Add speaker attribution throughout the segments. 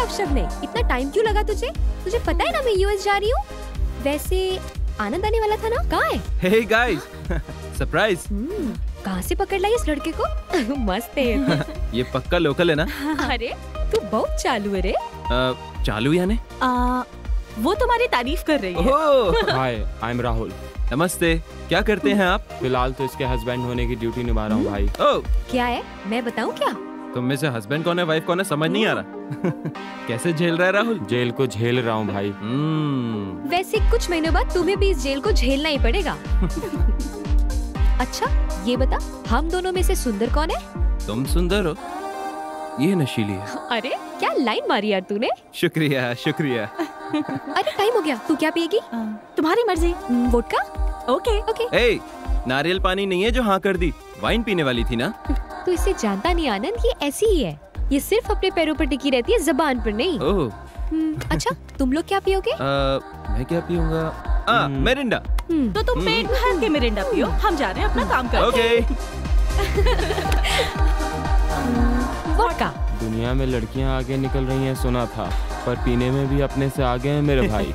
Speaker 1: अपशब्द, इतना टाइम क्यों लगा तुझे? तुझे पता है ना मैं यूएस जा रही हूँ। वैसे आनंद आने वाला था ना, कहाँ है?
Speaker 2: Hey guys, surprise.
Speaker 1: कहाँ से पकड़ लाई इस लड़के को? मस्त है।
Speaker 2: ये पक्का लोकल है ना?
Speaker 1: अरे तू बहुत चालू है रे।
Speaker 2: चालू यानी?
Speaker 3: वो तुम्हारी तारीफ कर रही है।
Speaker 4: हाय, आई एम राहुल।
Speaker 2: नमस्ते, क्या करते हैं आप?
Speaker 4: फिलहाल तो इसके हस्बैंड होने की ड्यूटी निभा रहा हूँ भाई।
Speaker 2: ओह,
Speaker 1: क्या है, मैं बताऊँ क्या?
Speaker 2: तुम में से हस्बैंड कौन है, वाइफ कौन है, समझ नहीं आ रहा। कैसे झेल रहा है राहुल?
Speaker 4: जेल को झेल रहा हूँ भाई।
Speaker 1: वैसे कुछ महीनों बाद तुम्हें भी इस जेल को झेलना ही पड़ेगा। अच्छा ये बता, हम दोनों में से सुंदर कौन है?
Speaker 2: तुम सुंदर हो, ये नशीली है।
Speaker 1: अरे क्या लाइन मारी यार तूने।
Speaker 2: शुक्रिया शुक्रिया।
Speaker 1: अरे टाइम हो गया, तू क्या पिएगी?
Speaker 3: तुम्हारी मर्जी।
Speaker 1: वोडका?
Speaker 3: Okay
Speaker 1: okay.
Speaker 2: ए, नारियल पानी नहीं है जो हाँ कर दी, वाइन पीने वाली थी ना।
Speaker 1: तू इसे जानता नहीं आनंद, ये ऐसी ही है। ये सिर्फ अपने पैरों पर टिकी रहती है, जबान पर नहीं।
Speaker 2: ओह।
Speaker 1: अच्छा तुम लोग क्या पियोगे?
Speaker 2: मैं क्या पीऊंगा? मिरिंडा।
Speaker 3: तो तुम पेट भर के मिरिंडा पियो, हम जा रहे हैं अपना काम करने।
Speaker 2: ओके।
Speaker 1: वोडका।
Speaker 4: दुनिया में लड़कियां आगे निकल रही हैं सुना था, पर पीने में भी अपने से आगे हैं मेरे भाई।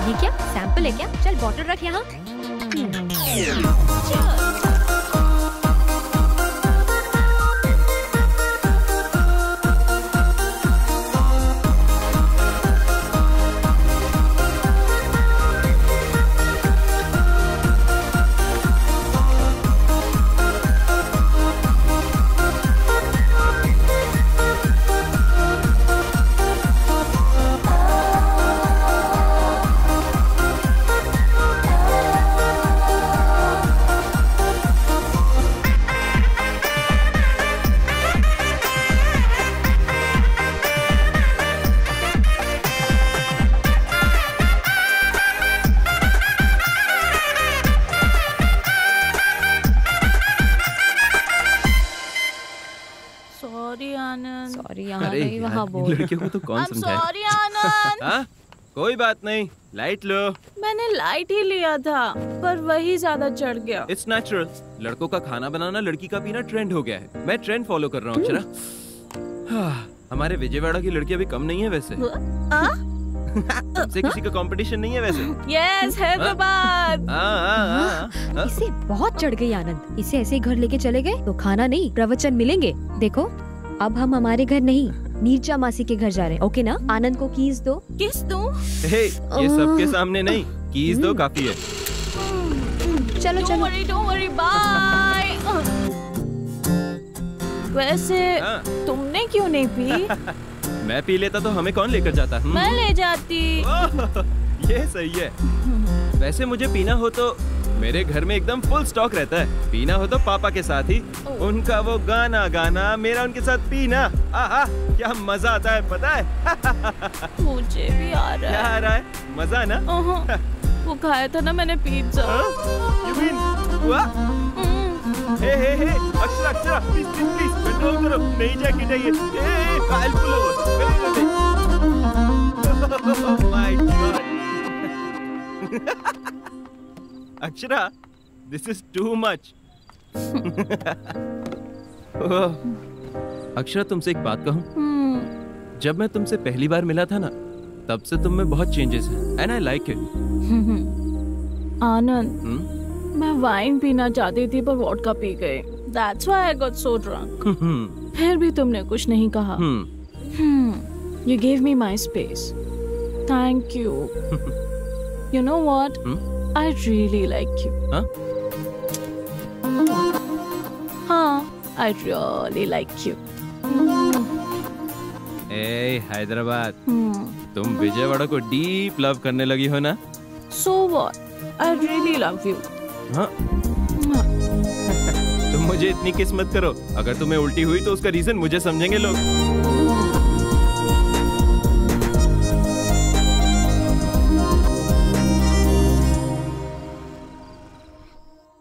Speaker 1: ये क्या सैंपल है क्या? चल बॉटल रख यहाँ।
Speaker 2: लड़कियों को तो कौन समझाए?
Speaker 3: सॉरी आनंद।
Speaker 2: हाँ? कोई बात नहीं, लाइट लो।
Speaker 3: मैंने लाइट ही लिया था, पर वही ज्यादा चढ़ गया।
Speaker 2: इट्स नेचुरल, लड़कों का खाना बनाना, लड़की का पीना ट्रेंड हो गया है। मैं ट्रेंड फॉलो कर रहा हूँ अक्षरा। हमारे विजयवाड़ा की लड़की अभी कम नहीं है वैसे। हमसे किसी का कंपटीशन नहीं है वैसे।
Speaker 3: यस, हैदराबाद।
Speaker 1: इसे बहुत चढ़ गई आनंद, इसे ऐसे ही घर लेके चले गए तो खाना नहीं प्रवचन मिलेंगे। देखो अब हम हमारे घर नहीं, नीरजा मासी के घर जा रहे हैं, ओके ना? आनंद को कीज दो।
Speaker 3: किस दो?
Speaker 2: ये सबके सामने नहीं, कीज दो काफी है।
Speaker 1: चलो चलो।
Speaker 3: Don't worry, bye. वैसे तुमने क्यों नहीं पी?
Speaker 2: मैं पी लेता तो हमें कौन लेकर जाता?
Speaker 3: मैं ले जाती।
Speaker 2: ये सही है। वैसे मुझे पीना हो तो मेरे घर में एकदम फुल स्टॉक रहता है। पीना हो तो पापा के साथ ही, उनका वो गाना गाना, मेरा उनके साथ पीना। आहा क्या मजा आता है पता है।
Speaker 3: मुझे भी आ रहा है।
Speaker 2: क्या आ रहा है? मजा ना?
Speaker 3: वो खाया था ना मैंने पिज्जा।
Speaker 2: You mean हुआ? हे अक्षरा अक्षरा प्लीज कंट्रोल करो, नई जैकेट है ये। I'll pull over। Oh my God। Akshara, this is too much। Akshara तुमसे एक बात कहूँ? जब मैं तुमसे पहली बार मिला था ना, तब से तुम में बहुत चेंजेस हैं, and I like it।
Speaker 3: आनंद, मैं वाइन पीना चाहती थी पर वोडका पी गई। That's why I got so drunk। फिर भी तुमने कुछ नहीं कहा। You gave me my space। Thank you। You know what? I really like you। हाँ, I really like you।
Speaker 2: Hyderabad, तुम विजयवाड़ा को डीप लव करने लगी हो ना?
Speaker 3: So what? I really love you।
Speaker 2: हाँ? तुम मुझे इतनी किस्मत करो, अगर तुम्हें उल्टी हुई तो उसका रीजन मुझे समझेंगे लोग।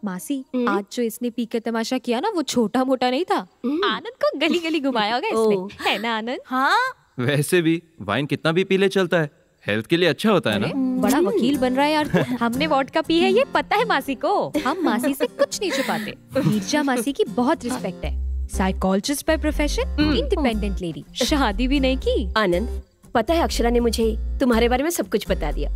Speaker 1: मासी, आज जो इसने पी के तमाशा किया ना, वो छोटा मोटा नहीं था। आनंद को गली गली घुमाया होगा इसने, है ना आनंद?
Speaker 3: हाँ।
Speaker 2: वैसे भी वाइन कितना भी पी ले चलता है, हेल्थ के लिए अच्छा होता है ना।
Speaker 1: बड़ा वकील बन रहा है यार तू। हमने वोडका पी है, ये पता है मासी को। हम मासी से कुछ नहीं छुपाते। नीरजा मासी की बहुत रिस्पेक्ट है। Psychologist by profession, independent lady, शादी भी नहीं की।
Speaker 5: आनंद, पता है अक्षरा ने मुझे तुम्हारे बारे में सब कुछ बता दिया।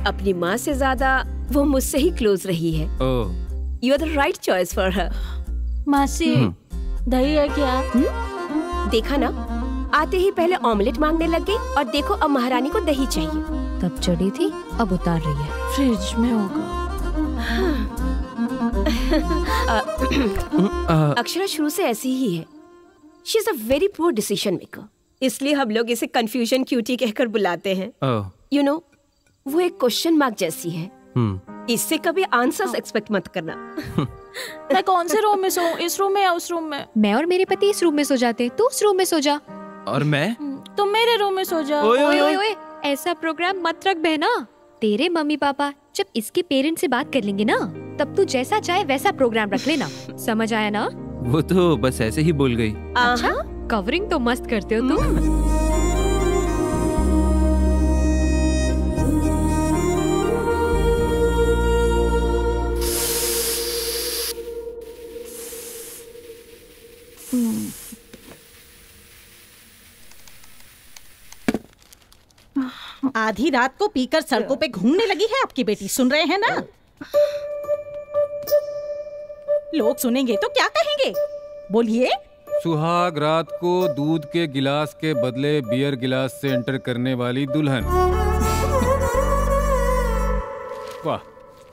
Speaker 5: अपनी माँ से ज्यादा वो मुझसे ही क्लोज रही है। You are the right choice for her.
Speaker 3: मासी, दही है क्या?
Speaker 5: देखा ना, आते ही पहले ऑमलेट मांगने लग गई और देखो अब महारानी को दही चाहिए।
Speaker 1: तब चढ़ी थी, अब उतार रही है।
Speaker 3: फ्रिज में होगा।
Speaker 5: अक्षरा शुरू से ऐसी ही है। She is a very poor decision maker, इसलिए हम लोग इसे कंफ्यूजन क्यूटी कहकर बुलाते हैं। यू नो, वो एक क्वेश्चन मार्क जैसी है। इससे कभी आंसर्स एक्सपेक्ट मत करना।
Speaker 3: मैं कौन से रूम में सोऊं? इस रूम में या उस रूम में?
Speaker 1: मैं और मेरे पति इस रूम में सो जाते, तू उस रूम में सो जा।
Speaker 2: और मैं?
Speaker 3: तुम मेरे रूम में सो जाओ।
Speaker 1: ओए, ऐसा प्रोग्राम मत रख बहना। तेरे मम्मी पापा जब इसके पेरेंट्स से बात कर लेंगे ना, तब तू जैसा चाहे वैसा प्रोग्राम रख लेना। समझ आया ना?
Speaker 2: वो तो बस ऐसे ही बोल गई।
Speaker 1: अच्छा, कवरिंग तो मस्त करते हो तुम।
Speaker 6: आधी रात को पीकर सड़कों पे घूमने लगी है आपकी बेटी, सुन रहे हैं ना? लोग सुनेंगे तो क्या कहेंगे? बोलिए।
Speaker 7: सुहाग रात को दूध के गिलास के बदले बियर गिलास से एंटर करने वाली दुल्हन। वाह,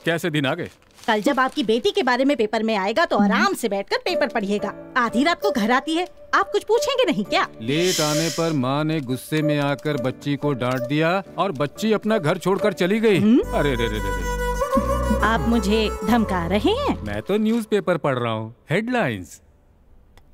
Speaker 7: कैसे दिन आ गए।
Speaker 6: कल जब आपकी बेटी के बारे में पेपर में आएगा तो आराम से बैठकर पेपर पढ़िएगा। आधी रात को घर आती है, आप कुछ पूछेंगे नहीं क्या?
Speaker 7: लेट आने पर माँ ने गुस्से में आकर बच्ची को डांट दिया और बच्ची अपना घर छोड़कर चली गई। अरे रे रे रे।
Speaker 6: आप मुझे धमका रहे हैं?
Speaker 7: मैं तो न्यूज़पेपर पढ़ रहा हूँ, हेडलाइंस।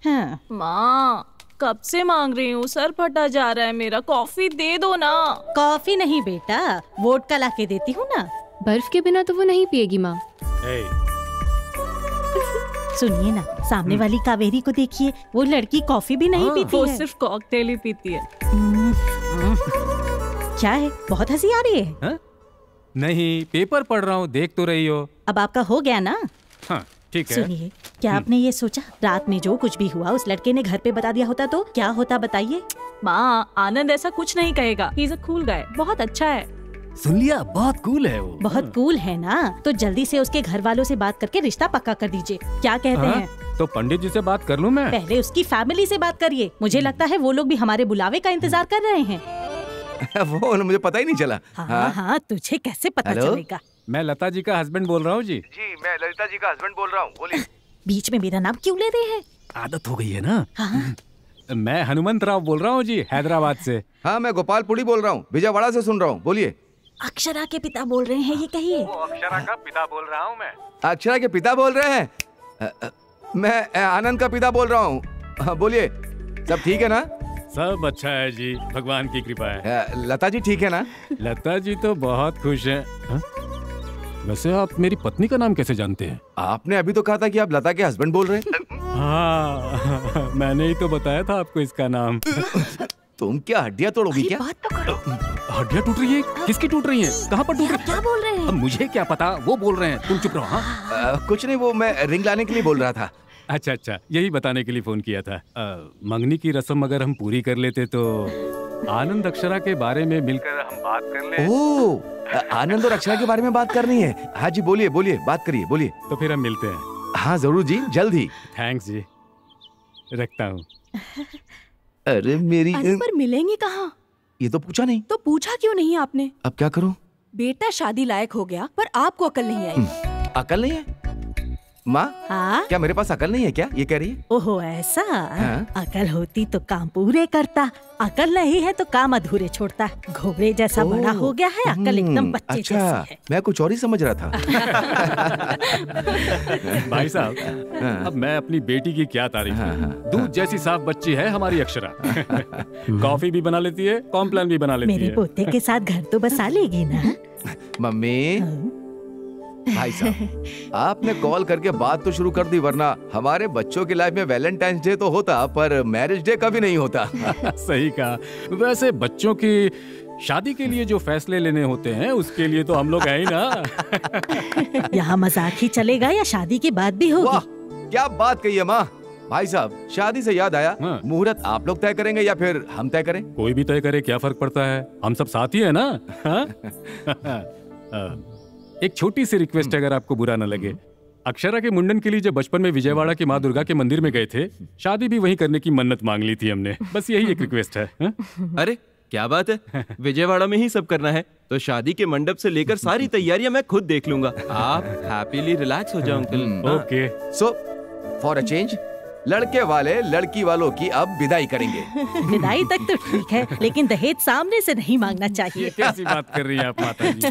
Speaker 6: हाँ।
Speaker 3: माँ, कब से मांग रही हूँ, सर फटा जा रहा है मेरा, कॉफी दे दो ना।
Speaker 6: कॉफी नहीं बेटा, वोडका ला के देती हूँ ना।
Speaker 1: बर्फ के बिना तो वो नहीं पिएगी माँ।
Speaker 6: सुनिए ना, सामने वाली कावेरी को देखिए, वो लड़की कॉफी भी नहीं पीती
Speaker 3: वो
Speaker 6: है।
Speaker 3: सिर्फ कॉकटेल ही पीती है।
Speaker 6: क्या है, बहुत हंसी आ रही है?
Speaker 7: हा? नहीं, पेपर पढ़ रहा हूँ, देख तो रही हो।
Speaker 6: अब आपका हो गया ना?
Speaker 7: हाँ, ठीक है।
Speaker 6: सुनिए, क्या आपने ये सोचा रात में जो कुछ भी हुआ उस लड़के ने घर पे बता दिया होता तो क्या होता, बताइए?
Speaker 3: माँ, आनंद ऐसा कुछ नहीं कहेगा। He is a cool guy, बहुत अच्छा है।
Speaker 7: सुन लिया, बहुत कूल है वो।
Speaker 6: बहुत कूल है ना, तो जल्दी से उसके घर वालों से बात करके रिश्ता पक्का कर दीजिए। क्या कहते हैं?
Speaker 7: तो पंडित जी से बात कर लूं मैं?
Speaker 6: पहले उसकी फैमिली से बात करिए। मुझे लगता है वो लोग भी हमारे बुलावे का इंतजार कर रहे हैं।
Speaker 8: वो मुझे पता ही नहीं चला।
Speaker 6: हाँ हाँ, तुझे कैसे पता चलेगा?
Speaker 7: मैं लता जी का हस्बैंड बोल रहा हूँ जी।
Speaker 8: जी, मैं ललिता जी का हस्बैंड बोल रहा हूँ, बोलिए।
Speaker 6: बीच में मेरा नाम क्यों ले रहे हैं?
Speaker 7: आदत हो गई है ना।
Speaker 6: हाँ।
Speaker 7: मैं हनुमंत राव बोल रहा हूँ जी, हैदराबाद से।
Speaker 8: हाँ, मैं गोपालपुरी बोल रहा हूँ, विजयवाड़ा से सुन रहा हूँ, बोलिए।
Speaker 6: अक्षरा के पिता बोल रहे हैं, ये कहिए।
Speaker 7: अक्षरा का पिता बोल रहा हूँ मैं।
Speaker 8: अक्षरा के पिता बोल रहे हैं? मैं आनंद का पिता बोल रहा हूँ, बोलिए। सब ठीक है ना?
Speaker 7: सब अच्छा है जी, भगवान की कृपा है।
Speaker 8: लता जी ठीक है ना?
Speaker 7: लता जी तो बहुत खुश हैं। वैसे आप मेरी पत्नी का नाम कैसे जानते हैं?
Speaker 8: आपने अभी तो कहा था कि आप लता के हस्बैंड बोल रहे हैं।
Speaker 7: हाँ, मैंने ही तो बताया था आपको इसका नाम।
Speaker 8: तुम क्या हड्डियाँ तोड़ोगी क्या?
Speaker 6: बात तो करो।
Speaker 7: हड्डियाँ टूट रही है? किसकी टूट रही है? कहाँ पर टूट रही है?
Speaker 6: क्या बोल रहे हैं?
Speaker 7: अब मुझे क्या पता, वो बोल रहे हैं, तुम चुप रहो। हाँ,
Speaker 8: कुछ नहीं, वो मैं रिंग लाने के लिए बोल रहा था।
Speaker 7: अच्छा अच्छा, यही बताने के लिए फोन किया था। मंगनी की रस्म अगर हम पूरी कर लेते तो आनंद अक्षरा के बारे में मिलकर हम बात कर ले।
Speaker 8: ओह, आनंद और अक्षरा के बारे में बात करनी है। हाँ जी, बोलिए बोलिए, बात करिए, बोलिए।
Speaker 7: तो फिर हम मिलते हैं।
Speaker 8: हाँ जरूर जी, जल्द ही।
Speaker 7: थैंक्स जी, रखता हूँ।
Speaker 8: अरे मेरी,
Speaker 9: पर मिलेंगे कहाँ?
Speaker 8: ये तो पूछा नहीं।
Speaker 9: तो पूछा क्यों नहीं आपने?
Speaker 8: अब क्या करूं?
Speaker 9: बेटा शादी लायक हो गया पर आपको अकल नहीं आई।
Speaker 8: अकल नहीं है? माँ,
Speaker 6: हाँ?
Speaker 8: क्या मेरे पास अकल नहीं है क्या? ये कह रही है?
Speaker 6: ओहो ऐसा?
Speaker 8: हाँ?
Speaker 6: अकल होती तो काम पूरे करता, अकल नहीं है तो काम अधूरे छोड़ता। घोड़े जैसा बड़ा हो गया है, अकल एकदम बच्चे
Speaker 8: अच्छा,
Speaker 6: जैसी है।
Speaker 8: मैं कुछ और ही समझ रहा था।
Speaker 7: भाई साहब, अब मैं अपनी बेटी की क्या तारीफ करूं? दूध जैसी साफ बच्ची है हमारी अक्षरा। कॉफी भी बना लेती है, कॉम्प्लान भी बना लेती है।
Speaker 6: मेरे पोते के साथ घर तो बसा लेगी ना?
Speaker 8: मम्मी, भाई साहब, आपने कॉल करके बात तो शुरू कर दी, वरना हमारे बच्चों की लाइफ में वैलेंटाइंस डे तो होता पर मैरिज डे कभी नहीं होता।
Speaker 7: सही कहा। वैसे बच्चों की शादी के लिए जो फैसले लेने होते हैं उसके लिए तो हम लोग हैं ही ना।
Speaker 6: यहाँ मजाक ही चलेगा या शादी के बाद भी होगी?
Speaker 8: वाह, क्या बात कही है माँ। भाई साहब, शादी से याद आया, मुहूर्त आप लोग तय करेंगे या फिर हम तय करें?
Speaker 7: कोई भी तय करे, क्या फर्क पड़ता है, हम सब साथ ही है ना। एक छोटी सी रिक्वेस्ट अगर आपको बुरा न लगे, अक्षरा के मुंडन के लिए जब बचपन में विजयवाड़ा की माँ दुर्गा के मंदिर में गए थे, शादी भी वहीं करने की मन्नत मांग ली थी हमने। बस यही एक रिक्वेस्ट है।
Speaker 2: अरे क्या बात है, विजयवाड़ा में ही सब करना है तो शादी के मंडप से लेकर सारी तैयारियां मैं खुद देख लूंगा। आप हैप्पीली रिलैक्स हो जाओ uncle.
Speaker 7: Okay,
Speaker 8: so for a change लड़के वाले लड़की वालों की अब विदाई करेंगे।
Speaker 6: विदाई तक तो ठीक है, लेकिन दहेज सामने से नहीं मांगना चाहिए।
Speaker 7: ये कैसी बात कर रही हैं आप माता जी?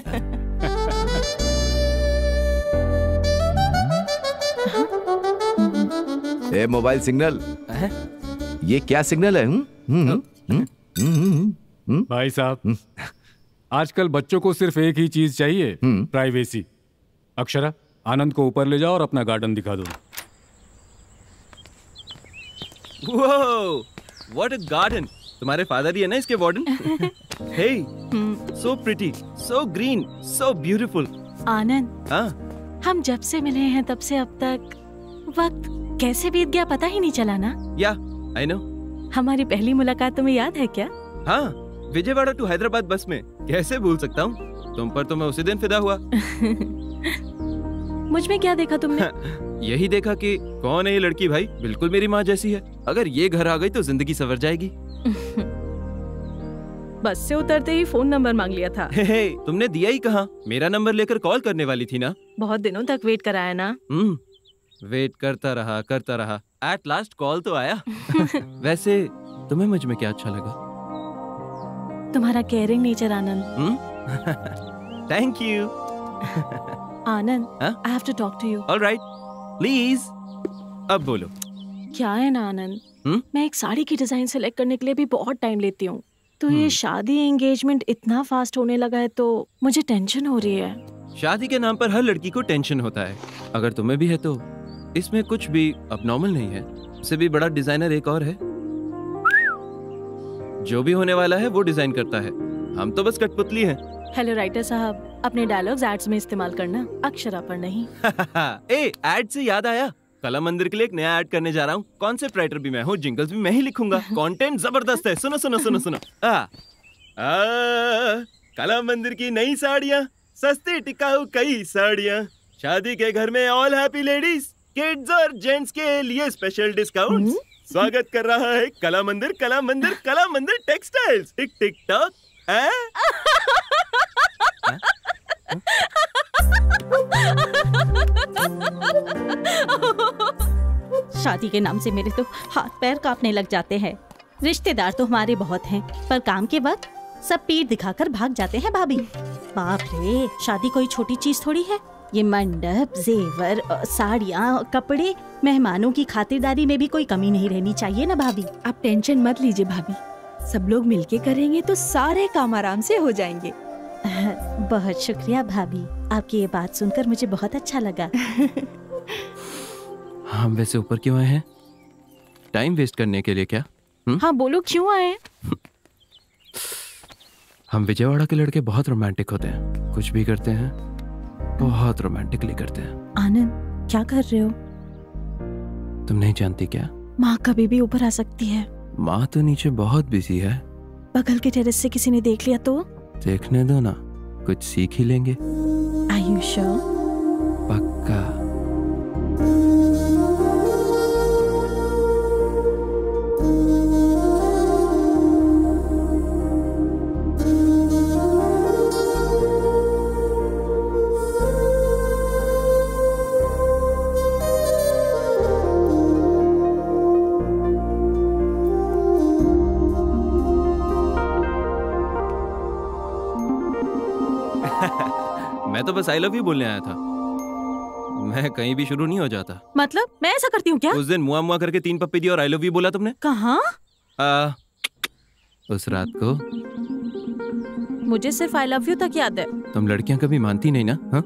Speaker 8: ए मोबाइल सिग्नल, ये क्या सिग्नल है?
Speaker 7: भाई साहब, आजकल बच्चों को सिर्फ एक ही चीज चाहिए, प्राइवेसी। अक्षरा, आनंद को ऊपर ले जाओ और अपना गार्डन दिखा दो।
Speaker 2: Whoa, what a garden! तुम्हारे फादर ही है ना इसके warden? Hey, so pretty, so green, so beautiful.
Speaker 3: आनंद,
Speaker 2: हाँ,
Speaker 3: हम जब से मिले हैं तब से अब तक वक्त कैसे बीत गया पता ही नहीं चला ना।
Speaker 2: Yeah, I know.
Speaker 3: हमारी पहली मुलाकात तुम्हें याद है क्या?
Speaker 2: हाँ, विजयवाड़ा टू हैदराबाद बस में। कैसे भूल सकता हूँ? तुम पर तो मैं उसी दिन फिदा हुआ।
Speaker 3: मुझ में क्या देखा तुमने?
Speaker 2: यही देखा कि कौन है ये लड़की भाई, बिल्कुल मेरी माँ जैसी है। अगर ये घर आ गई तो जिंदगी संवर जाएगी।
Speaker 3: बस से उतरते ही फोन नंबर मांग लिया था।
Speaker 2: हे, तुमने दिया ही कहाँ? मेरा नंबर लेकर कॉल करने वाली थी ना।
Speaker 3: बहुत दिनों तक वेट कराया ना।
Speaker 2: वेट करता रहा। एट लास्ट कॉल तो आया। वैसे तुम्हें मुझ में क्या अच्छा लगा?
Speaker 3: तुम्हारा caring nature Anand.
Speaker 2: Thank you.
Speaker 3: Anand, I have to talk to you.
Speaker 2: All right, please. अब बोलो।
Speaker 3: क्या है ना आनंद, मैं एक साड़ी की डिजाइन सेलेक्ट करने के लिए भी बहुत टाइम लेती हूँ। तो ये शादी एंगेजमेंट इतना फास्ट होने लगा है तो मुझे टेंशन हो रही है।
Speaker 2: शादी के नाम पर हर लड़की को टेंशन होता है। अगर तुम्हें भी है तो इसमें कुछ भी अबनॉर्मल नहीं है। इससे भी बड़ा डिजाइनर एक और है। जो भी होने वाला है वो डिजाइन करता है, हम तो बस कठपुतली हैं।
Speaker 3: हेलो राइटर साहब, अपने डायलॉग्स एड्स में इस्तेमाल करना, अक्षरा पर नहीं।
Speaker 2: ए, एड से याद आया, कला मंदिर के लिए एक नया ऐड करने जा रहा हूँ। कॉन्सेप्ट राइटर भी मैं हूँ, जिंगल्स भी मैं ही लिखूंगा। कंटेंट जबरदस्त है, सुनो सुनो सुनो सुनो। कला मंदिर की नई साड़ियाँ, सस्ती टिकाऊ कई साड़ियाँ, शादी के घर में ऑल हैप्पी लेडीज, किड्स और जेंट्स के लिए स्पेशल डिस्काउंट। स्वागत कर रहा है कला मंदिर, कला मंदिर, कला मंदिर टेक्सटाइल्स। टिक टिक टॉक।
Speaker 6: शादी के नाम से मेरे तो हाथ पैर कांपने लग जाते हैं। रिश्तेदार तो हमारे बहुत हैं, पर काम के वक्त सब पीठ दिखाकर भाग जाते हैं भाभी। बाप रे, शादी कोई छोटी चीज थोड़ी है। ये मंडप, जेवर, साड़ियाँ, कपड़े, मेहमानों की खातिरदारी में भी कोई कमी नहीं रहनी चाहिए ना भाभी।
Speaker 9: आप टेंशन मत लीजिए भाभी, सब लोग मिलके करेंगे तो सारे काम आराम से हो जाएंगे।
Speaker 6: बहुत शुक्रिया भाभी, आपकी ये बात सुनकर मुझे बहुत अच्छा लगा।
Speaker 2: हम वैसे ऊपर क्यों आए हैं? टाइम वेस्ट करने के लिए क्या?
Speaker 3: हाँ बोलो, क्यों आए?
Speaker 2: हम विजयवाड़ा के लड़के बहुत रोमांटिक होते हैं, कुछ भी करते हैं बहुत रोमांटिकली करते हैं।
Speaker 3: आनंद, क्या कर रहे हो?
Speaker 2: तुम नहीं जानती क्या?
Speaker 3: माँ कभी भी ऊपर आ सकती है।
Speaker 2: माँ तो नीचे बहुत बिजी है।
Speaker 3: बगल के टेरेस से किसी ने देख लिया तो?
Speaker 2: देखने दो ना, कुछ सीख ही लेंगे।
Speaker 3: Are you sure?
Speaker 2: पक्का। मैं तो बस आई लव यू बोलने आया था, मैं कहीं भी शुरू नहीं हो जाता।
Speaker 3: मतलब मैं ऐसा करती हूँ क्या?
Speaker 2: उस दिन मुआ मुआ करके 3 पप्पी दी और आई लव यू बोला तुमने।
Speaker 3: कहाँ?
Speaker 2: उस रात को।
Speaker 3: मुझे सिर्फ आई लव यू तक याद है।
Speaker 2: तुम लड़कियां कभी मानती नहीं ना? हाँ?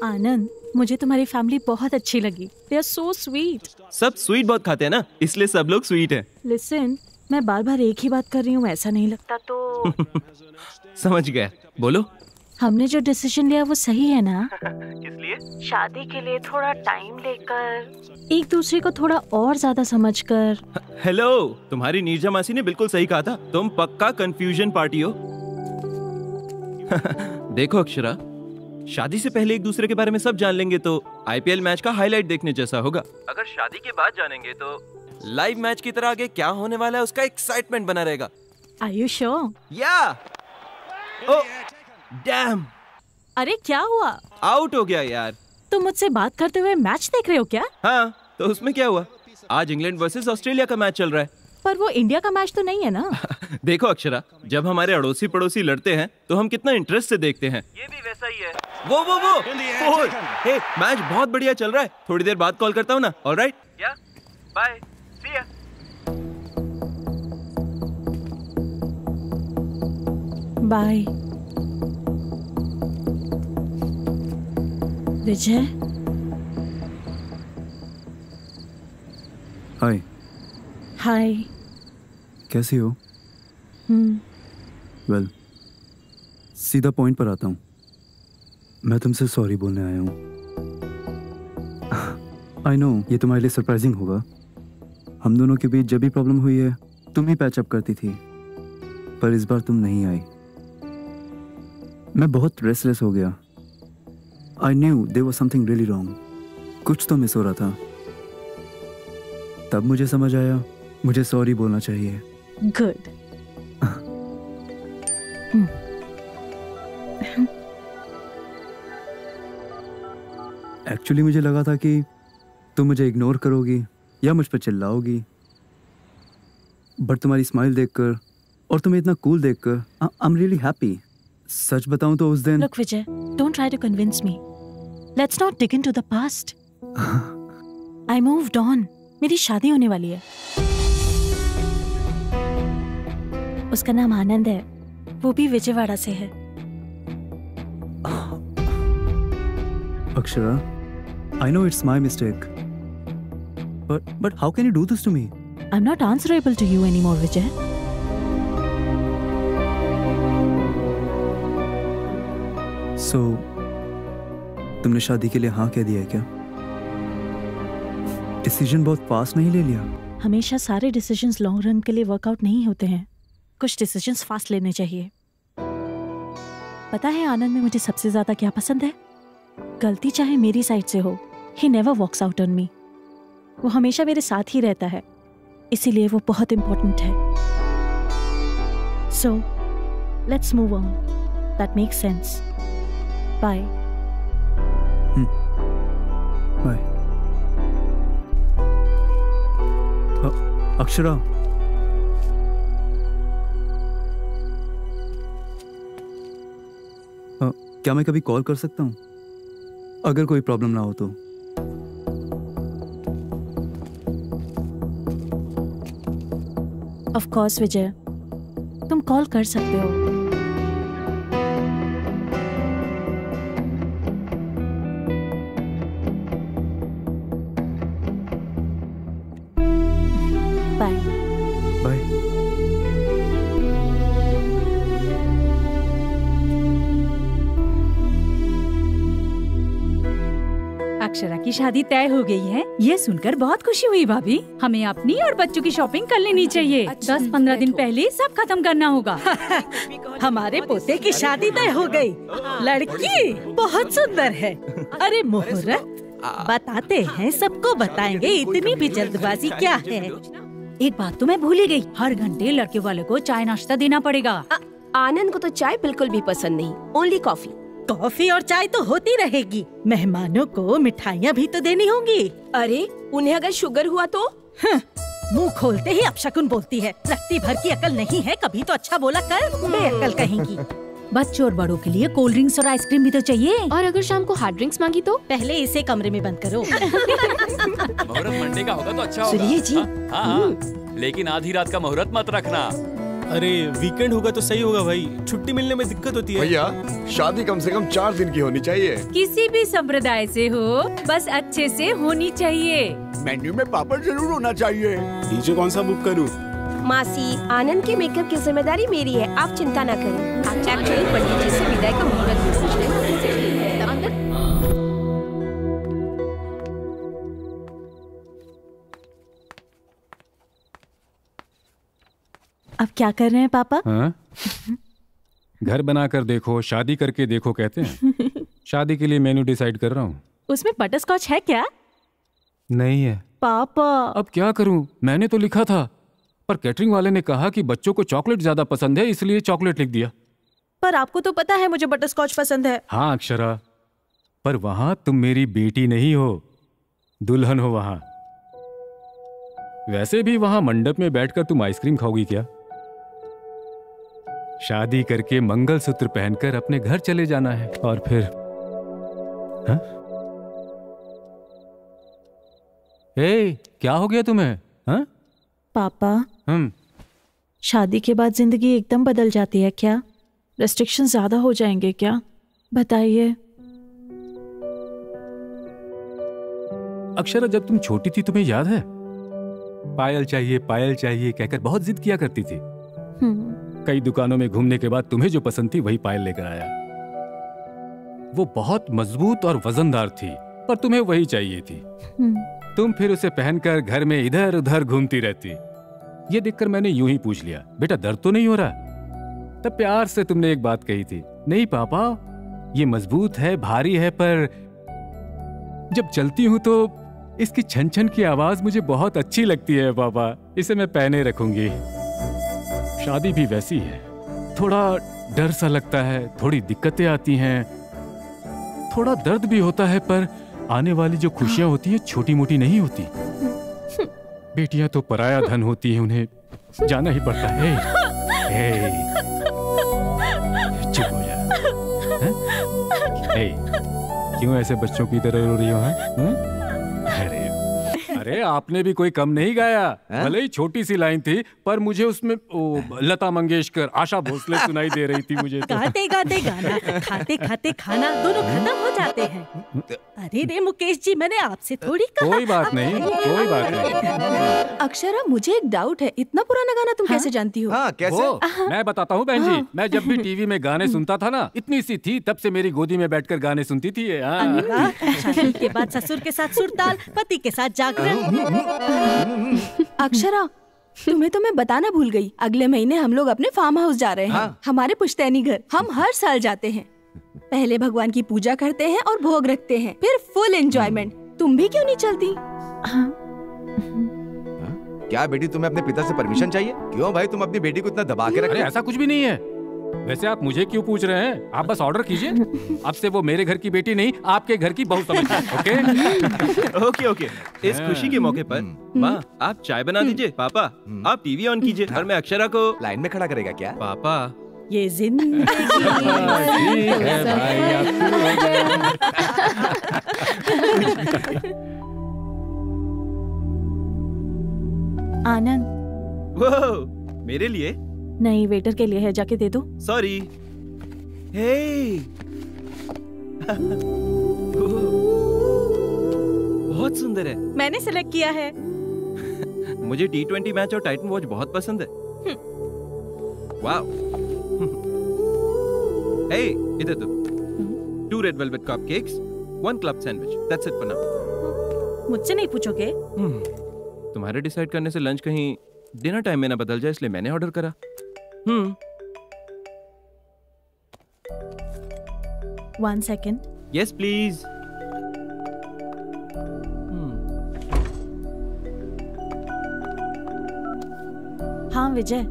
Speaker 3: आनंद, मुझे तुम्हारी फैमिली बहुत अच्छी लगी। They are so sweet.
Speaker 2: सब स्वीट बहुत खाते हैं ना, इसलिए सब लोग स्वीट हैं।
Speaker 3: Listen, मैं बार बार एक ही बात कर रही हूँ, ऐसा नहीं लगता तो?
Speaker 2: समझ गया, बोलो।
Speaker 3: हमने जो डिसीजन लिया वो सही है ना?
Speaker 2: इसलिए
Speaker 3: शादी के लिए थोड़ा टाइम लेकर, एक दूसरे को थोड़ा और ज्यादा समझकर।
Speaker 2: हेलो, तुम्हारी नीरजा मासी ने बिल्कुल सही कहा था, तुम पक्का कंफ्यूजन पार्टी हो। देखो अक्षरा, शादी से पहले एक दूसरे के बारे में सब जान लेंगे तो आईपीएल मैच का हाईलाइट देखने जैसा होगा। अगर शादी के बाद जानेंगे तो लाइव मैच की तरह आगे क्या होने वाला है उसका एक्साइटमेंट बना रहेगा।
Speaker 3: Are you sure?
Speaker 2: या ओह डैम,
Speaker 3: अरे क्या हुआ?
Speaker 2: आउट हो गया यार।
Speaker 3: तुम मुझसे बात करते हुए मैच देख रहे हो क्या?
Speaker 2: हाँ, तो उसमें क्या हुआ? आज इंग्लैंड वर्सेस ऑस्ट्रेलिया का मैच चल रहा है।
Speaker 3: पर वो इंडिया का मैच तो नहीं है ना?
Speaker 2: देखो अक्षरा, जब हमारे अड़ोसी पड़ोसी लड़ते हैं तो हम कितना इंटरेस्ट से देखते हैं। ये भी वैसा ही है। वो फोर। हे, मैच बहुत बढ़िया चल रहा है, थोड़ी देर बाद कॉल करता हूँ ना। ऑलराइट, या बाय, सी या।
Speaker 3: बाय विजय।
Speaker 10: हाय।
Speaker 3: हाय।
Speaker 10: कैसी हो? वेल, सीधा पॉइंट पर आता हूँ। मैं तुमसे सॉरी बोलने आया हूँ। आई नो ये तुम्हारे लिए सरप्राइजिंग होगा। हम दोनों के बीच जब भी प्रॉब्लम हुई है तुम ही पैचअप करती थी, पर इस बार तुम नहीं आई। मैं बहुत रेस्टलेस हो गया। I knew there was something really wrong. कुछ तो मिस हो रहा था। तब मुझे समझ आया मुझे सॉरी बोलना चाहिए।
Speaker 3: गुड।
Speaker 10: एक्चुअली मुझे लगा था कि तुम मुझे इग्नोर करोगी या मुझ पर चिल्लाओगी, बट तुम्हारी स्माइल देखकर और तुम्हें इतना कूल देखकर आई एम रियली हैप्पी। सच बताऊं तो उस दिन।
Speaker 3: Look Vijay, don't try to convince me. Let's not dig into the past. I moved on. मेरी शादी होने वाली है। उसका नाम आनंद है, वो भी विजयवाड़ा से है।
Speaker 10: Akshara, I know it's my mistake. But how can you do this to me?
Speaker 3: I'm not answerable to you anymore, Vijay.
Speaker 10: So, तुमने शादी के लिए हाँ कह दिया है क्या? डिसीजन बहुत फास्ट नहीं ले लिया?
Speaker 3: हमेशा सारे डिसीजंस लॉन्ग रन के लिए वर्कआउट नहीं होते हैं। कुछ डिसीजंस फास्ट लेने चाहिए। पता है आनंद में मुझे सबसे ज्यादा क्या पसंद है? गलती चाहे मेरी साइड से हो, he never walks out on me. वो हमेशा मेरे साथ ही रहता है, इसीलिए वो बहुत इम्पोर्टेंट है। So, let's move on. That makes sense. Bye.
Speaker 10: Bye. Akshara, क्या मैं कभी कॉल कर सकता हूँ अगर कोई प्रॉब्लम ना हो तो?
Speaker 3: Of course, विजय, तुम कॉल कर सकते हो। बाय।
Speaker 10: बाय।
Speaker 9: अक्षरा की शादी तय हो गई है, ये सुनकर बहुत खुशी हुई भाभी। हमें अपनी और बच्चों की शॉपिंग कर लेनी चाहिए। 10-15 दिन पहले सब खत्म करना होगा।
Speaker 6: हमारे पोते की शादी तय हो गई। लड़की बहुत सुंदर है। अरे मुहूर्त बताते हैं, सबको बताएंगे, इतनी भी जल्दबाजी क्या है?
Speaker 9: एक बात तो मैं भूल ही गई, हर घंटे लड़के वाले को चाय नाश्ता देना पड़ेगा।
Speaker 5: आनंद को तो चाय बिल्कुल भी पसंद नहीं, ओनली कॉफी।
Speaker 6: कॉफी और चाय तो होती रहेगी, मेहमानों को मिठाइयाँ भी तो देनी होंगी।
Speaker 5: अरे उन्हें अगर शुगर हुआ तो?
Speaker 6: मुंह खोलते ही अपशकुन बोलती है। रत्ती भर की अकल नहीं है, कभी तो अच्छा बोला कर, बेअकल कहेंगी।
Speaker 9: बच्चों और बड़ों के लिए कोल्ड ड्रिंक्स और आइसक्रीम भी तो चाहिए।
Speaker 1: और अगर शाम को हार्ड ड्रिंक्स मांगी तो?
Speaker 6: पहले इसे कमरे में बंद करो।
Speaker 7: मुहूर्त मंडे का होगा तो अच्छा होगा।
Speaker 5: सुनिए जी।
Speaker 7: हाँ, लेकिन आधी रात का मुहूर्त मत रखना।
Speaker 11: अरे वीकेंड होगा तो सही होगा भाई, छुट्टी मिलने में दिक्कत होती है।
Speaker 12: भैया शादी कम से कम 4 दिन की होनी चाहिए।
Speaker 9: किसी भी संप्रदाय से हो, बस अच्छे से होनी चाहिए।
Speaker 12: मेन्यू में पापड़ जरूर होना चाहिए।
Speaker 11: डीजे कौन सा बुक करूं?
Speaker 5: मासी, आनंद के मेकअप की जिम्मेदारी मेरी है, आप चिंता ना करें। आप एक्चुअली पंडित जी से विदाई का मुहूर्त भी पूछ लें।
Speaker 3: अब क्या कर रहे हैं पापा?
Speaker 7: हाँ? घर बनाकर देखो, शादी करके देखो कहते हैं। शादी के लिए मेन्यू डिसाइड कर रहा हूँ।
Speaker 3: उसमें बटरस्कॉच है क्या?
Speaker 7: नहीं है
Speaker 3: पापा।
Speaker 7: अब क्या करूँ, मैंने तो लिखा था, पर कैटरिंग वाले ने कहा कि बच्चों को चॉकलेट ज्यादा पसंद है, इसलिए चॉकलेट लिख दिया।
Speaker 3: पर आपको तो पता है मुझे बटरस्कॉच पसंद है।
Speaker 7: हाँ अक्षरा, पर वहां तुम मेरी बेटी नहीं हो, दुल्हन हो वहां। वैसे भी वहां मंडप में बैठकर तुम आइसक्रीम खाओगी क्या? शादी करके मंगलसूत्र पहनकर अपने घर चले जाना है और फिर हा? ए, क्या हो गया तुम्हें? हा?
Speaker 3: पापा, शादी के बाद जिंदगी एकदम बदल जाती है क्या? रेस्ट्रिक्शन ज्यादा हो जाएंगे क्या? बताइए।
Speaker 7: अक्षरा, जब तुम छोटी थी तुम्हें याद है, पायल चाहिए कहकर बहुत जिद किया करती थी। कई दुकानों में घूमने के बाद तुम्हें जो पसंद थी वही पायल लेकर आया। वो बहुत मजबूत और वजनदार थी, पर तुम्हें वही चाहिए थी। तुम फिर उसे पहनकर घर में इधर उधर घूमती रहती। ये देखकर मैंने यूं ही पूछ लिया, बेटा दर्द तो नहीं हो रहा? तब प्यार से तुमने एक बात कही थी, नहीं पापा ये मजबूत है, भारी है, पर जब चलती हूं तो इसकी छन छन की आवाज मुझे बहुत अच्छी लगती है पापा, इसे मैं पहने रखूंगी। शादी भी वैसी है, थोड़ा डर सा लगता है, थोड़ी दिक्कतें आती हैं, थोड़ा दर्द भी होता है, पर आने वाली जो खुशियां होती है छोटी मोटी नहीं होती। बेटियां तो पराया धन होती हैं, उन्हें जाना ही पड़ता है। चुप हो जा। क्यों ऐसे बच्चों की तरह रो रही हो? अरे आपने भी कोई कम नहीं गाया, भले ही छोटी सी लाइन थी, पर मुझे उसमें लता मंगेशकर, आशा भोसले सुनाई दे रही थी मुझे तो।
Speaker 6: गाते गाते गाना, खाते खाते खाना, दोनों खत्म हो जाते हैं। अरे रे मुकेश जी, मैंने आपसे थोड़ी कहा।
Speaker 7: कोई बात नहीं, कोई बात नहीं।
Speaker 3: अक्षरा, मुझे एक डाउट है, इतना पुराना गाना तुम कैसे जानती हो?
Speaker 8: कैसे?
Speaker 7: मैं बताता हूँ बहन जी, मैं जब भी टीवी में गाने सुनता था ना, इतनी सी थी तब से मेरी गोदी में बैठकर गाने सुनती थी।
Speaker 6: शादी के बाद ससुर के साथ सुरताल, पति के साथ जागरण।
Speaker 3: अक्षरा, तुम्हें तो मैं बताना भूल गई, अगले महीने हम लोग अपने फार्म हाउस जा रहे हैं। हमारे पुश्तैनी घर। हम हर साल जाते हैं, पहले भगवान की पूजा करते हैं और भोग रखते हैं, फिर फुल एंजॉयमेंट। तुम भी क्यों नहीं चलती?
Speaker 8: क्या बेटी, तुम्हें अपने पिता से परमिशन चाहिए? क्यों भाई, तुम अपनी बेटी को इतना दबा के रखते?
Speaker 7: ऐसा कुछ भी नहीं है। वैसे आप मुझे क्यों पूछ रहे हैं? आप बस ऑर्डर कीजिए, अब से वो मेरे घर की बेटी नहीं, आपके घर की बहू समझिए।
Speaker 2: Okay okay. इस खुशी के मौके पर माँ आप चाय बना दीजिए, पापा आप टीवी ऑन कीजिए, और मैं अक्षरा को
Speaker 8: लाइन में खड़ा करेगा क्या?
Speaker 2: पापा
Speaker 6: ये जिंदगी
Speaker 3: आनंद,
Speaker 2: वो मेरे लिए
Speaker 3: नहीं, वेटर के लिए है, जाके दे दो।
Speaker 2: सॉरी। हे बहुत सुंदर है।
Speaker 6: मैंने सिलेक्ट किया है।
Speaker 2: मुझे T20 मैच और टाइटन वॉच बहुत पसंद है। वाव। हे इधर तो 2 red velvet cupcakes, 1 club sandwich, that's it for now.
Speaker 6: मुझसे नहीं पूछोगे?
Speaker 2: तुम्हारे डिसाइड करने से लंच कहीं डिनर टाइम में ना बदल जाए, इसलिए मैंने ऑर्डर करा।
Speaker 3: 1 सेकेंड।
Speaker 2: Yes please.
Speaker 3: हाँ विजय,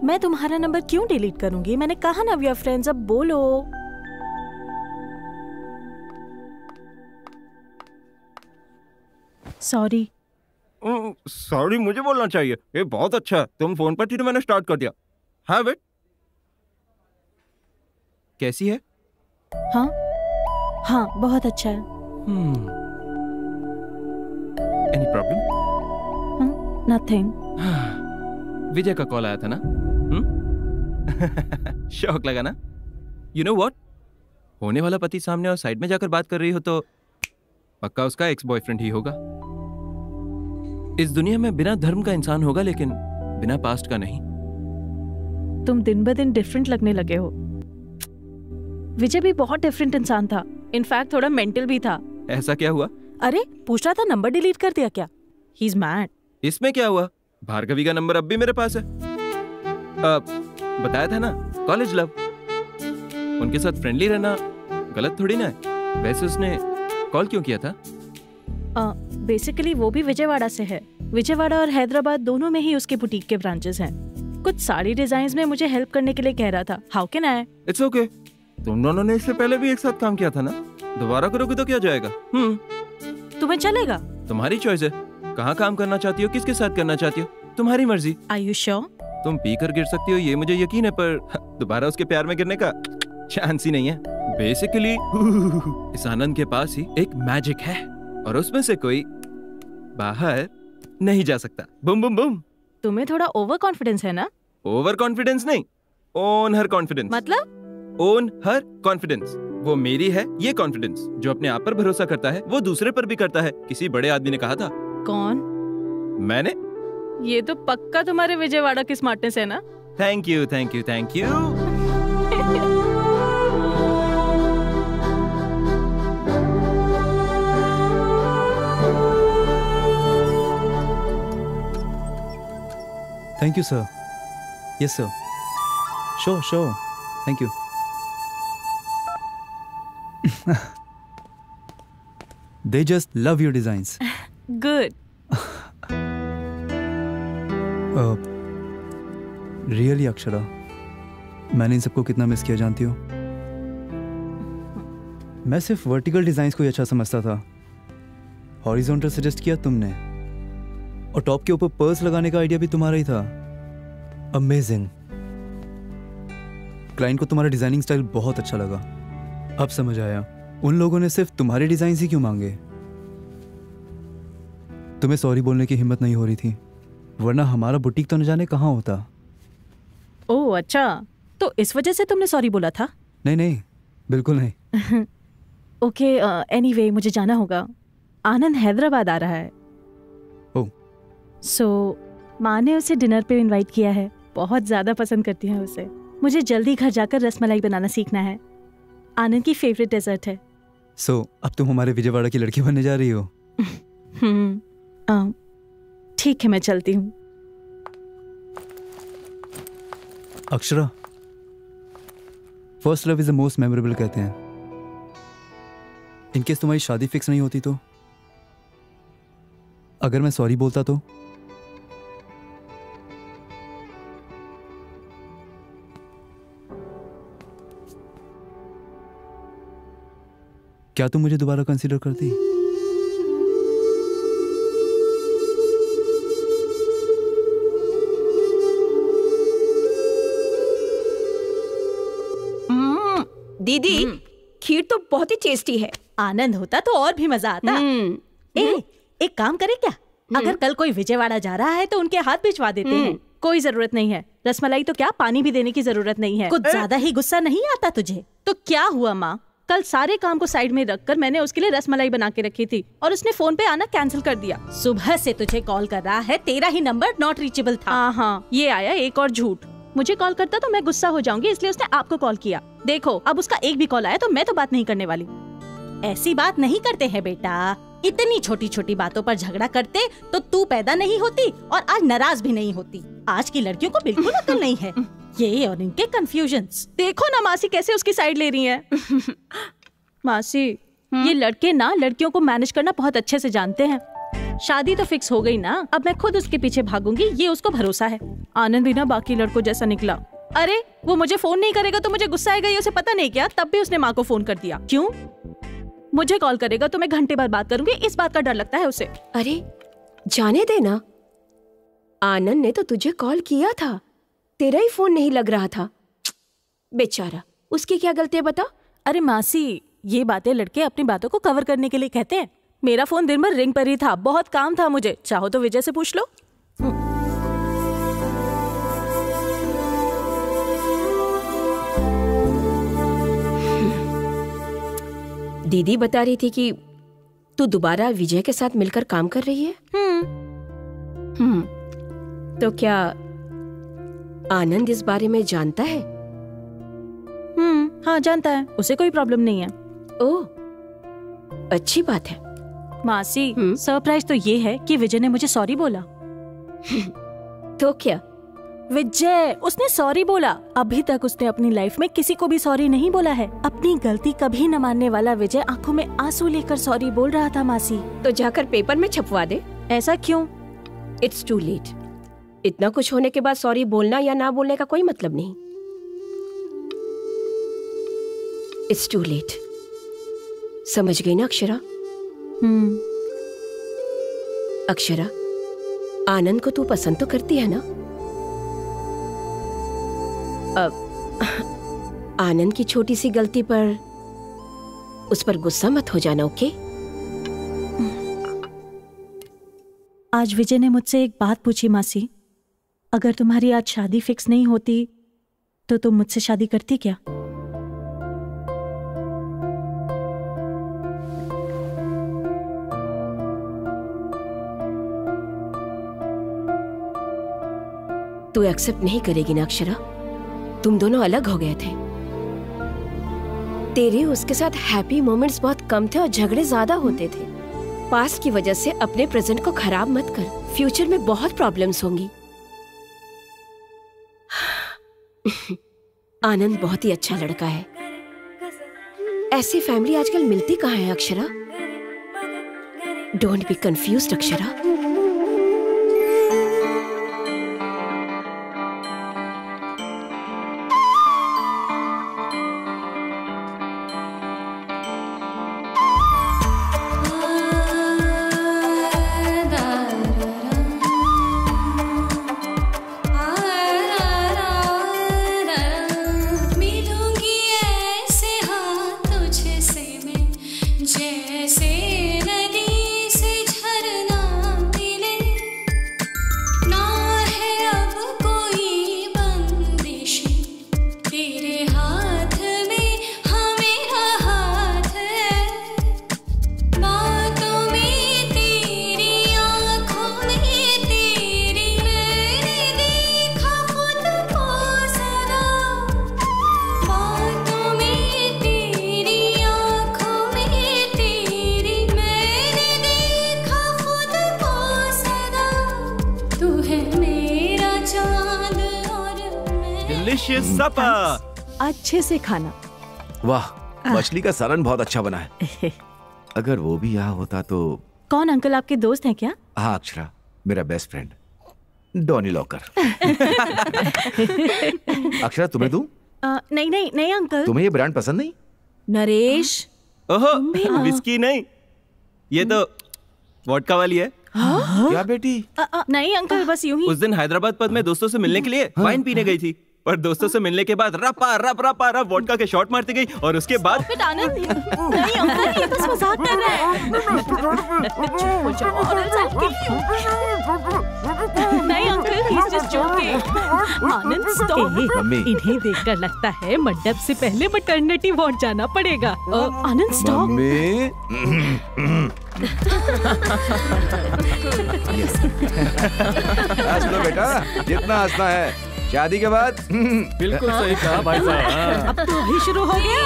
Speaker 3: मैं तुम्हारा नंबर क्यों डिलीट करूंगी? मैंने कहा ना वी आर फ्रेंड्स, अब बोलो। सॉरी।
Speaker 2: सॉरी मुझे बोलना चाहिए, ये बहुत अच्छा है। तुम फोन पर थी तो मैंने स्टार्ट कर दिया। हाँ वेट, कैसी है?
Speaker 3: हाँ हाँ, बहुत अच्छा है।
Speaker 2: Any problem?
Speaker 3: Nothing.
Speaker 2: विजय का कॉल आया था ना? शौक लगा ना? You know what? होने वाला पति सामने और साइड में जाकर बात कर रही हो तो पक्का उसका एक्स बॉयफ्रेंड ही होगा। इस दुनिया में बिना धर्म का इंसान होगा लेकिन बिना पास्ट का नहीं।
Speaker 3: तुम दिन ब दिन डिफरेंट लगने लगे हो। विजय भी बहुत डिफरेंट इंसान था, इनफैक्ट थोड़ा मेंटल भी था।
Speaker 2: ऐसा क्या हुआ?
Speaker 3: अरे पूछ रहा था नंबर डिलीट कर दिया क्या? He is mad.
Speaker 2: इसमें क्या हुआ? भार्गवी का नंबर अब भी मेरे पास है। बताया था ना, कॉलेज लव। उनके साथ फ्रेंडली रहना गलत थोड़ी ना है। वैसे उसने कॉल क्यों किया था?
Speaker 3: बेसिकली वो भी विजयवाड़ा से है। विजयवाड़ा और हैदराबाद दोनों में ही उसके बुटीक के ब्रांचेस हैं। कुछ साड़ी डिजाइन्स में मुझे हेल्प करने के लिए कह रहा था। How can I?
Speaker 2: It's okay. तुम दोनों ने इससे पहले भी एक साथ काम किया था ना, दोबारा करोगे तो क्या जाएगा?
Speaker 3: तुम्हें चलेगा?
Speaker 2: तुम्हारी चॉइस है। कहाँ काम करना चाहती हो, किसके साथ करना चाहती हो, तुम्हारी मर्जी।
Speaker 3: Are you sure?
Speaker 2: तुम पीकर गिर सकती हो ये मुझे यकीन है, पर दोबारा उसके प्यार में गिरने का चांस ही नहीं है। बेसिकली इस आनंद के पास ही एक मैजिक है और उसमें से कोई बाहर नहीं जा सकता। बुम बुम बुम।
Speaker 3: तुम्हें थोड़ा ओवर कॉन्फिडेंस है ना?
Speaker 2: ओवर कॉन्फिडेंस नहीं, ओन हर कॉन्फिडेंस।
Speaker 3: मतलब?
Speaker 2: ओन हर कॉन्फिडेंस। वो मेरी है ये कॉन्फिडेंस। जो अपने आप पर भरोसा करता है वो दूसरे पर भी करता है। किसी बड़े आदमी ने कहा था।
Speaker 3: कौन?
Speaker 2: मैंने।
Speaker 3: ये तो पक्का तुम्हारे विजयवाड़ा की स्मार्टनेस है ना?
Speaker 2: Thank you thank you thank you.
Speaker 10: Thank you, sir. Yes, sir. Sure. Thank you. They just love your designs.
Speaker 3: Good.
Speaker 10: Really, Akshara, मैंने इन सबको कितना मिस किया जानती हो? मैं सिर्फ वर्टिकल डिजाइन्स को ही अच्छा समझता था। हॉरिजॉन्टल सजेस्ट किया तुमने और टॉप के ऊपर पर्ल्स लगाने का आइडिया भी तुम्हारा ही था। अमेजिंग। क्लाइंट को तुम्हारा डिजाइनिंग स्टाइल बहुत अच्छा लगा। अब समझ आया उन लोगों ने सिर्फ तुम्हारे डिजाइन ही क्यों मांगे। तुम्हें सॉरी बोलने की हिम्मत नहीं हो रही थी, वरना हमारा बुटीक तो न जाने कहाँ होता।
Speaker 3: ओह अच्छा, तो इस वजह से तुमने सॉरी बोला था?
Speaker 10: नहीं, बिल्कुल नहीं।
Speaker 3: ओके, एनीवे मुझे जाना होगा। आनंद हैदराबाद आ रहा है। सो माँ ने उसे डिनर पे इनवाइट किया है। बहुत ज्यादा पसंद करती है उसे। मुझे जल्दी घर जाकर रसमलाई बनाना सीखना है। आनंद की फेवरेट डेजर्ट है।
Speaker 10: सो अब तुम हमारे विजयवाड़ा की लड़की बनने जा रही हो?
Speaker 3: ठीक है, मैं चलती हूँ।
Speaker 10: Akshara, first love is the most memorable कहते हैं। इनकेस तुम्हारी शादी फिक्स नहीं होती तो? अगर मैं सॉरी बोलता तो? क्या तुम मुझे दोबारा कंसीडर करती?
Speaker 5: दीदी, खीर तो बहुत ही टेस्टी है।
Speaker 6: आनंद होता तो और भी मजा आता। एक काम करे क्या, अगर कल कोई विजयवाड़ा जा रहा है तो उनके हाथ भिजवा देते हैं।
Speaker 3: कोई जरूरत नहीं है। रसमलाई तो क्या, पानी भी देने की जरूरत नहीं है।
Speaker 6: कुछ ज्यादा ही गुस्सा नहीं आता तुझे?
Speaker 3: तो क्या हुआ माँ, कल सारे काम को साइड में रखकर मैंने उसके लिए रसमलाई बना के रखी थी और उसने फोन पे आना कैंसिल कर दिया।
Speaker 6: सुबह से तुझे कॉल कर रहा है, तेरा ही नंबर नॉट रीचेबल था।
Speaker 3: हाँ, ये आया एक और झूठ। मुझे कॉल करता तो मैं गुस्सा हो जाऊंगी, इसलिए उसने आपको कॉल किया। देखो, अब उसका एक भी कॉल आया तो मैं तो बात नहीं करने वाली।
Speaker 6: ऐसी बात नहीं करते हैं बेटा। इतनी छोटी छोटी बातों पर झगड़ा करते तो तू पैदा नहीं होती और आज नाराज भी नहीं होती। आज की लड़कियों को बिल्कुल अकल नहीं है। ये और इनके कंफ्यूजन्स।
Speaker 3: देखो ना मासी कैसे उसकी साइड ले रही है। मासी, ये लड़के ना लड़कियों को मैनेज करना बहुत अच्छे से जानते हैं। शादी तो फिक्स हो गई ना, अब मैं खुद उसके पीछे भागूंगी, ये उसको भरोसा है। आनंद भी ना बाकी लड़कों जैसा निकला। अरे वो मुझे फोन नहीं करेगा तो मुझे गुस्सा आएगा, ये उसे पता नहीं क्या। तब भी उसने माँ को फोन कर दिया। क्यों? मुझे कॉल करेगा तो मैं घंटे बाद बात करूंगी, इस बात का डर लगता है उसे।
Speaker 5: अरे जाने देना, आनंद ने तो तुझे कॉल किया था, तेरा ही फोन नहीं लग रहा था। बेचारा, उसकी क्या गलती है बता।
Speaker 3: अरे मासी, ये बातें लड़के अपनी बातों को कवर करने के लिए कहते हैं। मेरा फोन दिन भर रिंग पर ही था, बहुत काम था मुझे। चाहो तो विजय से पूछ लो।
Speaker 5: दीदी बता रही थी कि तू दोबारा विजय के साथ मिलकर काम कर रही है। तो क्या आनंद इस बारे में जानता है?
Speaker 3: हाँ जानता है, उसे कोई प्रॉब्लम नहीं है।
Speaker 5: ओह, अच्छी बात है।
Speaker 3: मासी, सरप्राइज तो ये है कि विजय ने मुझे सॉरी बोला।
Speaker 5: तो क्या?
Speaker 3: विजय, उसने सॉरी बोला। अभी तक उसने अपनी लाइफ में किसी को भी सॉरी नहीं बोला है। अपनी गलती कभी न मानने वाला विजय आंखों में आंसू लेकर सॉरी बोल रहा था मासी।
Speaker 5: तो जाकर पेपर में छपवा दे।
Speaker 3: ऐसा क्यों?
Speaker 5: It's too late. इतना कुछ होने के बाद सॉरी बोलना या ना बोलने का कोई मतलब नहीं। It's too late. समझ गई ना अक्षरा? अक्षरा, आनंद को तू पसंद तो करती है ना? आनंद की छोटी सी गलती पर उस पर गुस्सा मत हो जाना, ओके?
Speaker 3: आज विजय ने मुझसे एक बात पूछी मासी, अगर तुम्हारी आज शादी फिक्स नहीं होती तो तुम मुझसे शादी करती क्या?
Speaker 5: तू एक्सेप्ट नहीं करेगी ना अक्षरा? तुम दोनों अलग हो गए थे। तेरे उसके साथ हैप्पी मोमेंट्स बहुत कम थे और झगड़े ज्यादा होते थे। पास्ट की वजह से अपने प्रेजेंट को खराब मत कर, फ्यूचर में बहुत प्रॉब्लम्स होंगी। आनंद बहुत ही अच्छा लड़का है। ऐसी फैमिली आजकल मिलती कहाँ है Akshara? Don't be confused Akshara.
Speaker 3: अच्छे से खाना।
Speaker 8: वाह, मछली का सालन बहुत अच्छा बना है। अगर वो भी यहाँ होता तो।
Speaker 3: कौन अंकल, आपके दोस्त हैं क्या?
Speaker 8: हाँ अक्षरा, मेरा best friend Donny locker. Akshara, तुम्हें दूं?
Speaker 3: नहीं नहीं नहीं अंकल।
Speaker 8: तुम्हें ये ब्रांड पसंद नहीं?
Speaker 3: नरेश,
Speaker 2: ओहो, विस्की नहीं, ये तो वोडका वाली है।
Speaker 8: क्या बेटी?
Speaker 3: नहीं अंकल, बस यूं ही।
Speaker 2: उस दिन हैदराबाद पद में दोस्तों से मिलने के लिए वाइन पीने गई थी, पर दोस्तों से मिलने के बाद रपा रप रपा रप वोडका के शॉट मारती गई और उसके बाद
Speaker 3: आनंद, नहीं अंकल, ये बस मजाक कर रहा है। नहीं अंकल, he's just joking। आनंद स्टॉप।
Speaker 6: इन्हें देखकर लगता है मंडप से पहले मैटरनिटी वार्ड जाना पड़ेगा।
Speaker 3: आनंद स्टॉप।
Speaker 8: हंस लो बेटा, जितना हंसना है। शादी के बाद
Speaker 7: बिल्कुल सही कहा भाई साहब।
Speaker 6: अब तो अभी शुरू हो गया।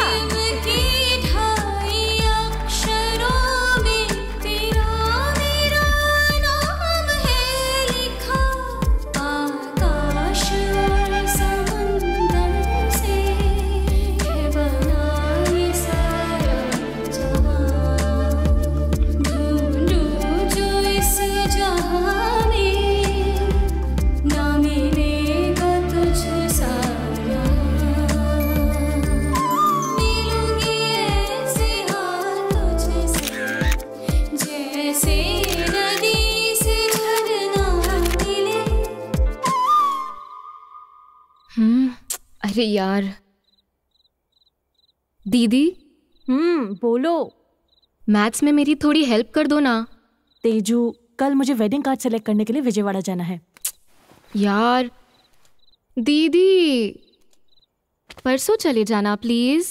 Speaker 1: अरे यार दीदी।
Speaker 3: बोलो।
Speaker 1: मैथ्स में मेरी थोड़ी हेल्प कर दो ना।
Speaker 3: तेजू, कल मुझे वेडिंग कार्ड सेलेक्ट करने के लिए विजयवाड़ा जाना है।
Speaker 13: यार दीदी, परसों चले जाना प्लीज।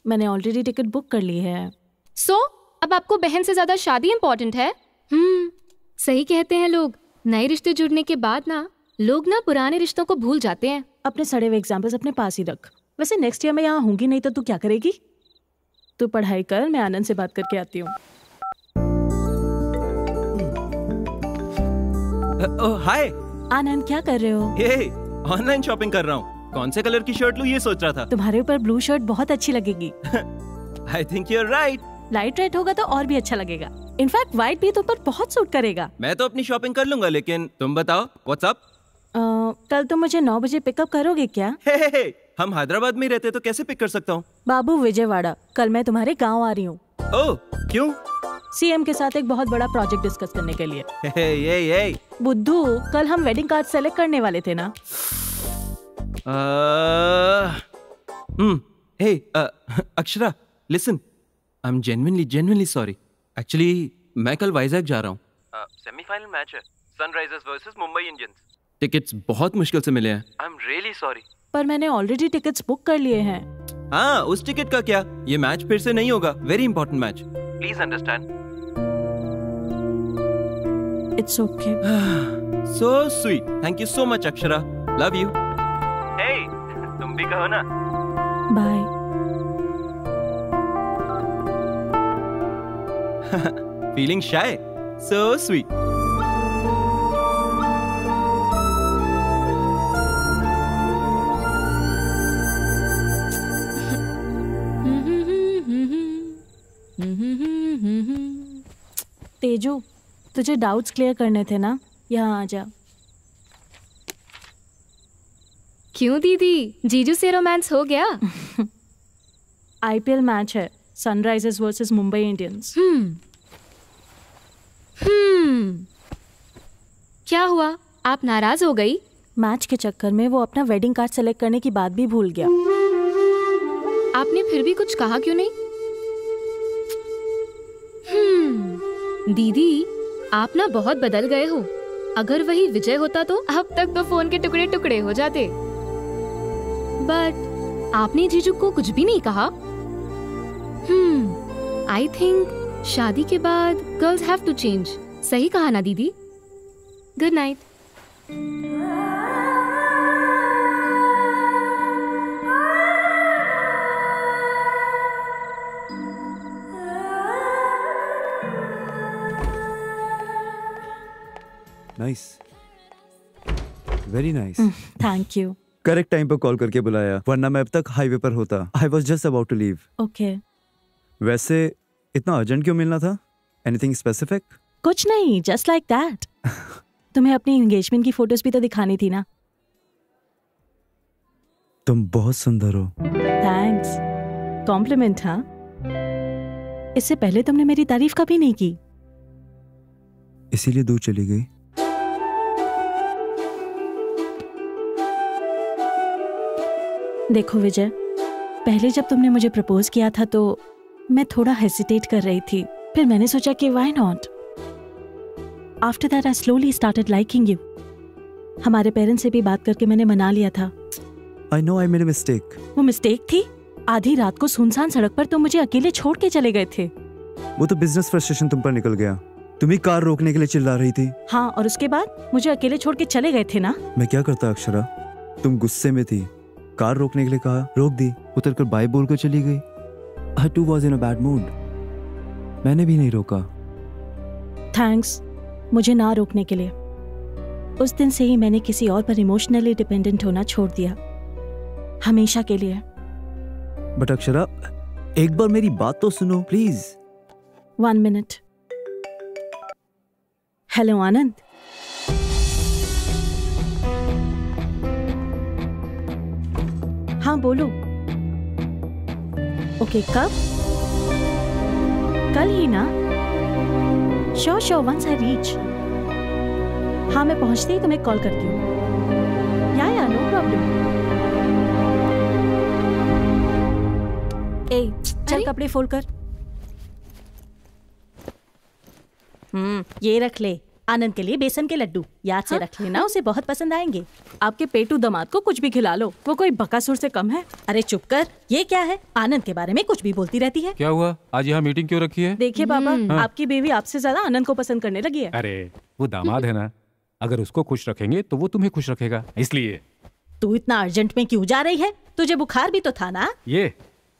Speaker 3: मैंने ऑलरेडी टिकट बुक कर ली है।
Speaker 13: अब आपको बहन से ज्यादा शादी इम्पोर्टेंट है? सही कहते हैं लोग, नए रिश्ते जुड़ने के बाद ना लोग ना पुराने रिश्तों को भूल जाते हैं।
Speaker 3: अपने सड़े हुए एग्जाम्पल्स अपने पास ही रख। वैसे नेक्स्ट ईयर मैं यहाँ होंगी नहीं तो तू क्या करेगी? तू पढ़ाई कर, मैं आनंद से बात करके आती हूँ।
Speaker 2: हाय
Speaker 3: आनंद, क्या कर रहे हो?
Speaker 2: हे, ऑनलाइन शॉपिंग कर रहा हूँ। कौन से कलर की शर्ट लूँ ये सोच रहा था।
Speaker 3: तुम्हारे ऊपर ब्लू शर्ट बहुत अच्छी लगेगी।
Speaker 2: I think you are right.
Speaker 3: Light red होगा तो और भी अच्छा लगेगा। इनफैक्ट व्हाइट भी तुम पर बहुत सूट करेगा।
Speaker 2: मैं तो अपनी शॉपिंग कर लूंगा, लेकिन तुम बताओ व्हाट्स अप?
Speaker 3: कल तुम मुझे 9 बजे पिकअप करोगे क्या?
Speaker 2: हे, हम हैदराबाद में रहते तो कैसे पिक कर सकता हूँ?
Speaker 3: बाबू विजयवाड़ा, कल मैं तुम्हारे गाँव आ रही हूँ।
Speaker 2: ओह, क्यों?
Speaker 3: सीएम के साथ एक बहुत बड़ा प्रोजेक्ट डिस्कस करने के लिए।
Speaker 2: हे,
Speaker 3: बुद्धू, कल हम वेडिंग कार्ड सेलेक्ट करने वाले थे ना?
Speaker 2: Hey Akshara, listen, I am genuinely sorry. Actually मैं कल वाइजैक जा रहा हूँ। सेमीफाइनल मैच है, Sunrisers versus Mumbai Indians. Tickets बहुत मुश्किल से मिले हैं। I am really sorry.
Speaker 3: पर मैंने ऑलरेडी टिकट्स बुक कर लिए हैं।
Speaker 2: हाँ, उस टिकट का क्या? ये मैच फिर से नहीं होगा। Very important match, please understand.
Speaker 3: It's okay.
Speaker 2: So sweet, thank you so much Akshara, love you. Hey, तुम भी कहो ना।
Speaker 3: Bye.
Speaker 2: Feeling shy? So sweet.
Speaker 3: Teju, तुझे डाउट्स क्लियर करने थे ना? यहाँ आ जा।
Speaker 13: क्यों दीदी, जीजू से रोमांस हो गया?
Speaker 3: आईपीएल मैच है, सनराइजर्स वर्सेस मुंबई इंडियंस।
Speaker 13: क्या हुआ, आप नाराज हो गई?
Speaker 3: मैच के चक्कर में वो अपना वेडिंग कार्ड सेलेक्ट करने की बात भी भूल गया।
Speaker 13: आपने फिर भी कुछ कहा क्यों नहीं? दीदी, आप ना बहुत बदल गए हो। अगर वही विजय होता तो अब तक तो फोन के टुकड़े टुकड़े हो जाते। बट आपने जीजू को कुछ भी नहीं कहा। आई थिंक शादी के बाद गर्ल्स हैव टू चेंज। सही कहा ना दीदी? Good night.
Speaker 10: Nice, very nice.
Speaker 3: Thank you.
Speaker 10: Correct time पर कॉल करके बुलाया, वरना मैं अब तक हाईवे पर होता। I was just about to leave.
Speaker 3: Okay.
Speaker 10: वैसे इतना अर्जेंट क्यों मिलना था? Anything specific?
Speaker 3: कुछ नहीं, जस्ट लाइक दैट। तुम्हें अपनी एंगेजमेंट की फोटोज भी तो दिखानी थी ना।
Speaker 10: तुम बहुत सुंदर हो।
Speaker 3: थैंक्स। कॉम्प्लीमेंट। हाँ, इससे पहले तुमने मेरी तारीफ कभी नहीं की।
Speaker 10: इसीलिए दूर चली गई।
Speaker 3: देखो विजय, पहले जब तुमने मुझे प्रपोज किया था तो मैं थोड़ा हेजिटेट कर रही थी। फिर मैंने सोचा कि why not. After that I slowly started liking you. हमारे पेरेंट्स से भी बात करके मैंने मना लिया था।
Speaker 10: I know I made a mistake.
Speaker 3: वो मिस्टेक थी? आधी रात को सुनसान सड़क पर तुम मुझे अकेले छोड़ के चले गए थे।
Speaker 10: वो तो बिजनेस फ्रस्ट्रेशन तुम पर निकल गया। तुम ही कार रोकने के लिए चिल्ला रही थी।
Speaker 3: हाँ, और उसके बाद मुझे अकेले छोड़ के चले गए थे ना।
Speaker 10: मैं क्या करता अक्षरा? तुम गुस्से में थी, कार रोकने के लिए कहा, रोक दी, उतर कर बाय बोल कर चली गई। I too was in a bad mood. मैंने भी नहीं रोका।
Speaker 3: थैंक्स मुझे ना रोकने के लिए। उस दिन से ही मैंने किसी और पर इमोशनली डिपेंडेंट होना छोड़ दिया, हमेशा के लिए।
Speaker 10: बट अक्षरा, एक बार मेरी बात तो सुनो प्लीज।
Speaker 3: 1 मिनट। हेलो आनंद। हाँ बोलो। ओके, कब? कल ही ना? Sure sure, once I reach. हाँ, मैं पहुंचते ही तुम्हें कॉल करती हूँ। या नो प्रॉब्लम। ए, चल कपड़े फोल्ड कर। ये रख ले,
Speaker 6: आनंद के लिए बेसन के लड्डू याद से रख लेना, उसे बहुत पसंद आएंगे।
Speaker 3: आपके पेटू दामाद को कुछ भी खिला लो, वो कोई बकासुर से कम है।
Speaker 6: अरे चुप कर, ये क्या है? आनंद के बारे में कुछ भी बोलती रहती है।
Speaker 7: क्या हुआ? आज यहाँ मीटिंग क्यों रखी है?
Speaker 3: देखिए पापा, आपकी बेबी आपसे ज्यादा आनंद को पसंद करने लगी है।
Speaker 7: अरे वो दामाद है ना, अगर उसको खुश रखेंगे तो वो तुम्हें खुश रखेगा, इसलिए।
Speaker 6: तू इतना अर्जेंट में क्यों जा रही है? तुझे बुखार भी तो था ना?
Speaker 7: ये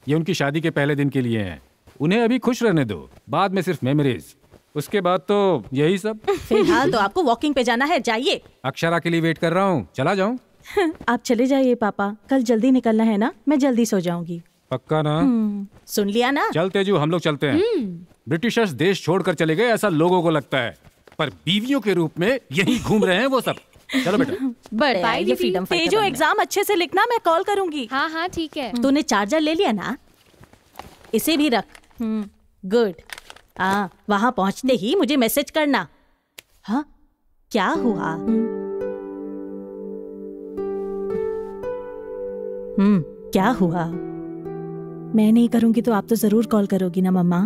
Speaker 7: उनकी शादी के पहले दिन के लिए हैं, उन्हें अभी खुश रहने दो, बाद में सिर्फ मेमोरीज, उसके बाद तो यही सब।
Speaker 6: फिलहाल तो आपको वॉकिंग पे जाना है, जाइए।
Speaker 7: अक्षरा के लिए वेट कर रहा हूँ, चला जाऊँ?
Speaker 3: आप चले जाइए पापा, कल जल्दी निकलना है ना, मैं जल्दी सो जाऊंगी।
Speaker 7: पक्का ना?
Speaker 6: सुन लिया ना?
Speaker 7: चल तेजू, हम लोग चलते हैं। ब्रिटिशर्स देश छोड़कर चले गए ऐसा लोगों को लगता है, पर बीवियों के रूप में यही घूम रहे हैं वो सब। चलो बेटा।
Speaker 6: बड़े ये फ्रीडम फाइटर।
Speaker 3: तेजू एग्जाम अच्छे से लिखना, मैं कॉल करूंगी।
Speaker 13: हाँ हाँ ठीक है।
Speaker 6: तूने चार्जर ले लिया ना? इसे भी रख। गुड। हाँ, वहाँ पहुँचते ही मुझे मैसेज करना। हाँ, क्या हुआ? क्या हुआ?
Speaker 3: मैं नहीं करूंगी तो आप तो जरूर कॉल करोगी ना मम्मा।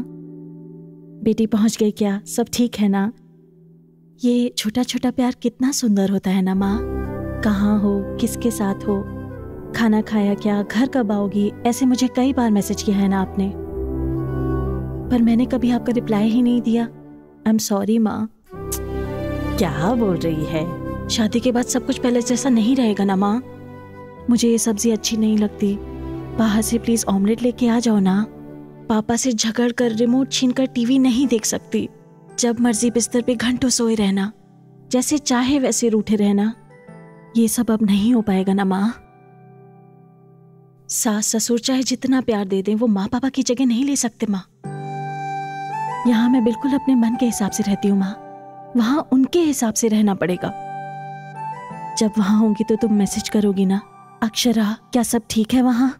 Speaker 3: बेटी पहुंच गई क्या? सब ठीक है ना? ये छोटा छोटा प्यार कितना सुंदर होता है ना माँ। कहाँ हो, किसके साथ हो, खाना खाया क्या, घर कब आओगी, ऐसे मुझे कई बार मैसेज किया है ना आपने, पर मैंने कभी आपका रिप्लाई ही नहीं दिया। आई एम सॉरी माँ।
Speaker 6: क्या बोल रही है?
Speaker 3: शादी के बाद सब कुछ पहले जैसा नहीं रहेगा ना माँ। मुझे ये सब्जी अच्छी नहीं लगती, बाहर से प्लीज ऑमलेट लेके आ जाओ ना। पापा से झगड़ कर रिमोट छीनकर टीवी नहीं देख सकती। जब मर्जी बिस्तर पे घंटों सोए रहना, जैसे चाहे वैसे रूठे रहना, ये सब अब नहीं हो पाएगा ना माँ। सास ससुर चाहे जितना प्यार दे दें, वो माँ पापा की जगह नहीं ले सकते माँ। यहाँ मैं बिल्कुल अपने मन के हिसाब से रहती हूँ माँ, वहाँ उनके हिसाब से रहना पड़ेगा। जब वहाँ होंगी तो तुम मैसेज करोगी ना, अक्षरा क्या सब ठीक है वहाँ?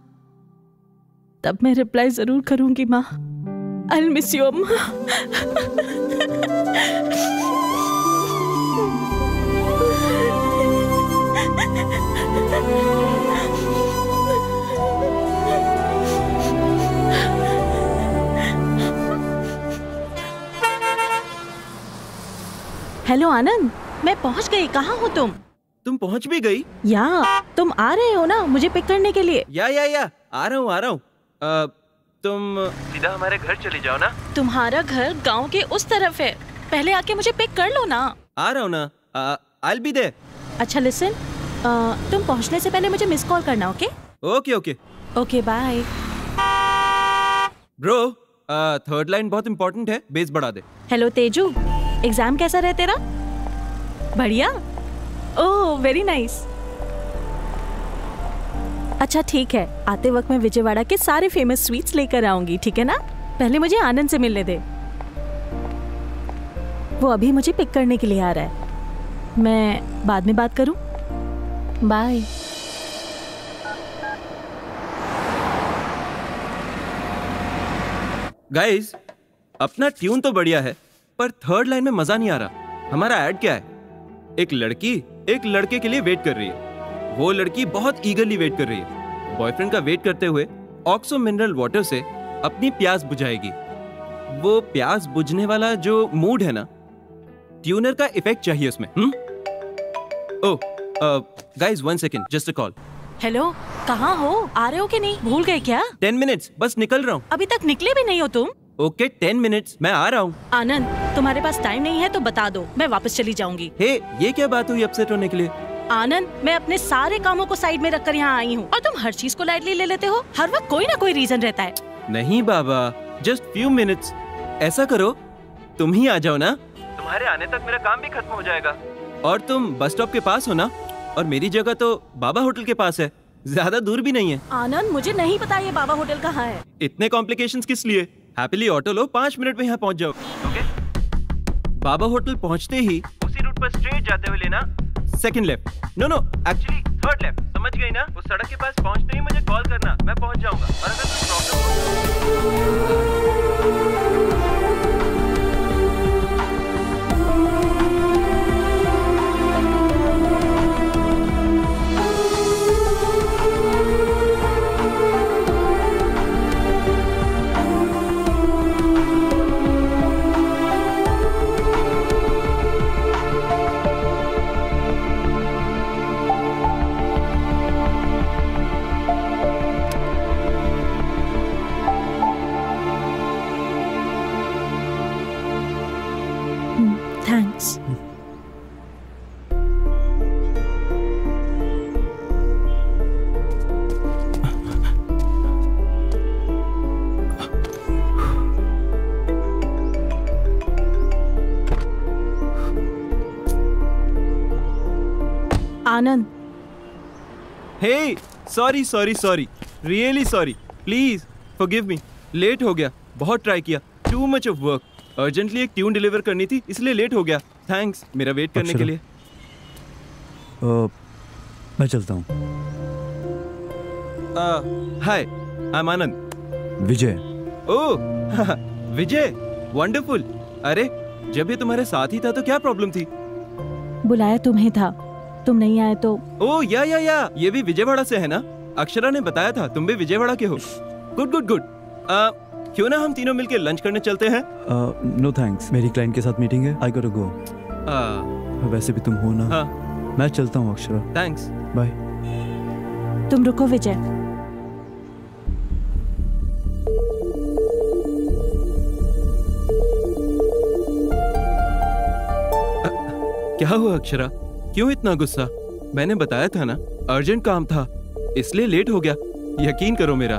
Speaker 3: तब मैं रिप्लाई जरूर करूंगी माँ। I'll miss you अम्मा। हेलो आनंद, मैं पहुंच गई। कहाँ हो तुम?
Speaker 2: तुम पहुंच भी गई?
Speaker 3: या तुम आ रहे हो ना मुझे पिक करने के लिए?
Speaker 2: या आ रहा हूँ। तुम सीधा हमारे घर चले जाओ ना।
Speaker 3: तुम्हारा घर गांव के उस तरफ है, पहले आके मुझे पिक कर लो ना।
Speaker 2: आ रहा हूँ ना, I'll be there।
Speaker 3: अच्छा लिसन, तुम पहुंचने से पहले मुझे मिस कॉल करना, okay? Okay bye.
Speaker 2: Bro, third line बहुत इंपॉर्टेंट है, बेस बढ़ा दे।
Speaker 3: हेलो तेजू, एग्जाम कैसा रहा तेरा? बढ़िया? Oh very nice. अच्छा ठीक है, आते वक्त मैं विजयवाड़ा के सारे फेमस स्वीट्स लेकर आऊंगी, ठीक है ना? पहले मुझे आनंद से मिलने दे, वो अभी मुझे पिक करने के लिए आ रहा है। मैं बाद में बात करूं? बाय।
Speaker 2: गाइस, अपना ट्यून तो बढ़िया है, पर थर्ड लाइन में मजा नहीं आ रहा। हमारा ऐड क्या है? एक लड़की एक लड़के के लिए वेट कर रही है, वो लड़की बहुत ईगरली वेट कर रही है। बॉयफ्रेंड का वेट करते हुए ऑक्सो मिनरल वाटर से अपनी प्यास बुझाएगी। वो प्यास बुझने वाला जो मूड है ना, ट्यूनर का इफेक्ट चाहिए उसमें। ओह guys, 1 second, just a call.
Speaker 3: Hello, कहाँ हो? आ रहे हो कि नहीं? भूल गए क्या?
Speaker 2: 10 मिनट्स, बस निकल रहा हूँ।
Speaker 3: अभी तक निकले भी नहीं हो तुम?
Speaker 2: ओके 10 मिनट्स, मैं आ रहा हूँ।
Speaker 3: आनंद, तुम्हारे पास टाइम नहीं है तो बता दो, मैं वापस चली जाऊंगी।
Speaker 2: हे, ये क्या बात हुई अपसेट होने के लिए?
Speaker 3: आनंद, मैं अपने सारे कामों को साइड में रखकर यहाँ आई हूँ और तुम हर चीज को लाइटली ले लेते हो। हर वक्त कोई ना कोई रीजन रहता है।
Speaker 2: नहीं बाबा, जस्ट फ्यू मिनट्स। ऐसा करो, तुम ही आ जाओ ना, तुम्हारे आने तक मेरा काम भी खत्म हो जाएगा। और तुम बस स्टॉप के पास हो ना, और मेरी जगह तो बाबा होटल के पास है, ज्यादा दूर भी नहीं है।
Speaker 3: आनंद, मुझे नहीं पता ये बाबा होटल कहाँ है।
Speaker 2: इतने कॉम्प्लिकेशंस किस लिए? हैप्पीली ऑटो लो, 5 मिनट में यहाँ पहुँच जाओ। ओके? बाबा होटल पहुँचते ही उसी रूट पर स्ट्रेट जाते हुए लेना second left. No actually third left. समझ गई ना? उस सड़क के पास पहुँचते ही मुझे कॉल करना, मैं पहुँच जाऊंगा। और अगर कोई problem
Speaker 3: Anand.
Speaker 2: Hey, sorry sorry sorry, really sorry, please forgive me. Late हो गया, बहुत ट्राई किया, too much of work. Urgently एक ट्यून डिलीवर करनी थी, इसलिए लेट हो गया। थैंक्स मेरा वेट करने के लिए।
Speaker 10: मैं चलता हूँ।
Speaker 2: Hi, I am Anand.
Speaker 10: Vijay.
Speaker 2: Oh Vijay, wonderful. अरे जब ये तुम्हारे साथ ही था तो क्या प्रॉब्लम थी?
Speaker 3: बुलाया तुम्हें था, तुम नहीं आए तो।
Speaker 2: ओह या ये भी विजयवाड़ा से है ना? अक्षरा ने बताया था तुम भी विजयवाड़ा के हो। Good good good. क्यों ना हम तीनों मिलके लंच करने चलते हैं?
Speaker 10: नो थैंक्स, मेरी क्लाइंट के साथ मीटिंग है, आई गॉट टू गो। वैसे भी तुम हो ना।
Speaker 2: हाँ।
Speaker 10: मैं चलता हूँ अक्षरा।
Speaker 2: थैंक्स।
Speaker 10: बाय।
Speaker 3: तुम रुको विजय।
Speaker 2: क्या हुआ अक्षरा, क्यों इतना गुस्सा? मैंने बताया था ना अर्जेंट काम था, इसलिए लेट हो गया। यकीन करो मेरा।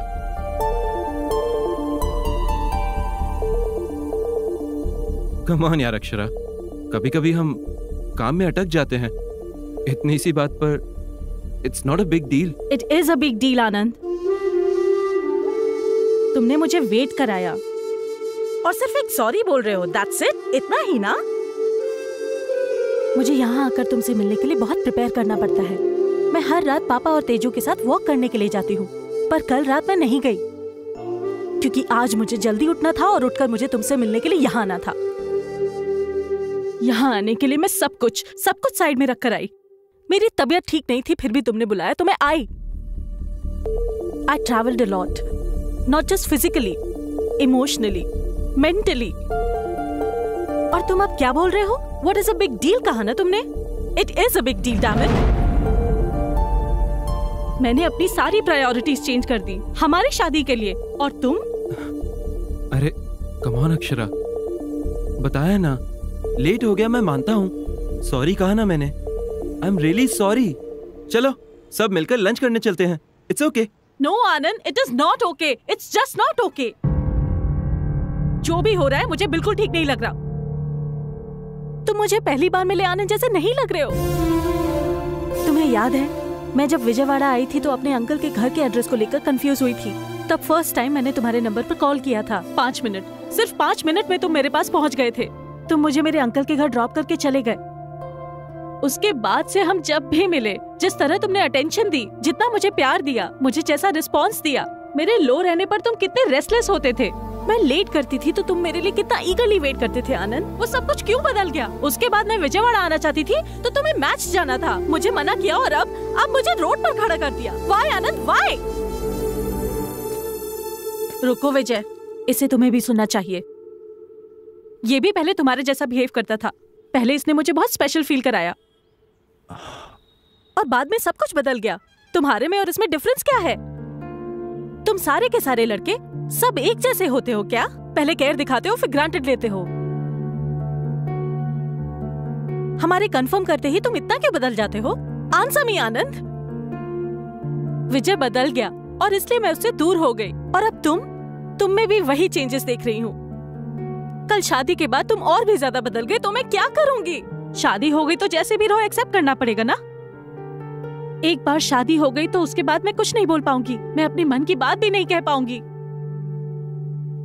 Speaker 2: कम ऑन यार अक्षरा, कभी कभी हम काम में अटक जाते हैं। इतनी सी बात पर it's not a big deal.
Speaker 3: It is a big deal Anand. तुमने मुझे वेट कराया और सिर्फ एक सॉरी बोल रहे हो, दैट्स इट? इतना ही ना? मुझे यहाँ आकर तुमसे मिलने के लिए बहुत प्रिपेयर करना पड़ता है। मैं हर रात पापा और तेजू के साथ वॉक करने के लिए जाती हूँ, पर कल रात मैं नहीं गई क्योंकि आज मुझे जल्दी उठना था और उठकर मुझे तुमसे मिलने के लिए यहाँ आना था। यहाँ आने के लिए मैं सब कुछ साइड में रखकर आई। मेरी तबीयत ठीक नहीं थी, फिर भी तुमने बुलाया तो मैं आई। I traveled a lot, not just physically, emotionally, mentally. और तुम अब क्या बोल रहे हो? What is a big deal कहा ना तुमने? It is a big deal, damn it. मैंने अपनी सारी प्रायोरिटीज चेंज कर दी हमारी शादी के लिए, और तुम?
Speaker 2: अरे कम ऑन अक्षरा, बताया ना लेट हो गया, मैं मानता हूँ। सॉरी कहा ना मैंने। I am really sorry. चलो सब मिलकर लंच करने चलते हैं। It's okay.
Speaker 3: No Anand, it is not okay. It's just not okay. जो भी हो रहा है मुझे बिल्कुल ठीक नहीं लग रहा। तुम मुझे पहली बार मिले आनंद जैसे नहीं लग रहे हो। तुम्हें याद है मैं जब विजयवाड़ा आई थी तो अपने अंकल के घर के एड्रेस को लेकर कंफ्यूज हुई थी। तब फर्स्ट टाइम मैंने तुम्हारे नंबर पर कॉल किया था। 5 मिनट, सिर्फ 5 मिनट में तुम मेरे पास पहुंच गए थे। तुम मुझे मेरे अंकल के घर ड्रॉप करके चले गए। उसके बाद से हम जब भी मिले, जिस तरह तुमने अटेंशन दी, जितना मुझे प्यार दिया, मुझे जैसा रिस्पॉन्स दिया, मेरे लो रहने पर तुम कितने रेस्टलेस होते थे। मैं लेट करती थी तो तुम मेरे लिए कितना ईगरली वेट करते थे आनंद। वो सब कुछ क्यों बदल गया? उसके बाद मैं विजयवाड़ा आना चाहती थी तो तुम्हें मैच जाना था, मुझे मना किया और अब मुझे रोड पर खड़ा कर दिया। वाई आनंद, वाई? रुको विजय, इसे तुम्हें भी सुनना चाहिए। ये भी पहले तुम्हारे जैसा बिहेव करता था। पहले इसने मुझे बहुत स्पेशल फील कराया और बाद में सब कुछ बदल गया। तुम्हारे में और इसमें डिफरेंस क्या है? तुम सारे के सारे लड़के सब एक जैसे होते हो क्या? पहले केयर दिखाते हो फिर ग्रांटेड लेते हो। हमारे कंफर्म करते ही तुम इतना क्यों बदल जाते हो? आंसर मी आनंद। विजय बदल गया और इसलिए मैं उससे दूर हो गई, और अब तुम में भी वही चेंजेस देख रही हूँ। कल शादी के बाद तुम और भी ज्यादा बदल गए तो मैं क्या करूंगी? शादी हो गई तो जैसे भी रहो एक्सेप्ट करना पड़ेगा ना। एक बार शादी हो गई तो उसके बाद मैं कुछ नहीं बोल पाऊंगी, मैं अपने मन की बात भी नहीं कह पाऊंगी।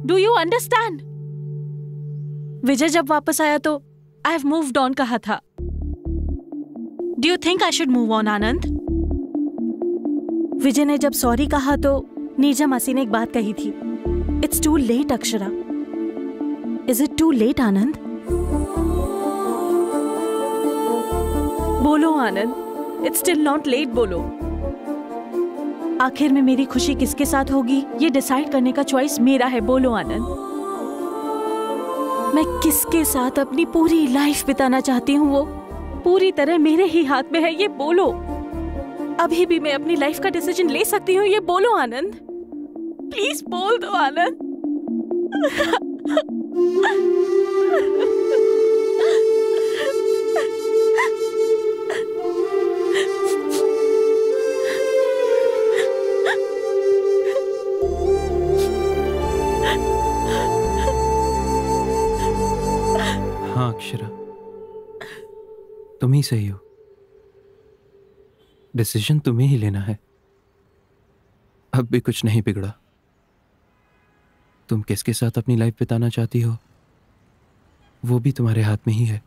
Speaker 3: Do you understand? विजय जब वापस आया तो आई हैव मूव्ड ऑन कहा था। Do you think I should move on Anand? Vijay ने जब सॉरी कहा तो नीरजा मासी ने एक बात कही थी, it's too late Akshara. Is it too late Anand? बोलो Anand, it's still not late. बोलो। आखिर में मेरी खुशी किसके साथ होगी ये डिसाइड करने का चॉइस मेरा है। बोलो आनंद, मैं किसके साथ अपनी पूरी लाइफ बिताना चाहती हूँ वो पूरी तरह मेरे ही हाथ में है। ये बोलो। अभी भी मैं अपनी लाइफ का डिसीजन ले सकती हूँ। ये बोलो आनंद, प्लीज बोल दो आनंद।
Speaker 2: हाँ अक्षरा, तुम ही सही हो। डिसीजन तुम्हें ही लेना है। अब भी कुछ नहीं बिगड़ा। तुम किसके साथ अपनी लाइफ बिताना चाहती हो वो भी तुम्हारे हाथ में ही है।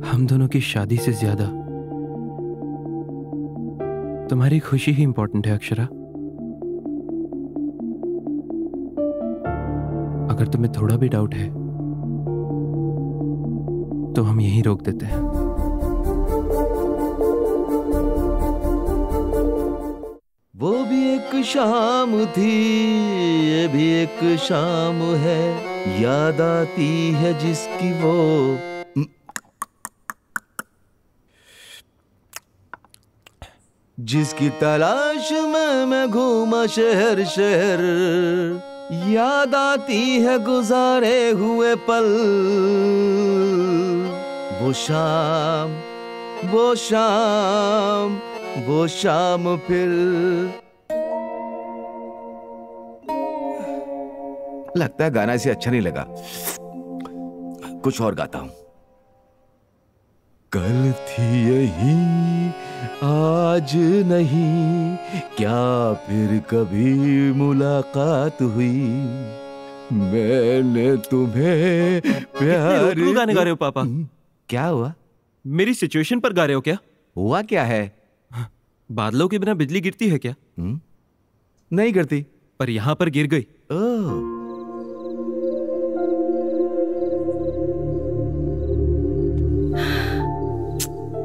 Speaker 2: हम दोनों की शादी से ज्यादा तुम्हारी खुशी ही इंपॉर्टेंट है अक्षरा। अगर तुम्हें थोड़ा भी डाउट है तो हम यहीं रोक देते हैं।
Speaker 8: वो भी एक शाम थी, ये भी एक शाम है, याद आती है जिसकी वो। जिसकी तलाश में मैं घूमा शहर शहर, याद आती है गुजारे हुए पल। वो शाम, वो शाम, वो शाम फिर। लगता है गाना इसे अच्छा नहीं लगा, कुछ और गाता हूं। कल थी यही आज नहीं, क्या फिर कभी मुलाकात हुई, मैंने तुम्हें प्यार।
Speaker 2: गाने गा रहे हो पापा?
Speaker 8: क्या हुआ?
Speaker 2: मेरी सिचुएशन पर गा रहे हो क्या?
Speaker 8: हुआ क्या है?
Speaker 2: बादलों के बिना बिजली गिरती है क्या?
Speaker 8: नहीं गिरती,
Speaker 2: पर यहां पर गिर गई।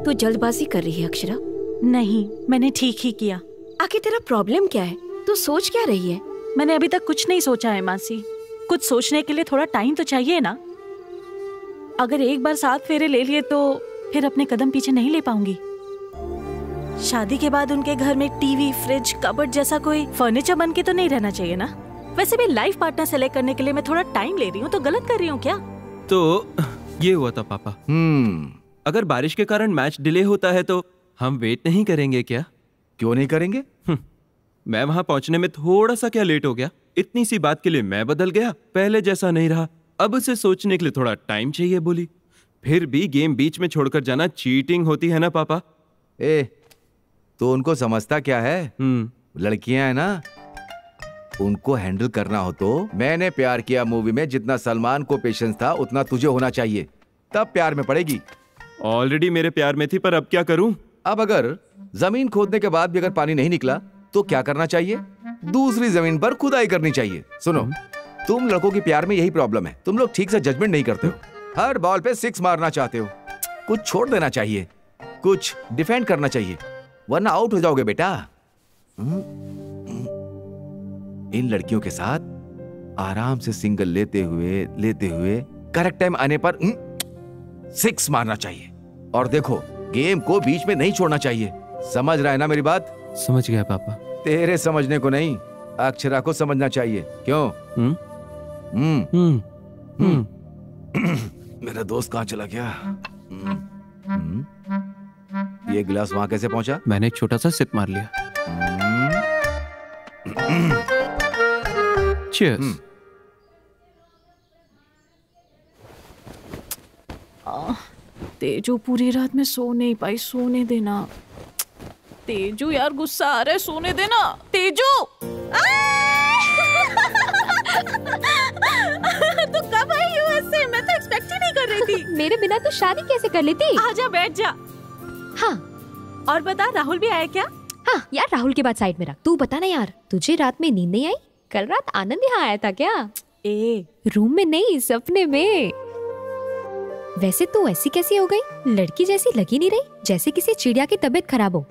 Speaker 5: तू जल्दबाजी कर रही है अक्षरा।
Speaker 6: नहीं, मैंने ठीक ही किया।
Speaker 5: आखिर तेरा प्रॉब्लम क्या है? तू सोच क्या रही है?
Speaker 6: मैंने अभी तक कुछ नहीं सोचा है मासी। कुछ सोचने के लिए थोड़ा टाइम तो चाहिए ना। अगर एक बार 7 फेरे ले लिए तो फिर अपने कदम पीछे नहीं ले पाऊंगी। शादी के बाद उनके घर में टीवी, फ्रिज, कबर्ड जैसा कोई फर्नीचर बन के तो नहीं रहना चाहिए ना। वैसे भी लाइफ पार्टनर सेलेक्ट करने के लिए मैं थोड़ा टाइम ले रही हूँ, तो गलत कर रही हूँ क्या?
Speaker 2: तो ये हुआ था पापा। अगर बारिश के कारण मैच डिले होता है तो हम वेट नहीं करेंगे क्या?
Speaker 8: क्यों नहीं करेंगे?
Speaker 2: मैं वहां पहुंचने में थोड़ा सा क्या लेट हो गया, इतनी सी बात के लिए मैं बदल गया, पहले जैसा नहीं रहा। अब उसे सोचने के लिए थोड़ा टाइम चाहिए बोली। फिर भी गेम बीच में छोड़कर जाना चीटिंग होती है ना पापा?
Speaker 8: तो उनको समझता क्या है? लड़कियां है ना, उनको हैंडल करना हो तो मैंने प्यार किया मूवी में जितना सलमान को पेशेंस था उतना तुझे होना चाहिए, तब प्यार में पड़ेगी।
Speaker 2: ऑलरेडी मेरे प्यार में थी, पर अब क्या करूं?
Speaker 8: अब अगर जमीन खोदने के बाद भी अगर पानी नहीं निकला तो क्या करना चाहिए? दूसरी जमीन पर खुदाई करनी चाहिए। सुनो, तुम लड़कों के प्यार में यही प्रॉब्लम है, तुम लोग ठीक से जजमेंट नहीं करते हो। हर बॉल पे 6 मारना चाहते हो। कुछ छोड़ देना चाहिए, कुछ डिफेंड करना चाहिए, वरना आउट हो जाओगे बेटा। इन लड़कियों के साथ आराम से सिंगल लेते हुए करेक्ट टाइम आने पर 6 मारना चाहिए। और देखो, गेम को बीच में नहीं छोड़ना चाहिए। समझ रहा है ना मेरी बात?
Speaker 2: समझ गया पापा।
Speaker 8: तेरे समझने को नहीं, अक्षरा को समझना चाहिए। क्यों? मेरा दोस्त कहाँ चला गया? ये गिलास वहां कैसे पहुंचा?
Speaker 2: मैंने एक छोटा सा सिप मार लिया। चीयर्स।
Speaker 3: तेजू पूरी रात में सो नहीं पाई, सोने देना। तेजू यार, गुस्सा आ रहा है, सोने देना। तेजू
Speaker 6: तू कब आई यूएसए? मैं तो एक्सपेक्ट ही नहीं कर रही थी।
Speaker 1: मेरे बिना तो शादी कैसे कर लेती?
Speaker 6: आजा बैठ जा।
Speaker 1: हाँ,
Speaker 6: और बता, राहुल भी आया क्या?
Speaker 1: हाँ यार, राहुल की बात साइड में रख। तू बता ना यार, तुझे रात में नींद नहीं आई? कल रात आनंद यहाँ आया था क्या? रूम में नहीं, सपने में। वैसे तू ऐसी कैसी हो गई? लड़की जैसी लगी नहीं रही, जैसे किसी चिड़िया की तबीयत खराब हो।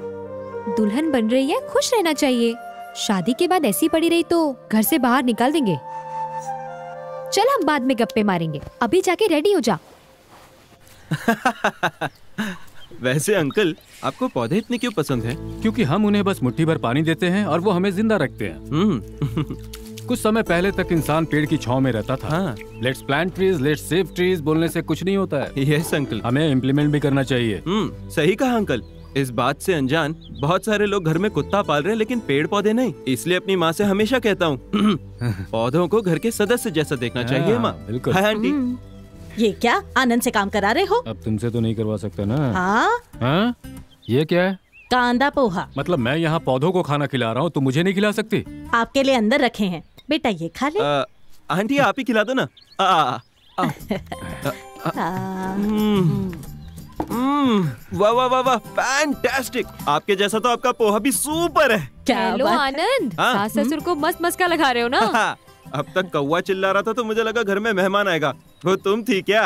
Speaker 1: दुल्हन बन रही है, खुश रहना चाहिए। शादी के बाद ऐसी पड़ी रही तो घर से बाहर निकाल देंगे। चल, हम बाद में गप्पे मारेंगे, अभी जाके रेडी हो जा।
Speaker 2: वैसे अंकल, आपको पौधे इतने क्यों पसंद हैं?
Speaker 7: क्योंकि हम उन्हें बस मुट्ठी भर पानी देते हैं और वो हमें जिंदा रखते हैं। कुछ समय पहले तक इंसान पेड़ की छांव में रहता था। Let's plant trees, let's save trees बोलने से कुछ नहीं होता है।
Speaker 2: यस अंकल,
Speaker 7: हमें इम्प्लीमेंट भी करना चाहिए।
Speaker 2: सही कहा अंकल। इस बात से अनजान बहुत सारे लोग घर में कुत्ता पाल रहे हैं, लेकिन पेड़ पौधे नहीं। इसलिए अपनी माँ से हमेशा कहता हूँ पौधों को घर के सदस्य जैसा देखना चाहिए। माँ,
Speaker 7: बिल्कुल।
Speaker 2: Hi aunty.
Speaker 6: ये क्या आनंद से काम करा रहे हो?
Speaker 7: अब तुमसे तो नहीं करवा सकता ना।
Speaker 6: हाँ?
Speaker 7: ये क्या है?
Speaker 6: कांदा पोहा।
Speaker 7: मतलब मैं यहाँ पौधों को खाना खिला रहा हूँ, तो मुझे नहीं खिला सकती?
Speaker 6: आपके लिए अंदर रखे हैं, बेटा ये खा ले।
Speaker 2: आंटी आप ही खिला दो ना। वाह वाह वाह वाह, फैंटास्टिक। आपके जैसा तो आपका पोहा भी सुपर है।
Speaker 1: हेलो आनंद, सास ससुर को मस्त मस्का लगा रहे हो ना?
Speaker 2: अब तक कौवा चिल्ला रहा था तो मुझे लगा घर में मेहमान आएगा। वो तुम थी क्या?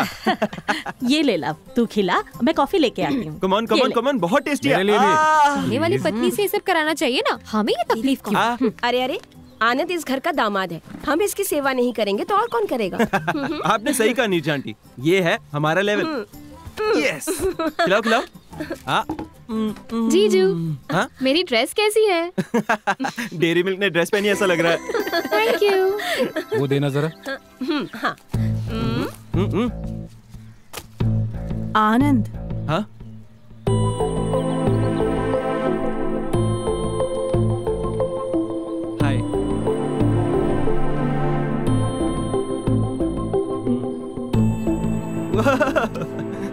Speaker 6: ये ले ला, तू खिला, मैं कॉफी लेके आती हूँ।
Speaker 2: Come on come on come on, बहुत टेस्टी है।
Speaker 1: पहले वाली पत्नी से ये सब कराना चाहिए ना, हमें ये तकलीफ क्यों?
Speaker 5: अरे अरे, आनंद इस घर का दामाद है, हम इसकी सेवा नहीं करेंगे तो और कौन करेगा?
Speaker 2: आपने सही कहा नीरजा आंटी, ये है हमारा लेवल। यस, खिलाओ खिलाओ।
Speaker 13: जीजू, मेरी ड्रेस कैसी है?
Speaker 2: डेयरी मिल्क ने ड्रेस पहनी ऐसा लग रहा है।
Speaker 13: Thank you.
Speaker 7: वो देना जरा।
Speaker 3: आनंद।
Speaker 2: हाँ? हाय।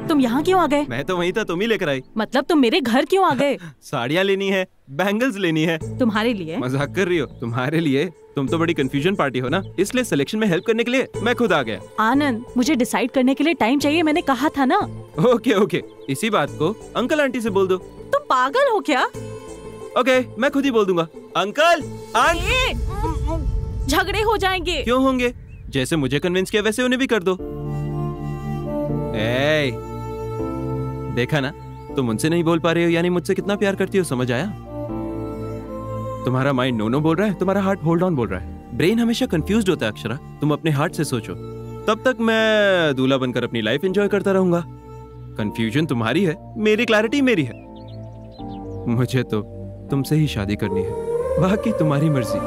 Speaker 3: तुम यहाँ क्यों आ गए?
Speaker 2: मैं तो वहीं था, तुम ही लेकर आई।
Speaker 3: मतलब तुम मेरे घर क्यों आ गए?
Speaker 2: साड़ियाँ लेनी है, बैंगल्स लेनी है।
Speaker 3: तुम्हारे लिए?
Speaker 2: मजाक कर रही हो? तुम्हारे लिए? तुम तो बड़ी कंफ्यूजन पार्टी हो ना, इसलिए सिलेक्शन में हेल्प करने के लिए मैं खुद आ गया।
Speaker 3: आनंद, मुझे डिसाइड करने के लिए टाइम चाहिए, मैंने कहा था ना।
Speaker 2: ओके ओके, इसी बात को अंकल आंटी से बोल दो।
Speaker 3: तुम पागल हो क्या?
Speaker 2: ओके, मैं खुद ही बोल दूंगा। Uncle aunty.
Speaker 3: झगड़े हो जाएंगे।
Speaker 2: क्यों होंगे? जैसे मुझे कन्विंस किया वैसे उन्हें भी कर दो। देखा ना, तुम मुझसे नहीं बोल पा रहे हो, यानी मुझसे कितना प्यार करती हो, समझ आया? तुम्हारा माइंड नो नो बोल रहा है, तुम्हारा हार्ट होल्ड ऑन बोल रहा है। ब्रेन हमेशा कंफ्यूज्ड होता है अक्षरा, तुम अपने हार्ट से सोचो। तब तक मैं दूल्हा बनकर अपनी लाइफ एंजॉय करता रहूंगा। कंफ्यूजन तुम्हारी है, मेरी क्लैरिटी मेरी है। मुझे तो तुमसे ही शादी करनी है, बाकी तुम्हारी मर्जी।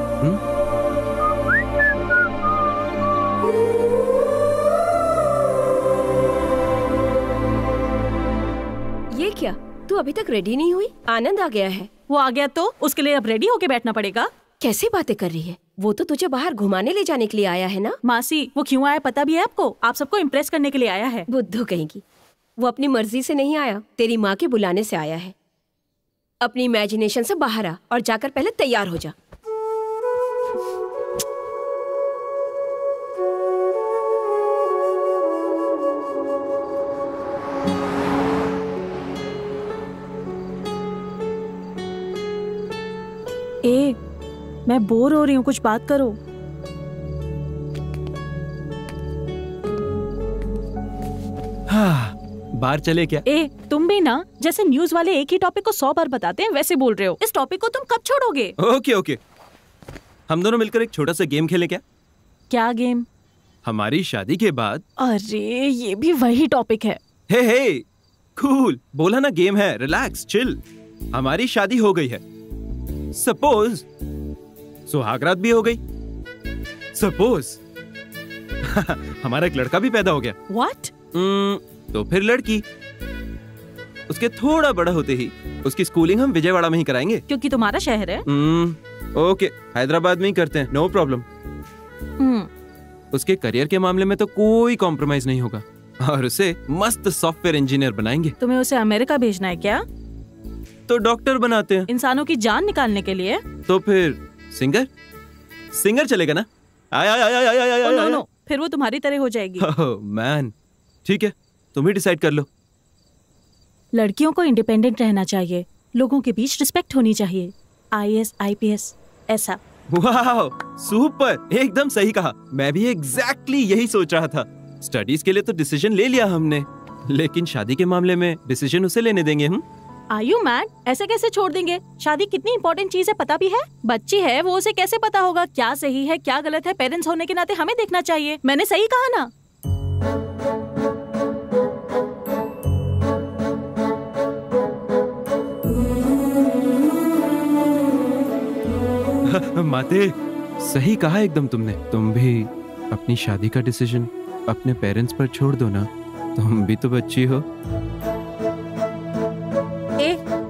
Speaker 5: ये क्या, तू अभी तक रेडी नहीं हुई? आनंद आ गया है।
Speaker 3: वो आ गया तो उसके लिए अब रेडी होके बैठना पड़ेगा।
Speaker 5: कैसे बातें कर रही है? वो तो तुझे बाहर घुमाने ले जाने के लिए आया है ना?
Speaker 3: मासी, वो क्यों आया पता भी है आपको? आप सबको इम्प्रेस करने के लिए आया है।
Speaker 5: बुद्धू कहेगी। वो अपनी मर्जी से नहीं आया, तेरी माँ के बुलाने से आया है। अपनी इमेजिनेशन से बाहर आ और जाकर पहले तैयार हो जा।
Speaker 3: मैं बोर हो रही हूँ, कुछ बात करो।
Speaker 2: बाहर चले क्या?
Speaker 3: तुम भी ना, जैसे न्यूज वाले एक ही टॉपिक को 100 बार बताते हैं वैसे बोल रहे हो। इस टॉपिक को तुम कब छोड़ोगे?
Speaker 2: ओके ओके, हम दोनों मिलकर एक छोटा सा गेम खेलें क्या?
Speaker 3: क्या गेम?
Speaker 2: हमारी शादी के बाद।
Speaker 3: अरे ये भी वही टॉपिक है।
Speaker 2: हे कूल, बोला ना गेम है, रिलैक्स चिल। हमारी शादी हो गई है, सपोज सुहागरात भी हो गई, सपोज हमारा एक लड़का भी पैदा हो गया।
Speaker 3: What?
Speaker 2: तो फिर लड़की। उसके थोड़ा बड़ा होते ही उसकी स्कूलिंग हम विजयवाड़ा में ही कराएंगे,
Speaker 3: क्योंकि तुम्हारा शहर है।
Speaker 2: ओके, हैदराबाद में ही करते हैं, नो प्रॉब्लम। उसके करियर के मामले में तो कोई कॉम्प्रोमाइज नहीं होगा और उसे मस्त सॉफ्टवेयर इंजीनियर बनाएंगे।
Speaker 3: तुम्हें उसे अमेरिका भेजना है क्या?
Speaker 2: तो डॉक्टर बनाते हैं,
Speaker 3: इंसानों की जान निकालने के लिए।
Speaker 2: तो फिर सिंगर चलेगा ना?
Speaker 3: नो, फिर वो तुम्हारी तरह हो जाएगी।
Speaker 2: मैन, ठीक है, तुम ही डिसाइड कर लो।
Speaker 3: लड़कियों को इंडिपेंडेंट रहना चाहिए, लोगों के बीच रिस्पेक्ट होनी चाहिए। IAS, IPS ऐसा।
Speaker 2: वाह, सुपर, एकदम सही कहा। मैं भी एग्जैक्टली यही सोच रहा था। स्टडीज के लिए तो डिसीजन ले लिया हमने, लेकिन शादी के मामले में डिसीजन उसे लेने देंगे हम।
Speaker 3: Are you mad? ऐसे कैसे छोड़ देंगे? शादी कितनी इंपॉर्टेंट चीज है पता भी है? बच्ची है वो, उसे कैसे पता होगा क्या सही है क्या गलत है? पेरेंट्स होने के नाते हमें देखना चाहिए। मैंने सही कहा ना?
Speaker 2: माते, सही कहा एकदम तुमने। तुम भी अपनी शादी का डिसीजन अपने पेरेंट्स पर छोड़ दो ना, तुम भी तो बच्ची हो।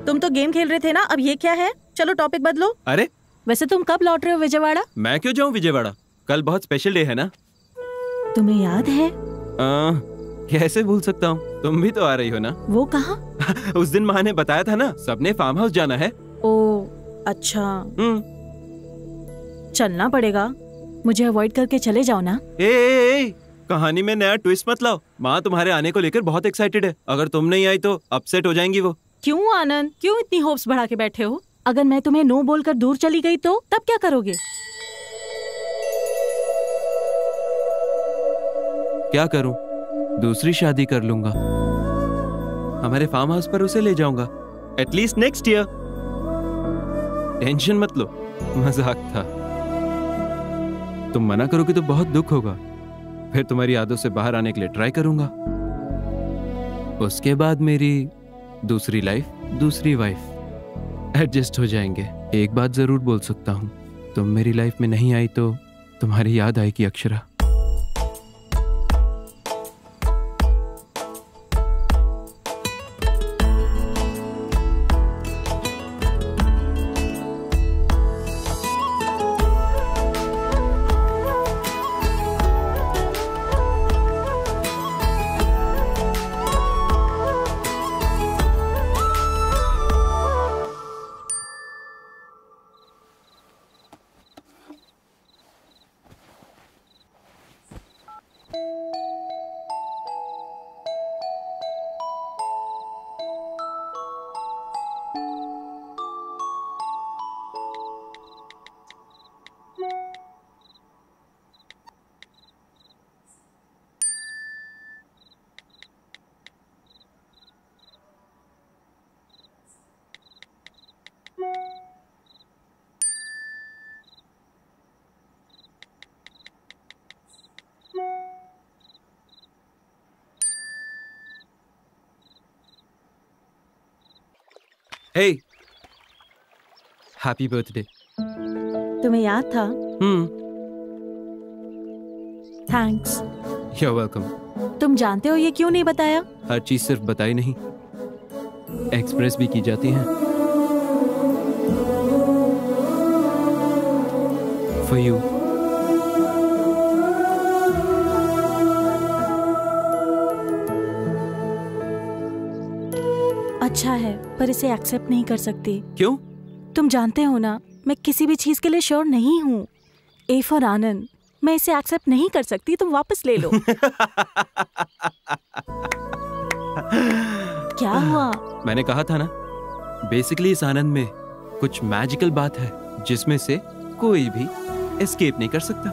Speaker 3: तुम तो गेम खेल रहे थे ना, अब ये क्या है? चलो टॉपिक बदलो।
Speaker 2: अरे
Speaker 3: वैसे तुम कब लौट रहे हो विजयवाड़ा?
Speaker 2: मैं क्यों जाऊं विजयवाड़ा, कल बहुत स्पेशल डे है ना।
Speaker 3: तुम्हें याद है?
Speaker 2: कैसे भूल सकता हूँ, तुम भी तो आ रही हो ना।
Speaker 3: वो कहाँ?
Speaker 2: उस दिन माँ ने बताया था ना, सबने फार्म हाउस जाना है।
Speaker 3: ओ अच्छा, चलना पड़ेगा। मुझे अवॉइड करके चले जाओ ना।
Speaker 2: ए, कहानी में नया ट्विस्ट मत लाओ। माँ तुम्हारे आने को लेकर बहुत एक्साइटेड है। अगर तुम नहीं आई तो अपसेट हो जाएंगी वो।
Speaker 3: क्यों आनंद, क्यों इतनी होप्स बढ़ा के बैठे हो? अगर मैं तुम्हें नो बोलकर दूर चली गई तो तब क्या करोगे?
Speaker 2: क्या करूं? दूसरी शादी कर लूंगा। हमारे फार्म हाउस पर उसे ले जाऊंगा, एटलीस्ट नेक्स्ट ईयर। टेंशन मत लो, मजाक था। तुम मना करोगे तो बहुत दुख होगा। फिर तुम्हारी यादों से बाहर आने के लिए ट्राई करूंगा। उसके बाद मेरी दूसरी लाइफ, दूसरी वाइफ, एडजस्ट हो जाएंगे। एक बात जरूर बोल सकता हूं, तुम मेरी लाइफ में नहीं आई तो तुम्हारी याद आएगी अक्षरा। Hey, happy birthday.
Speaker 3: तुम्हें याद था? थैंक्स।
Speaker 2: You're welcome।
Speaker 3: तुम जानते हो ये क्यों नहीं बताया?
Speaker 2: हर चीज सिर्फ बताई नहीं, एक्सप्रेस भी की जाती है। For you।
Speaker 3: अच्छा है, पर इसे एक्सेप्ट नहीं कर सकती।
Speaker 2: क्यों?
Speaker 3: तुम जानते हो ना, मैं किसी भी चीज के लिए श्योर नहीं हूँ। ए फॉर आनंद, मैं इसे एक्सेप्ट नहीं कर सकती। तुम वापस ले लो। क्या हुआ?
Speaker 2: मैंने कहा था ना, बेसिकली इस आनंद में कुछ मैजिकल बात है जिसमें से कोई भी एस्केप नहीं कर सकता।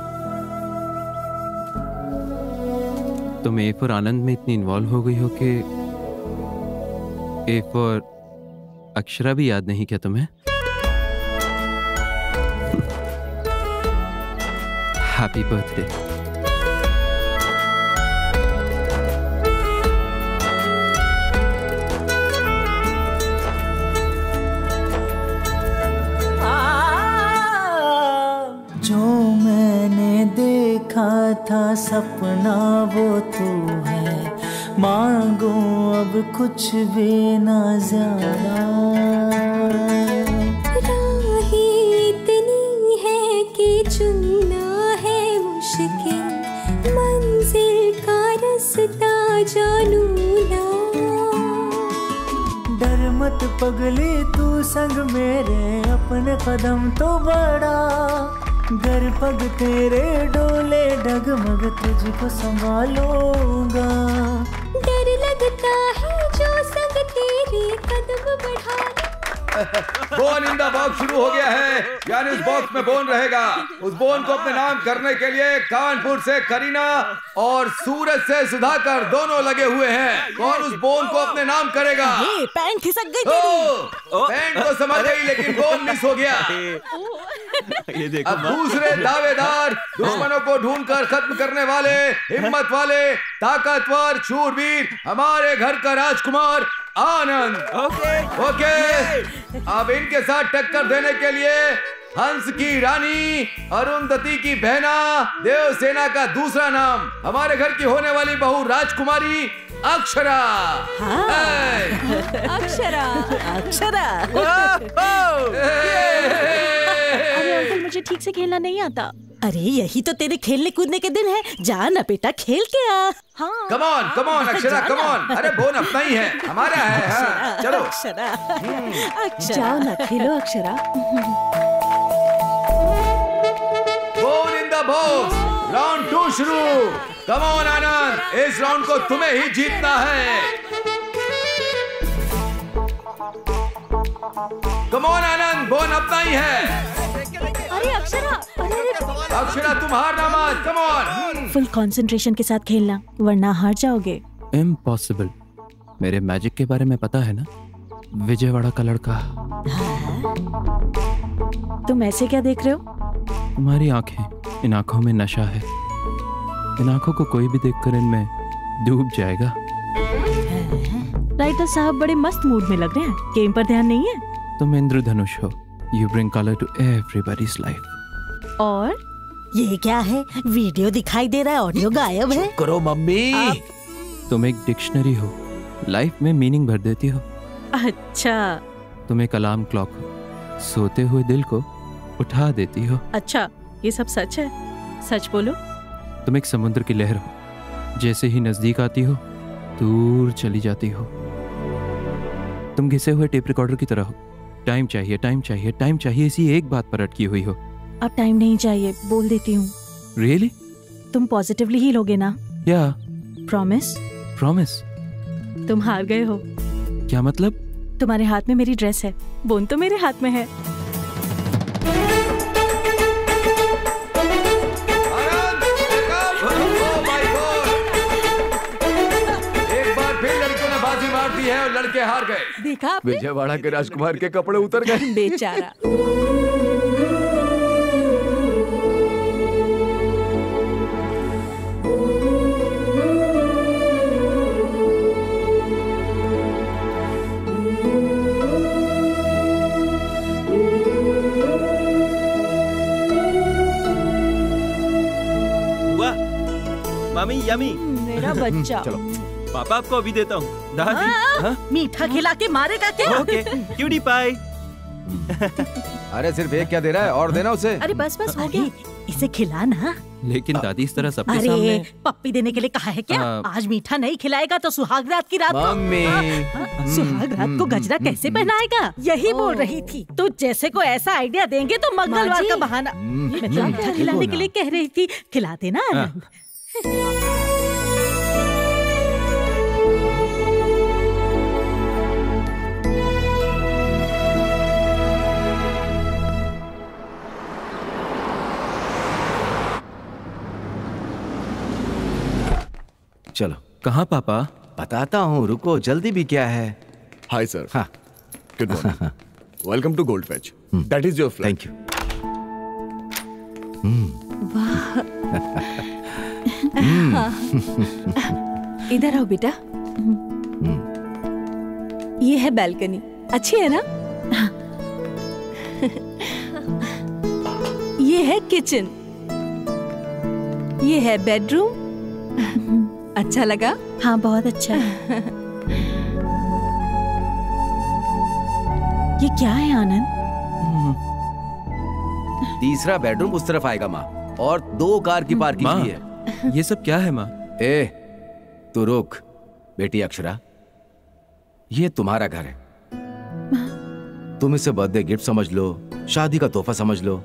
Speaker 2: तुम ए फॉर आनंद में इतनी इन्वॉल्व हो गई हो कि ए फॉर अक्षरा भी याद नहीं क्या तुम्हें? Happy birthday.
Speaker 14: जो मैंने देखा था सपना वो तू है, मांगो अब कुछ भी ना ज्यादा।
Speaker 15: राहें इतनी है कि चुनना है मुश्किल, मंजिल का रास्ता जानू ना।
Speaker 14: डर मत पगली तू संग मेरे, अपने कदम तो बढ़ा। घर पग तेरे डोले डगमग तुझको संभालूंगा।
Speaker 15: डर लगता है जो संग तेरे कदम बढ़ा।
Speaker 8: बोन इन द बॉक्स शुरू हो गया है, यानी उस बॉक्स में बोन रहेगा। उस बोन को अपने नाम करने के लिए कानपुर से करीना और सूरज से सुधाकर दोनों लगे हुए हैं। कौन उस बोन को अपने नाम करेगा?
Speaker 3: पैंट खिसक गई तेरी।
Speaker 8: पैंट तो समझ गई लेकिन बोन मिस हो गया।
Speaker 2: ये देखो,
Speaker 8: अब दूसरे दावेदार, दुश्मनों को ढूंढकर खत्म करने वाले, हिम्मत वाले, ताकतवर, शूरवीर, हमारे घर का राजकुमार आनंद। ओके। अब इनके साथ टक्कर देने के लिए हंस की रानी, अरुंधति की बहना, देवसेना का दूसरा नाम, हमारे घर की होने वाली बहू राजकुमारी अक्षरा।
Speaker 3: अक्षरा, अक्षरा।
Speaker 6: अरे अंकल, मुझे ठीक से खेलना नहीं आता। अरे यही तो तेरे खेलने कूदने के दिन है, जा ना बेटा खेल के आ। हाँ।
Speaker 8: Come on Akshara, come on. अरे बोन अपना ही है, हमारा है। हाँ, चलो
Speaker 6: अक्षरा,
Speaker 5: जाओ ना खेलो Akshara.
Speaker 8: Bone in the box, round 2 शुरू। कम ऑन आनंद, इस राउंड को तुम्हें ही जीतना है। कम ऑन आनंद, बोन अपना ही है।
Speaker 5: अरे अक्षरा,
Speaker 8: अक्षरा तुम हारना मत। Come on.
Speaker 3: फुल कंसंट्रेशन के साथ खेलना, वरना हार जाओगे।
Speaker 2: इम्पॉसिबल। मेरे मैजिक के बारे में पता है ना, विजयवाड़ा का लड़का।
Speaker 3: तुम ऐसे क्या देख रहे हो?
Speaker 2: तुम्हारी आंखें, इन आंखों में नशा है। इन आंखों को कोई भी देखकर इनमें डूब जाएगा।
Speaker 3: राइटर साहब बड़े मस्त मूड में लग रहे हैं, गेम पर ध्यान नहीं है।
Speaker 2: तुम इंद्रधनुष हो, you bring colour to everybody's life.
Speaker 6: और ये क्या है, वीडियो दिखाई दे रहा है, ऑडियो गायब है।
Speaker 8: करो मम्मी।
Speaker 2: तुम एक डिक्शनरी हो, लाइफ में मीनिंग भर देती हो।
Speaker 3: अच्छा।
Speaker 2: तुम एक अलार्म क्लॉक हो, सोते हुए दिल को उठा देती हो।
Speaker 3: अच्छा, ये सब सच है? सच बोलो।
Speaker 2: तुम एक समुद्र की लहर हो, जैसे ही नजदीक आती हो दूर चली जाती हो। तुम घिसे हुए टेप रिकॉर्डर की तरह हो, टाइम चाहिए, टाइम चाहिए, टाइम चाहिए, इसी एक बात पर अटकी हुई हो।
Speaker 3: अब टाइम नहीं चाहिए, बोल देती हूँ।
Speaker 2: रियली?
Speaker 3: तुम पॉजिटिवली ही लोगे ना?
Speaker 2: या
Speaker 3: प्रॉमिस?
Speaker 2: प्रॉमिस।
Speaker 3: तुम हार गए हो।
Speaker 2: क्या मतलब?
Speaker 3: तुम्हारे हाथ में मेरी ड्रेस है, बोन तो मेरे हाथ में है।
Speaker 8: है और लड़के हार गए।
Speaker 5: देखा आपने?
Speaker 8: विजयवाड़ा के राजकुमार के कपड़े उतर गए।
Speaker 5: बेचारा।
Speaker 2: वाह, मामी यमी।
Speaker 5: मेरा बच्चा।
Speaker 8: चलो
Speaker 2: पापा आपको अभी देता हूँ। दादी हाँ?
Speaker 6: मीठा खिला के मारेगा क्या?
Speaker 2: Okay, cutie pie.
Speaker 8: अरे सिर्फ एक क्या दे रहा है, और देना उसे।
Speaker 6: अरे बस बस हो गया, इसे खिला ना।
Speaker 2: लेकिन दादी इस तरह सबके
Speaker 6: अरे
Speaker 2: सामने।
Speaker 6: पप्पी देने के लिए कहा है क्या? आज मीठा नहीं खिलाएगा तो सुहाग रात की रात
Speaker 8: मम्मी।
Speaker 6: सुहाग रात को गजरा कैसे पहनाएगा? यही बोल रही थी। तो जैसे को ऐसा आइडिया देंगे तो मंगलवार का बहाना। मैं तो मीठा खिलाने के लिए कह रही थी, खिला देना।
Speaker 8: चलो।
Speaker 2: कहाँ पापा?
Speaker 8: बताता हूँ, रुको, जल्दी भी क्या है।
Speaker 12: Hi sir.
Speaker 8: हाँ,
Speaker 12: good morning. Welcome to gold फैच। That is your flat.
Speaker 8: Thank you.
Speaker 5: इधर आओ बेटा। ये है बैल्कनी, अच्छी है ना? ये है किचन, ये है बेडरूम। अच्छा लगा?
Speaker 3: हाँ बहुत अच्छा है। ये क्या है आनंद?
Speaker 8: तीसरा बेडरूम उस तरफ आएगा माँ, और 2 कार की पार्किंग भी है।
Speaker 2: ये सब क्या है माँ?
Speaker 8: ए, तू रुक। बेटी अक्षरा, ये तुम्हारा घर है। तुम इसे बर्थडे गिफ्ट समझ लो, शादी का तोहफा समझ लो,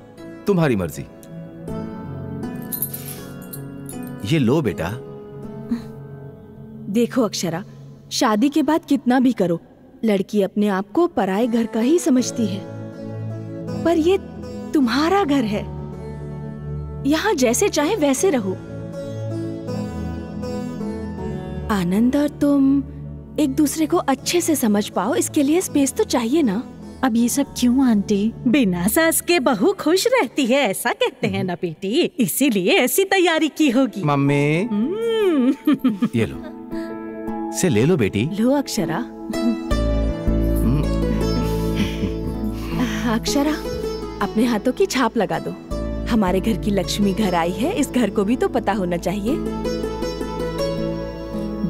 Speaker 8: तुम्हारी मर्जी। ये लो बेटा।
Speaker 5: देखो अक्षरा, शादी के बाद कितना भी करो, लड़की अपने आप को पराये घर का ही समझती है। पर ये तुम्हारा घर है, यहाँ जैसे चाहे वैसे रहो। आनंद और तुम एक दूसरे को अच्छे से समझ पाओ, इसके लिए स्पेस तो चाहिए ना।
Speaker 3: अब ये सब क्यों आंटी?
Speaker 6: बिना सास के बहू खुश रहती है, ऐसा कहते हैं ना बेटी, इसीलिए ऐसी तैयारी की होगी।
Speaker 8: मम्मी ये लो, से ले लो बेटी।
Speaker 5: लो अक्षरा। अक्षरा, अपने हाथों की छाप लगा दो। हमारे घर की लक्ष्मी घर आई है, इस घर को भी तो पता होना चाहिए।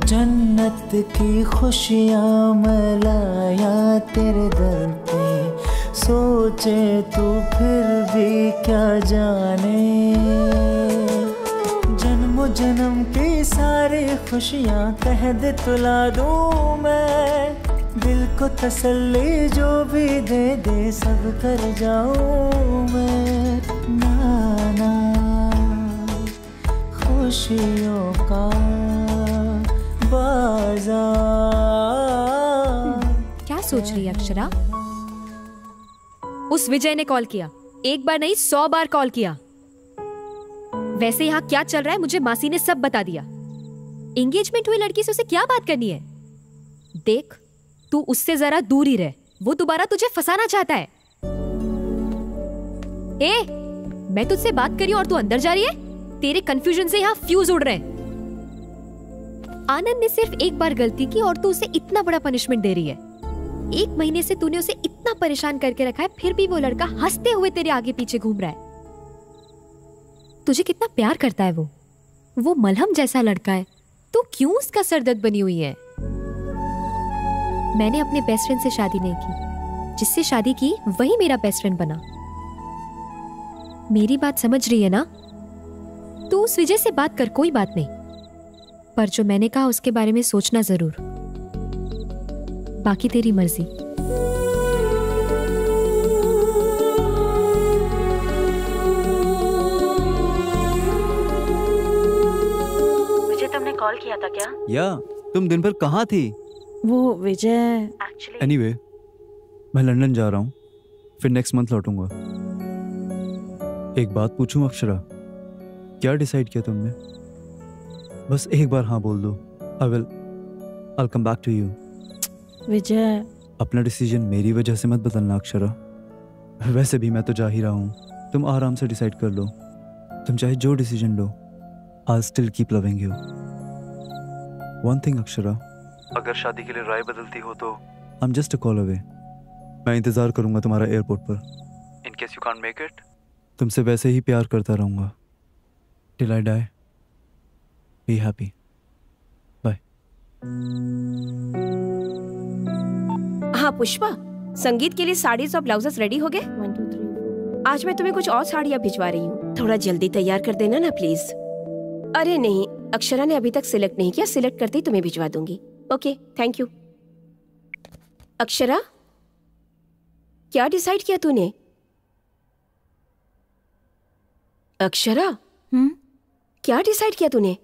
Speaker 14: जन्नत की खुशियाँ मैं लाया तेरे दर पे, सोचे तू फिर भी क्या जाने, जन्म जन्म की सारी खुशियाँ कह दे तुला दूँ मैं, दिल को तसल्ली जो भी दे दे सब कर जाऊँ मैं। नाना खुशियों का बाजार।
Speaker 1: क्या सोच रही है अक्षरा? उस विजय ने कॉल किया, एक बार नहीं 100 बार कॉल किया। वैसे यहाँ क्या चल रहा है मुझे मासी ने सब बता दिया। एंगेजमेंट हुई लड़की से उसे क्या बात करनी है? देख तू उससे जरा दूर ही रह, वो दोबारा तुझे फंसाना चाहता है। ए, मैं तुझसे बात कर रही हूं और तू अंदर जा रही है? तेरे कंफ्यूजन से यहाँ फ्यूज उड़ रहे हैं। आनंद ने सिर्फ एक बार गलती की और तू उसे इतना बड़ा पनिशमेंट दे रही है। 1 महीने से तूने उसे इतना परेशान करके रखा है, फिर भी वो लड़का हंसते हुए तेरे आगे पीछे घूम रहा है। तुझे कितना प्यार करता है वो मलहम जैसा लड़का है, तू क्यों उसका सरदर्द बनी हुई है? मैंने अपने बेस्ट फ्रेंड से शादी नहीं की, जिससे शादी की वही मेरा बेस्ट फ्रेंड बना। मेरी बात समझ रही है ना? तू उस विजय से बात कर, कोई बात नहीं, पर जो मैंने कहा उसके बारे में सोचना जरूर। बाकी तेरी मर्जी।
Speaker 6: विजय तुमने कॉल किया था क्या?
Speaker 10: या तुम दिन भर कहाँ थी?
Speaker 3: वो विजय
Speaker 10: एनीवे, मैं लंदन जा रहा हूँ, फिर नेक्स्ट मंथ लौटूंगा। एक बात पूछूं अक्षरा, क्या डिसाइड किया तुमने? बस एक बार हाँ बोल दो। I'll come back to you।
Speaker 3: विजय,
Speaker 10: अपना डिसीजन मेरी वजह से मत बदलना अक्षरा। वैसे भी मैं तो जा ही रहा हूँ, तुम आराम से डिसाइड कर लो। तुम चाहे जो decision low, I'll still keep loving you। One thing Akshara, अगर शादी के लिए राय बदलती हो तो I'm just a call away। मैं इंतजार करूंगा तुम्हारा एयरपोर्ट पर। In case you can't make it, तुमसे वैसे ही प्यार करता रहूंगा। Till I die, be happy। Bye।
Speaker 5: हाँ पुष्पा, संगीत के लिए साड़ीज और ब्लाउजेस रेडी हो गए? 1 2 3 आज मैं तुम्हें कुछ और साड़ियाँ भिजवा रही हूँ, थोड़ा जल्दी तैयार कर देना ना प्लीज। अरे नहीं, अक्षरा ने अभी तक सिलेक्ट नहीं किया, सिलेक्ट करते ही तुम्हें भिजवा दूंगी। Okay, thank you. अक्षरा, क्या डिसाइड किया तूने? अक्षरा, क्या डिसाइड किया तूने?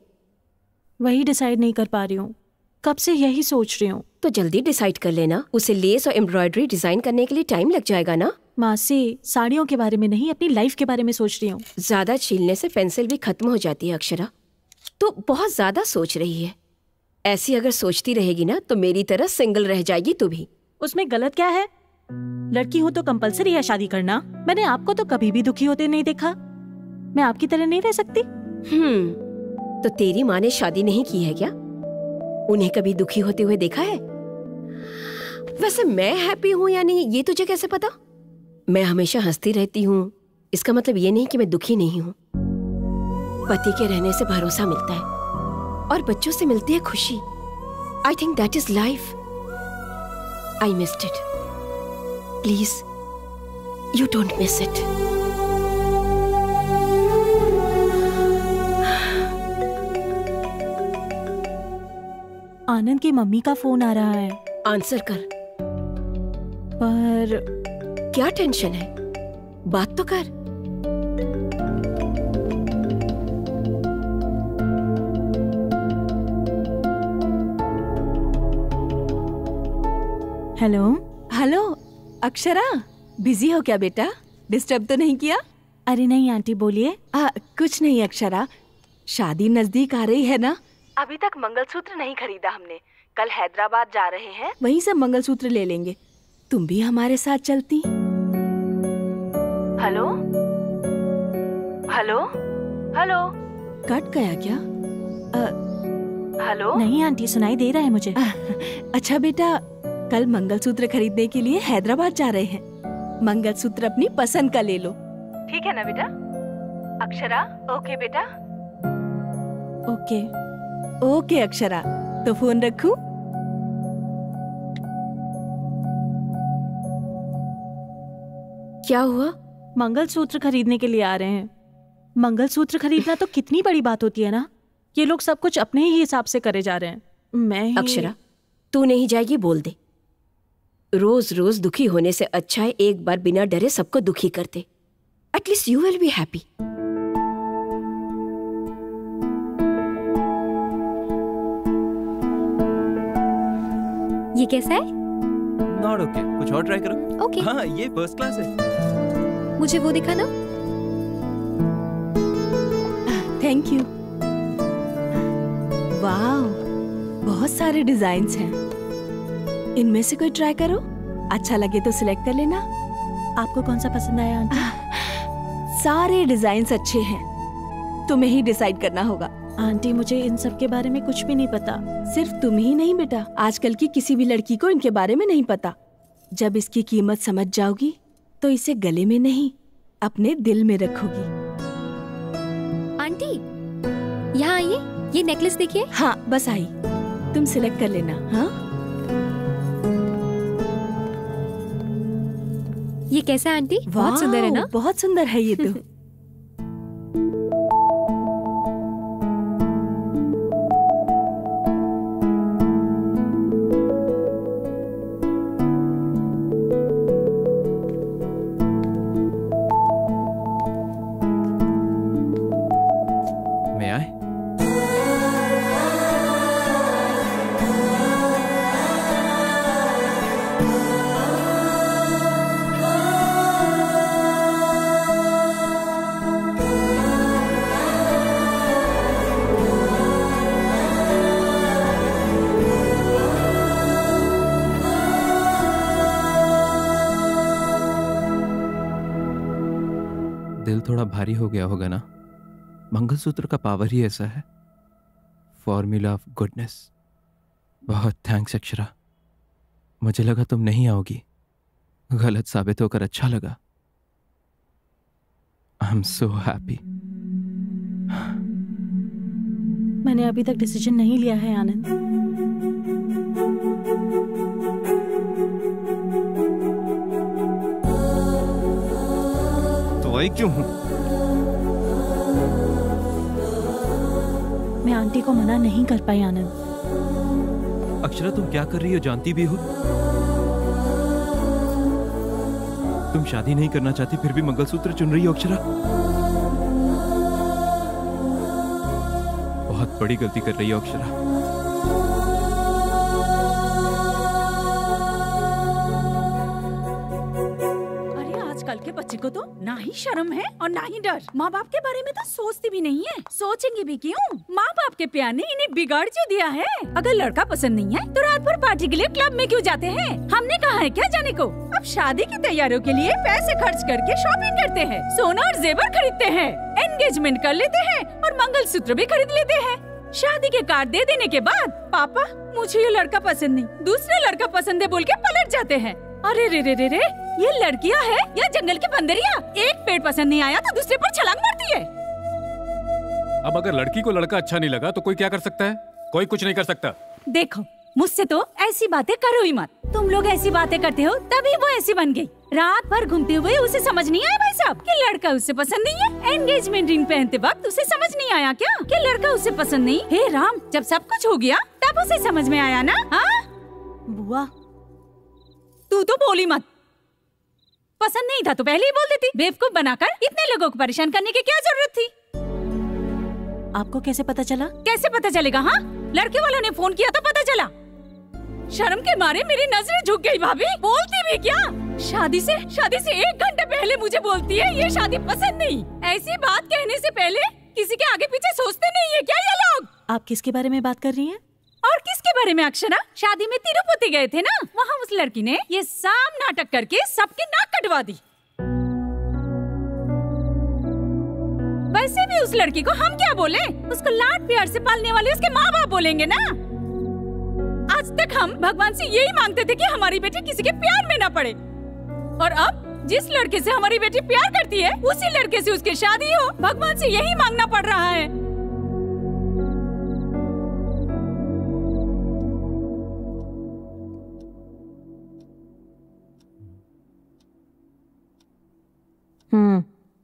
Speaker 3: वही डिसाइड नहीं कर पा रही हूँ, कब से यही सोच रही हूँ।
Speaker 5: तो जल्दी डिसाइड कर लेना, उसे लेस और एम्ब्रॉयडरी डिजाइन करने के लिए टाइम लग जाएगा ना।
Speaker 3: मासी, साड़ियों के बारे में नहीं, अपनी लाइफ के बारे में सोच रही हूँ।
Speaker 5: ज्यादा छीलने से पेंसिल भी खत्म हो जाती है अक्षरा, तो बहुत ज्यादा सोच रही है। ऐसी अगर सोचती रहेगी ना तो मेरी तरह सिंगल रह जाएगी तू भी।
Speaker 6: उसमें गलत क्या है? लड़की हो तो कंपलसरी है शादी करना। मैंने आपको तो कभी भी दुखी होते नहीं देखा। मैं आपकी तरह नहीं रह सकती।
Speaker 5: तो तेरी माँ ने शादी नहीं की है क्या? उन्हें कभी दुखी होते हुए देखा है? वैसे मैं हैप्पी हूँ या नहीं ये तुझे कैसे पता? मैं हमेशा हंसती रहती हूँ, इसका मतलब ये नहीं कि मैं दुखी नहीं हूँ। पति के रहने से भरोसा मिलता है और बच्चों से मिलती है खुशी। I think that is life. I missed it. Please you don't miss it.
Speaker 3: Anand की मम्मी का फोन आ रहा है।
Speaker 5: आंसर कर।
Speaker 3: पर
Speaker 5: क्या टेंशन है? बात तो कर।
Speaker 3: हेलो।
Speaker 16: हेलो अक्षरा, बिजी हो क्या बेटा? डिस्टर्ब तो नहीं किया?
Speaker 3: अरे नहीं आंटी, बोलिए।
Speaker 16: कुछ नहीं अक्षरा, शादी नजदीक आ रही है ना। अभी तक मंगलसूत्र नहीं खरीदा हमने, कल हैदराबाद जा रहे हैं, वहीं से मंगलसूत्र ले लेंगे। तुम भी हमारे साथ चलती? Hello hello hello. कट गया क्या? हेलो।
Speaker 3: नहीं आंटी, सुनाई दे रहा है मुझे।
Speaker 16: अच्छा बेटा, कल मंगलसूत्र खरीदने के लिए हैदराबाद जा रहे हैं। मंगलसूत्र अपनी पसंद का ले लो, ठीक है ना बेटा? अक्षरा, ओके बेटा?
Speaker 3: ओके
Speaker 16: ओके अक्षरा, तो फोन रखूं?
Speaker 5: क्या हुआ?
Speaker 3: मंगलसूत्र खरीदने के लिए आ रहे हैं। मंगलसूत्र खरीदना तो कितनी बड़ी बात होती है ना। ये लोग सब कुछ अपने ही हिसाब से करे जा रहे हैं। मैं
Speaker 5: अक्षरा, तू नहीं जाएगी बोल दे। रोज रोज दुखी होने से अच्छा है एक बार बिना डरे सबको दुखी कर दे। At least you will be happy.
Speaker 1: ये कैसा है?
Speaker 2: नॉट ओके, कुछ और ट्राई करो।
Speaker 1: ओके।
Speaker 2: हाँ, ये फर्स्ट क्लास है।
Speaker 1: मुझे वो दिखा ना।
Speaker 16: Thank you. वाह, बहुत सारे डिजाइन्स हैं। इनमें से कोई ट्राई करो, अच्छा लगे तो सिलेक्ट कर लेना।
Speaker 3: आपको कौन सा पसंद आया आंटी?
Speaker 16: सारे डिजाइन्स अच्छे हैं, तुम्हें ही डिसाइड करना होगा।
Speaker 3: आंटी, मुझे इन सब के बारे में कुछ भी नहीं पता।
Speaker 16: सिर्फ तुम ही नहीं बेटा, आजकल की किसी भी लड़की को इनके बारे में नहीं पता। जब इसकी कीमत समझ जाओगी तो इसे गले में नहीं अपने दिल में रखोगी।
Speaker 1: आंटी, यहाँ आइए, ये नेकलेस देखिए।
Speaker 16: हाँ, बस आई, तुम सिलेक्ट कर लेना। हाँ,
Speaker 1: ये कैसा है आंटी? बहुत सुंदर है ना?
Speaker 16: बहुत सुंदर है ये तो।
Speaker 2: मैं आए? दिल थोड़ा भारी हो गया होगा ना। मंगलसूत्र का पावर ही ऐसा है, फॉर्मूला ऑफ गुडनेस। बहुत थैंक्स अक्षरा, मुझे लगा तुम नहीं आओगी, गलत साबित होकर अच्छा लगा। I am so happy.
Speaker 3: मैंने अभी तक डिसीजन नहीं लिया है आनंद।
Speaker 2: तो आई क्यों हूं?
Speaker 3: मैं आंटी को मना नहीं कर पाई आनंद।
Speaker 2: अक्षरा, तुम क्या कर रही हो जानती भी हो? तुम शादी नहीं करना चाहती फिर भी मंगलसूत्र चुन रही हो अक्षरा। बहुत बड़ी गलती कर रही हो अक्षरा।
Speaker 9: आजकल के बच्चे को तो ना ही शर्म है और ना ही डर। माँ बाप के बारे में तो सोचती भी नहीं है। सोचेंगे भी क्यों? माँ बाप के प्यार ने इन्हें बिगाड़ क्यों दिया है? अगर लड़का पसंद नहीं है तो रात भर पार्टी के लिए क्लब में क्यों जाते हैं? हमने कहा है क्या जाने को? अब शादी की तैयारियों के लिए पैसे खर्च करके शॉपिंग करते हैं, सोना और जेवर खरीदते हैं, एंगेजमेंट कर लेते हैं और मंगलसूत्र भी खरीद लेते हैं। शादी के कार्ड दे देने के बाद पापा मुझे ये लड़का पसंद नहीं, दूसरा लड़का पसंद है बोल के पलट जाते हैं। अरे रे रे रे रे, ये लड़कियां है या जंगल की बंदरियां? एक पेड़ पसंद नहीं आया तो दूसरे पर छलांग मारती है।
Speaker 7: अब अगर लड़की को लड़का अच्छा नहीं लगा तो कोई क्या कर सकता है? कोई कुछ नहीं कर सकता।
Speaker 9: देखो, मुझसे तो ऐसी बातें करो ही मत। तुम लोग ऐसी बातें करते हो तभी वो ऐसी बन गई। रात भर घूमते हुए उसे समझ नहीं आया भाई साहब कि लड़का उससे पसंद नहीं है। एंगेजमेंट रिंग पहनते वक्त उसे समझ नहीं आया क्या कि लड़का उससे पसंद नहीं? हे राम, जब सब कुछ हो गया तब उसे समझ में आया ना? हाँ
Speaker 3: बुआ,
Speaker 9: तू तो बोली मत। पसंद नहीं था तो पहले ही बोल देती। बेवकूफ बनाकर इतने लोगों को परेशान करने की क्या जरूरत थी?
Speaker 3: आपको कैसे पता चला?
Speaker 9: कैसे पता चलेगा? हाँ, लड़के वालों ने फोन किया तो पता चला। शर्म के मारे मेरी नजरें झुक गई। भाभी बोलती भी क्या? शादी से 1 घंटे पहले मुझे बोलती है ये शादी पसंद नहीं। ऐसी बात कहने से पहले किसी के आगे पीछे सोचते नहीं है क्या ये लोग?
Speaker 3: आप किसके बारे में बात कर रही हैं?
Speaker 9: और किसके बारे में अक्षरा? शादी में तिरुपति गए थे ना, वहाँ उस लड़की ने ये साम नाटक करके सबकी नाक कटवा दी। वैसे भी उस लड़की को हम क्या बोले? उसको लाड प्यार से पालने वाले उसके माँ बाप बोलेंगे ना। आज तक हम भगवान से यही मांगते थे कि हमारी बेटी किसी के प्यार में ना पड़े, और अब जिस लड़के से हमारी बेटी प्यार करती है उसी लड़के से उसकी शादी हो, भगवान से यही मांगना पड़ रहा है।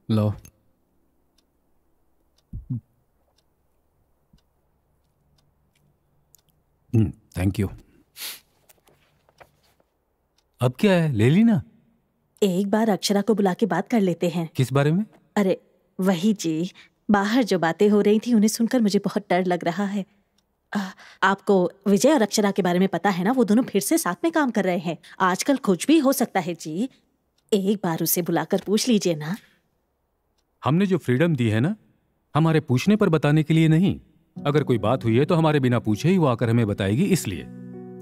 Speaker 7: लो। Thank you. अब क्या है, ले ली ना?
Speaker 6: एक बार अक्षरा को बुला के बात कर लेते हैं।
Speaker 7: किस बारे में?
Speaker 6: अरे वही जी, बाहर जो बातें हो रही थी उन्हें सुनकर मुझे बहुत डर लग रहा है। आपको विजय और अक्षरा के बारे में पता है ना, वो दोनों फिर से साथ में काम कर रहे हैं। आजकल कुछ भी हो सकता है जी, एक बार उसे बुलाकर पूछ लीजिए ना।
Speaker 7: हमने जो फ्रीडम दी है ना, हमारे पूछने पर बताने के लिए नहीं। अगर कोई बात हुई है तो हमारे बिना पूछे ही वो आकर हमें बताएगी, इसलिए।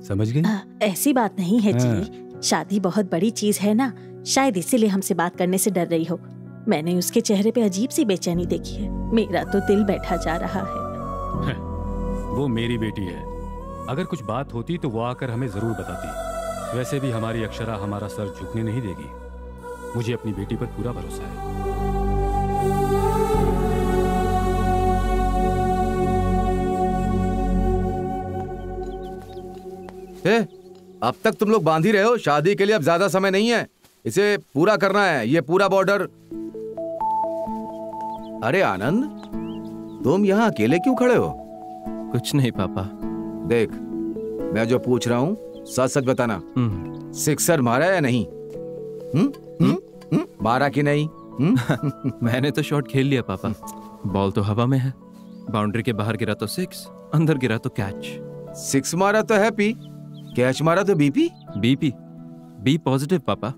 Speaker 7: समझ गई?
Speaker 6: ऐसी बात नहीं है जी, शादी बहुत बड़ी चीज है ना, शायद इसीलिए हमसे बात करने से डर रही हो। मैंने उसके चेहरे पे अजीब सी बेचैनी देखी है, मेरा तो दिल बैठा जा रहा है।
Speaker 7: वो मेरी बेटी है, अगर कुछ बात होती तो वो आकर हमें जरूर बताती। वैसे भी हमारी अक्षरा हमारा सर झुकने नहीं देगी। मुझे अपनी बेटी पर पूरा भरोसा है।
Speaker 8: अब तक तुम लोग बांध ही रहे हो, शादी के लिए अब ज्यादा समय नहीं है, इसे पूरा करना है, ये पूरा बॉर्डर। अरे आनंद, तुम यहाँ अकेले क्यों खड़े हो?
Speaker 2: कुछ नहीं पापा।
Speaker 8: देख, मैं जो पूछ रहा हूँ सच सच बताना, सिक्सर मारा या नहीं? मारा कि नहीं?
Speaker 2: मैंने तो शॉट खेल लिया पापा, बॉल तो हवा में है, बाउंड्री के बाहर गिरा तो 6, अंदर गिरा तो कैच।
Speaker 8: 6 मारा तो हैप्पी, कैच मारा तो बीपी।
Speaker 2: बीपी बी पॉजिटिव पापा।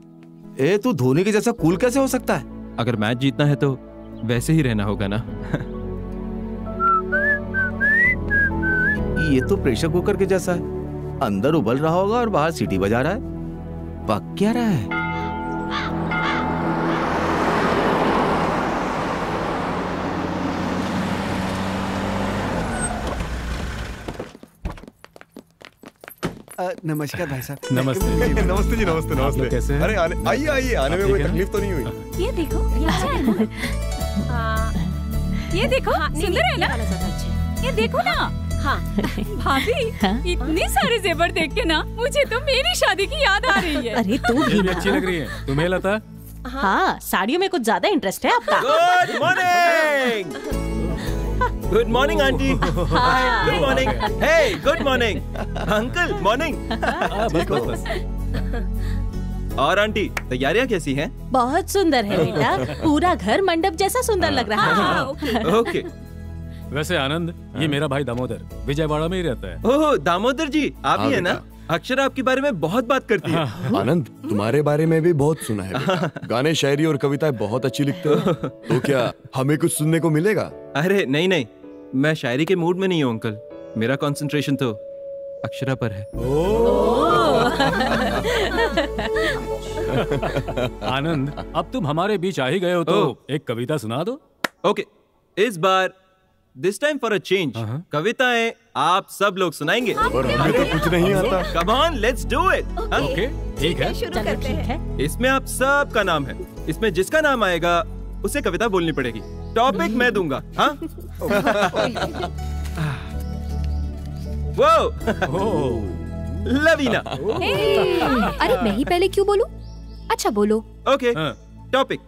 Speaker 8: ए तू धोनी के जैसा कूल कैसे हो सकता है?
Speaker 2: अगर मैच जीतना है तो वैसे ही रहना होगा ना।
Speaker 8: ये तो प्रेशर कुकर के जैसा है, अंदर उबल रहा होगा और बाहर सीटी बजा रहा है। पक क्या रहा है?
Speaker 12: नमस्कार भाई साहब।
Speaker 7: नमस्ते।
Speaker 12: नमस्ते जी, नमस्ते नमस्ते।
Speaker 7: कैसे हैं?
Speaker 12: अरे आइए आइए, आने में कोई तकलीफ तो नहीं हुई?
Speaker 9: ये देखो, ये देखो, सुंदर है ना? ये देखो ना। हाँ भाभी, इतने सारे जेवर देख के ना मुझे तो मेरी शादी की याद आ रही है।
Speaker 6: अरे तू
Speaker 7: भी अच्छी लग रही है। तुम्हें लता?
Speaker 6: हाँ, साड़ियों में कुछ ज्यादा इंटरेस्ट है आपका।
Speaker 2: Good morning. Good morning aunty. Good morning. Hey good morning uncle. Morning. और आंटी, तैयारियां कैसी हैं?
Speaker 6: बहुत सुंदर है बेटा, पूरा घर मंडप जैसा सुंदर लग रहा है।
Speaker 2: ओके।
Speaker 7: वैसे आनंद, ये मेरा भाई दामोदर विजयवाड़ा में ही रहता है।
Speaker 2: ओह दामोदर जी, आप ही है ना? अक्षरा आपके बारे में बहुत बात करती है।
Speaker 12: आनंद, तुम्हारे बारे में भी बहुत सुना है बेटा। गाने, शायरी और कविताएं बहुत अच्छी लिखते हो। तो क्या हमें कुछ सुनने को मिलेगा?
Speaker 2: अरे नहीं नहीं, मैं शायरी के मूड में नहीं हूँ अंकल, मेरा कंसंट्रेशन तो अक्षरा पर है।
Speaker 7: आनंद, अब तुम हमारे बीच आ ही गए हो तो एक कविता सुना दो।
Speaker 2: ओके, इस बार this time for a change कविताएं आप सब लोग सुनाएंगे।
Speaker 12: और हमें तो कुछ नहीं आता।
Speaker 2: Come on, let's do it.
Speaker 7: Okay, ठीक है,
Speaker 5: शुरू करते हैं।
Speaker 2: इसमें आप सब का नाम है, इसमें जिसका नाम आएगा उसे कविता बोलनी पड़ेगी। टॉपिक मैं दूंगा। हाँ वो लवीना।
Speaker 1: अरे मैं ही पहले क्यों बोलूं? अच्छा बोलो।
Speaker 2: ओके, टॉपिक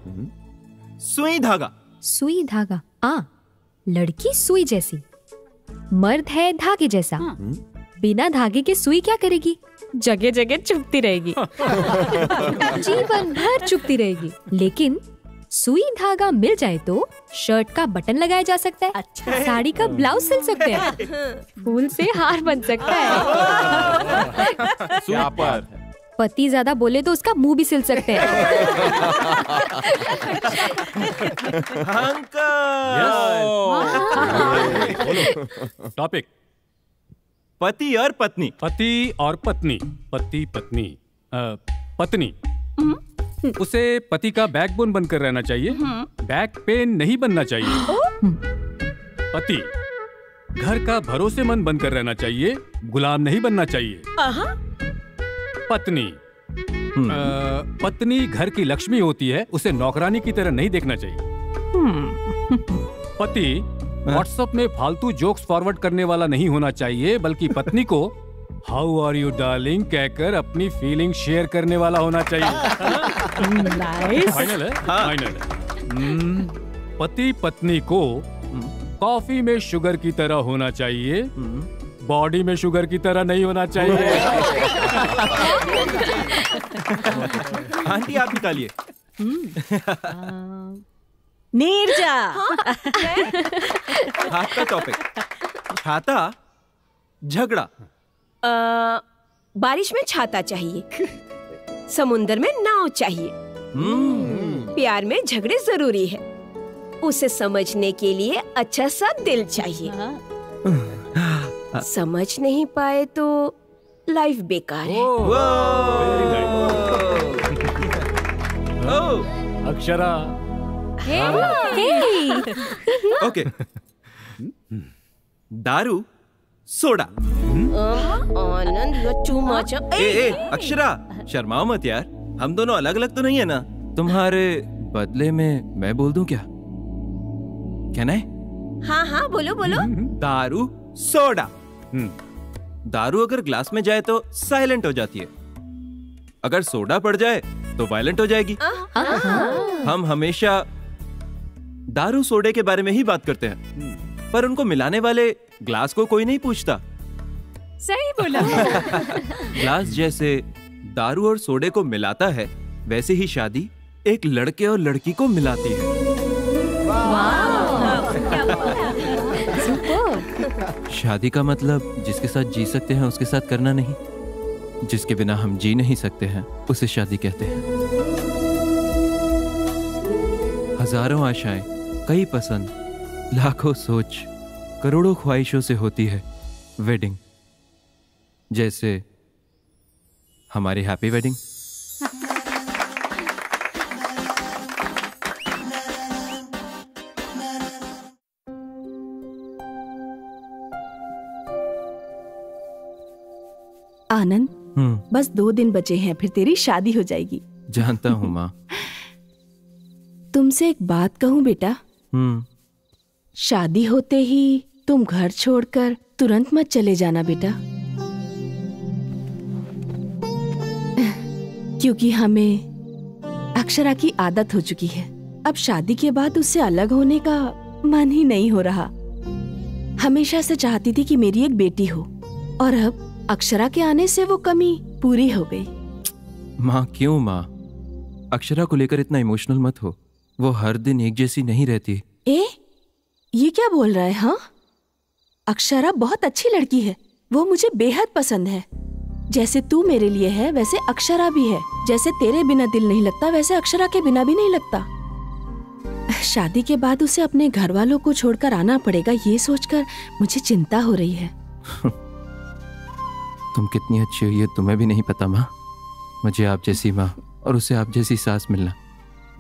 Speaker 2: सुई धागा।
Speaker 1: सुई धागा, लड़की सुई जैसी, मर्द है धागे जैसा। बिना धागे के सुई क्या करेगी? जगह जगह चुभती रहेगी, जीवन भर चुभती रहेगी। लेकिन सुई धागा मिल जाए तो शर्ट का बटन लगाया जा सकता है। अच्छा। साड़ी का ब्लाउज सिल सकते हैं, फूल से हार बन सकता है। पति ज्यादा बोले तो उसका मुंह भी सिल सकते हैं।
Speaker 7: टॉपिक
Speaker 2: पति और पत्नी।
Speaker 7: पति और पत्नी। पति पत्नी पत्नी, उसे पति का बैकबोन बनकर रहना चाहिए, बैक पेन नहीं बनना चाहिए। पति घर का भरोसेमंद बनकर रहना चाहिए, गुलाम नहीं बनना चाहिए। पत्नी पत्नी घर की लक्ष्मी होती है, उसे नौकरानी की तरह नहीं देखना चाहिए। पति व्हाट्सएप में फालतू जोक्स फॉरवर्ड करने वाला नहीं होना चाहिए, बल्कि पत्नी को हाउ आर यू डार्लिंग कहकर अपनी फीलिंग शेयर करने वाला होना चाहिए।
Speaker 6: नाइस।
Speaker 7: फाइनल है? फाइनल है। पति पत्नी को कॉफी में शुगर की तरह होना चाहिए, बॉडी में शुगर की तरह नहीं होना चाहिए।
Speaker 2: आंटी आप निकालिए।
Speaker 6: नीरजा।
Speaker 2: आज का टॉपिक छाता झगड़ा।
Speaker 5: बारिश में छाता चाहिए, समुंदर में नाव चाहिए, प्यार में झगड़े जरूरी है, उसे समझने के लिए अच्छा सा दिल चाहिए। समझ नहीं पाए तो लाइफ बेकार है।
Speaker 7: अक्षरा।
Speaker 2: ओके, दारू सोडा।
Speaker 5: आनंद टू मच।
Speaker 2: ए अक्षरा शर्माओ मत यार, हम दोनों अलग अलग तो नहीं है ना। तुम्हारे बदले में मैं बोल दूं क्या? कहना है?
Speaker 5: हाँ हाँ बोलो बोलो।
Speaker 2: दारू सोडा। दारू अगर ग्लास में जाए तो साइलेंट हो जाती है, अगर सोडा पड़ जाए तो वायलेंट हो जाएगी। हम हमेशा दारू सोडे के बारे में ही बात करते हैं, पर उनको मिलाने वाले ग्लास को कोई नहीं पूछता।
Speaker 9: सही बोला।
Speaker 2: ग्लास जैसे दारू और सोडे को मिलाता है, वैसे ही शादी एक लड़के और लड़की को मिलाती है। शादी का मतलब जिसके साथ जी सकते हैं उसके साथ करना नहीं, जिसके बिना हम जी नहीं सकते हैं उसे शादी कहते हैं। हजारों आशाएं, कई पसंद, लाखों सोच, करोड़ों ख्वाहिशों से होती है वेडिंग, जैसे हमारी हैप्पी वेडिंग।
Speaker 16: आनंद, बस 2 दिन बचे हैं फिर तेरी शादी हो जाएगी।
Speaker 2: जानता हूँ माँ।
Speaker 16: तुमसे एक बात कहूँ बेटा, शादी होते ही तुम घर छोड़कर तुरंत मत चले जाना बेटा, क्योंकि हमें अक्षरा की आदत हो चुकी है। अब शादी के बाद उससे अलग होने का मन ही नहीं हो रहा। हमेशा से चाहती थी कि मेरी एक बेटी हो, और अब अक्षरा के आने से वो कमी पूरी हो गई।
Speaker 2: माँ क्यों माँ, अक्षरा को लेकर इतना इमोशनल मत हो, वो हर दिन एक जैसी नहीं रहती।
Speaker 16: ये क्या बोल रहा है? हाँ, अक्षरा बहुत अच्छी लड़की है, वो मुझे बेहद पसंद है। जैसे तू मेरे लिए है वैसे अक्षरा भी है, जैसे तेरे बिना दिल नहीं लगता वैसे अक्षरा के बिना भी नहीं लगता। शादी के बाद उसे अपने घर वालों को छोड़कर आना पड़ेगा, ये सोचकर मुझे चिंता हो रही है।
Speaker 2: तुम कितनी अच्छी हो ये तुम्हें भी नहीं पता माँ। मुझे आप जैसी माँ और उसे आप जैसी सास मिलना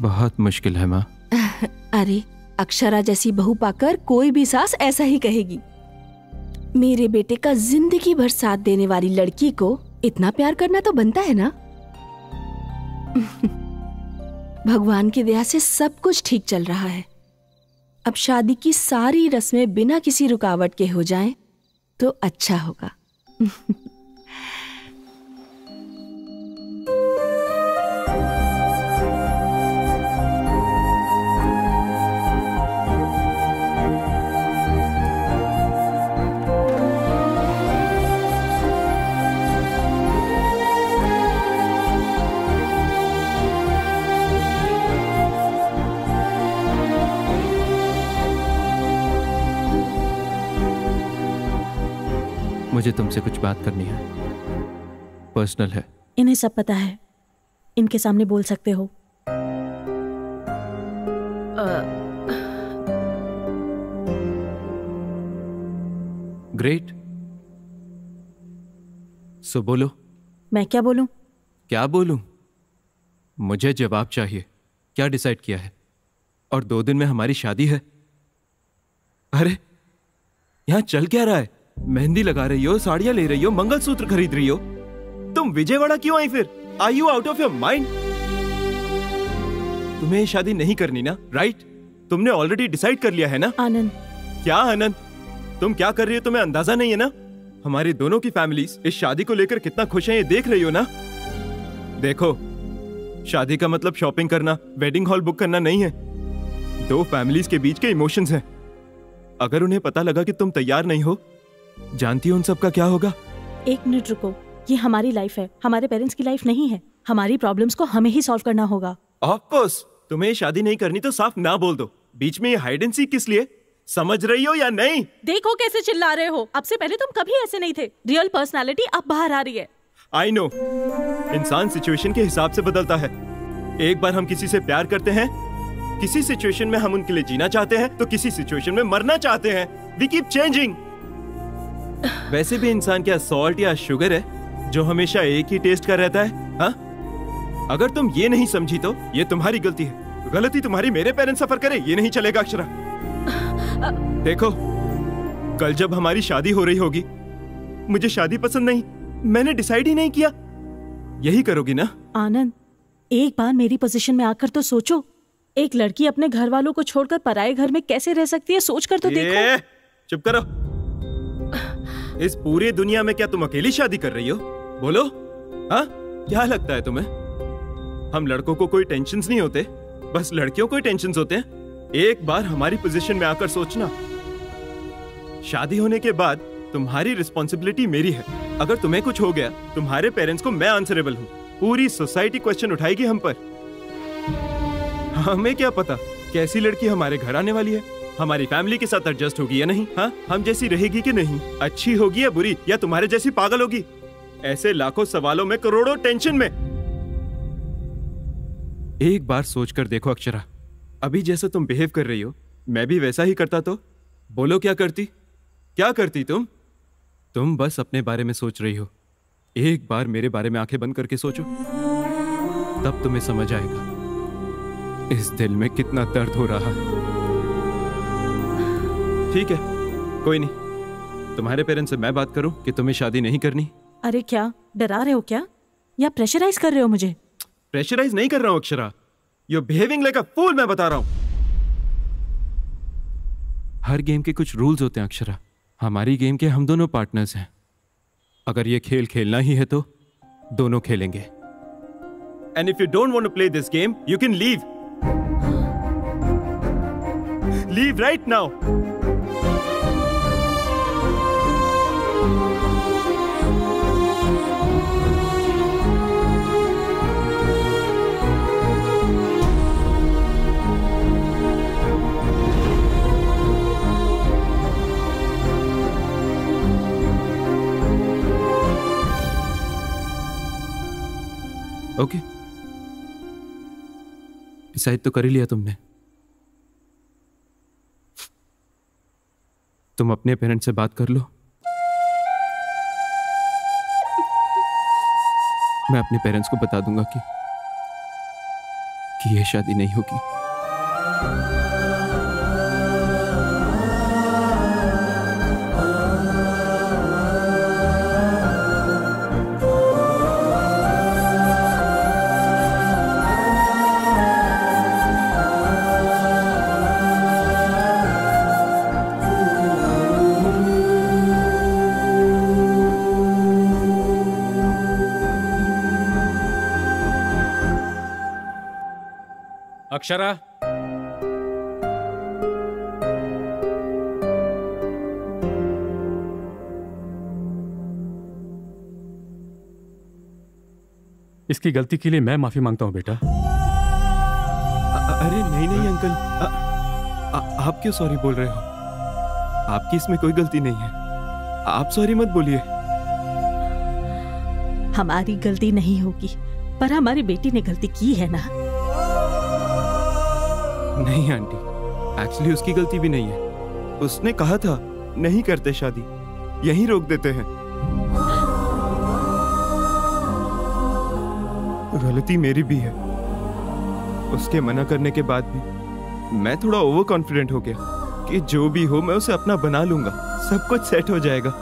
Speaker 2: बहुत मुश्किल है माँ।
Speaker 16: अरे अक्षरा जैसी बहू पाकर कोई भी सास ऐसा ही कहेगी। मेरे बेटे का जिंदगी भर साथ देने वाली लड़की को इतना प्यार करना तो बनता है ना। भगवान की दया से सब कुछ ठीक चल रहा है। अब शादी की सारी रस्में बिना किसी रुकावट के हो जाएं तो अच्छा होगा।
Speaker 2: मुझे तुमसे कुछ बात करनी है, पर्सनल है।
Speaker 6: इन्हें सब पता है, इनके सामने बोल सकते हो।
Speaker 2: ग्रेट, सो बोलो।
Speaker 6: मैं क्या बोलूं?
Speaker 2: क्या बोलूं? मुझे जवाब चाहिए। क्या डिसाइड किया है? और 2 दिन में हमारी शादी है। अरे यहां चल क्या रहा है? मेहंदी लगा रही हो, साड़ियां ले रही हो, मंगलसूत्र खरीद रही हो। तुम विजयवाड़ा क्यों आई फिर? Are you out of your mind? तुम्हें ये शादी नहीं करनी ना, राइट? तुमने ऑलरेडी डिसाइड कर लिया है ना?
Speaker 6: आनंद।
Speaker 2: क्या आनंद? तुम क्या कर रही हो तुम्हें अंदाजा नहीं है ना? हमारी दोनों की फैमिलीज इस शादी को लेकर कितना खुश हैं ये देख रही हो ना? देखो, शादी का मतलब शॉपिंग करना, वेडिंग हॉल बुक करना नहीं है। दो फैमिलीज के बीच के इमोशंस हैं। अगर उन्हें पता लगा कि तुम तैयार नहीं हो, जानती हो उन सब का क्या होगा?
Speaker 6: एक मिनट रुको, ये हमारी लाइफ है, हमारे पेरेंट्स की लाइफ नहीं है। हमारी प्रॉब्लम्स को हमें ही सॉल्व करना होगा।
Speaker 2: ऑफ कोर्स, तुम्हें शादी नहीं करनी तो साफ ना बोल दो। बीच में ये हाइड एंड सीक किस लिए? समझ रही हो या नहीं?
Speaker 6: देखो कैसे चिल्ला रहे हो। अब से पहले तुम कभी ऐसे नहीं थे। रियल पर्सनालिटी अब बाहर आ रही है।
Speaker 2: आई नो, इंसान सिचुएशन के हिसाब से बदलता है। एक बार हम किसी से प्यार करते हैं, किसी सिचुएशन में हम उनके लिए जीना चाहते हैं, तो किसी सिचुएशन में मरना चाहते हैं। We keep changing. वैसे भी इंसान क्या सॉल्ट या शुगर है जो हमेशा एक ही टेस्ट का रहता है? हाँ? अगर तुम ये नहीं समझी तो ये तुम्हारी गलती है। गलती तुम्हारी मेरे पेरेंट्स सफर करे, ये नहीं चलेगा अक्षरा। देखो, कल जब हमारी शादी हो रही होगी, मुझे शादी पसंद नहीं, मैंने डिसाइड ही नहीं किया, यही करोगी ना?
Speaker 6: आनंद, एक बार मेरी पोजीशन में आकर तो सोचो। एक लड़की अपने घर वालों को छोड़कर पराये घर में कैसे रह सकती है, सोचकर तो देखो।
Speaker 2: चुप करो। इस पूरी दुनिया में क्या तुम अकेली शादी कर रही हो? बोलो, हाँ? क्या लगता है तुम्हें हम लड़कों को कोई टेंशन्स नहीं होते? बस लड़कियों को ही टेंशन्स होते हैं। एक बार हमारी पोजीशन में आकर सोचना, शादी होने के बाद तुम्हारी रिस्पॉन्सिबिलिटी मेरी है। अगर तुम्हें कुछ हो गया, तुम्हारे पेरेंट्स को मैं आंसरेबल हूँ। पूरी सोसाइटी क्वेश्चन उठाएगी हम पर। हमें क्या पता कैसी लड़की हमारे घर आने वाली है, हमारी फैमिली के साथ एडजस्ट होगी या नहीं, हाँ? हम जैसी रहेगी कि नहीं, अच्छी होगी या बुरी, या तुम्हारे जैसी पागल होगी? ऐसे लाखों सवालों में करोड़ों टेंशन में। एक बार सोच कर देखो अक्षरा, अभी जैसा तुम बिहेव कर रही हो, मैं भी वैसा ही करता तो बोलो क्या करती? क्या करती तुम? तुम बस अपने बारे में सोच रही हो। एक बार मेरे बारे में आंखें बंद करके सोचो, तब तुम्हें समझ आएगा इस दिल में कितना दर्द हो रहा है। ठीक है, कोई नहीं, तुम्हारे पेरेंट्स से मैं बात करूं कि तुम्हें शादी नहीं करनी।
Speaker 6: अरे क्या डरा रहे हो क्या, या प्रेशराइज कर रहे हो मुझे?
Speaker 2: प्रेशराइज नहीं कर रहा हूं Akshara, you are behaving like a fool. मैं बता रहा हूं, हर गेम के कुछ रूल्स होते हैं अक्षरा। हमारी गेम के हम दोनों पार्टनर्स हैं। अगर ये खेल खेलना ही है तो दोनों खेलेंगे। And if you don't want to play this game, you can leave. Leave right now. Okay, decide तो कर ही लिया तुमने। तुम अपने पेरेंट्स से बात कर लो, मैं अपने पेरेंट्स को बता दूंगा कि ये शादी नहीं होगी।
Speaker 7: अक्षरा, इसकी गलती के लिए मैं माफी मांगता हूं बेटा।
Speaker 2: अरे नहीं नहीं अंकल, आप क्यों सॉरी बोल रहे हो? आपकी इसमें कोई गलती नहीं है, आप सॉरी मत बोलिए।
Speaker 6: हमारी गलती नहीं होगी, पर हमारी बेटी ने गलती की है ना।
Speaker 2: नहीं आंटी, एक्चुअली उसकी गलती भी नहीं है। उसने कहा था नहीं करते शादी, यहीं रोक देते हैं। गलती मेरी भी है। उसके मना करने के बाद भी मैं थोड़ा ओवर कॉन्फिडेंट हो गया कि जो भी हो मैं उसे अपना बना लूंगा, सब कुछ सेट हो जाएगा।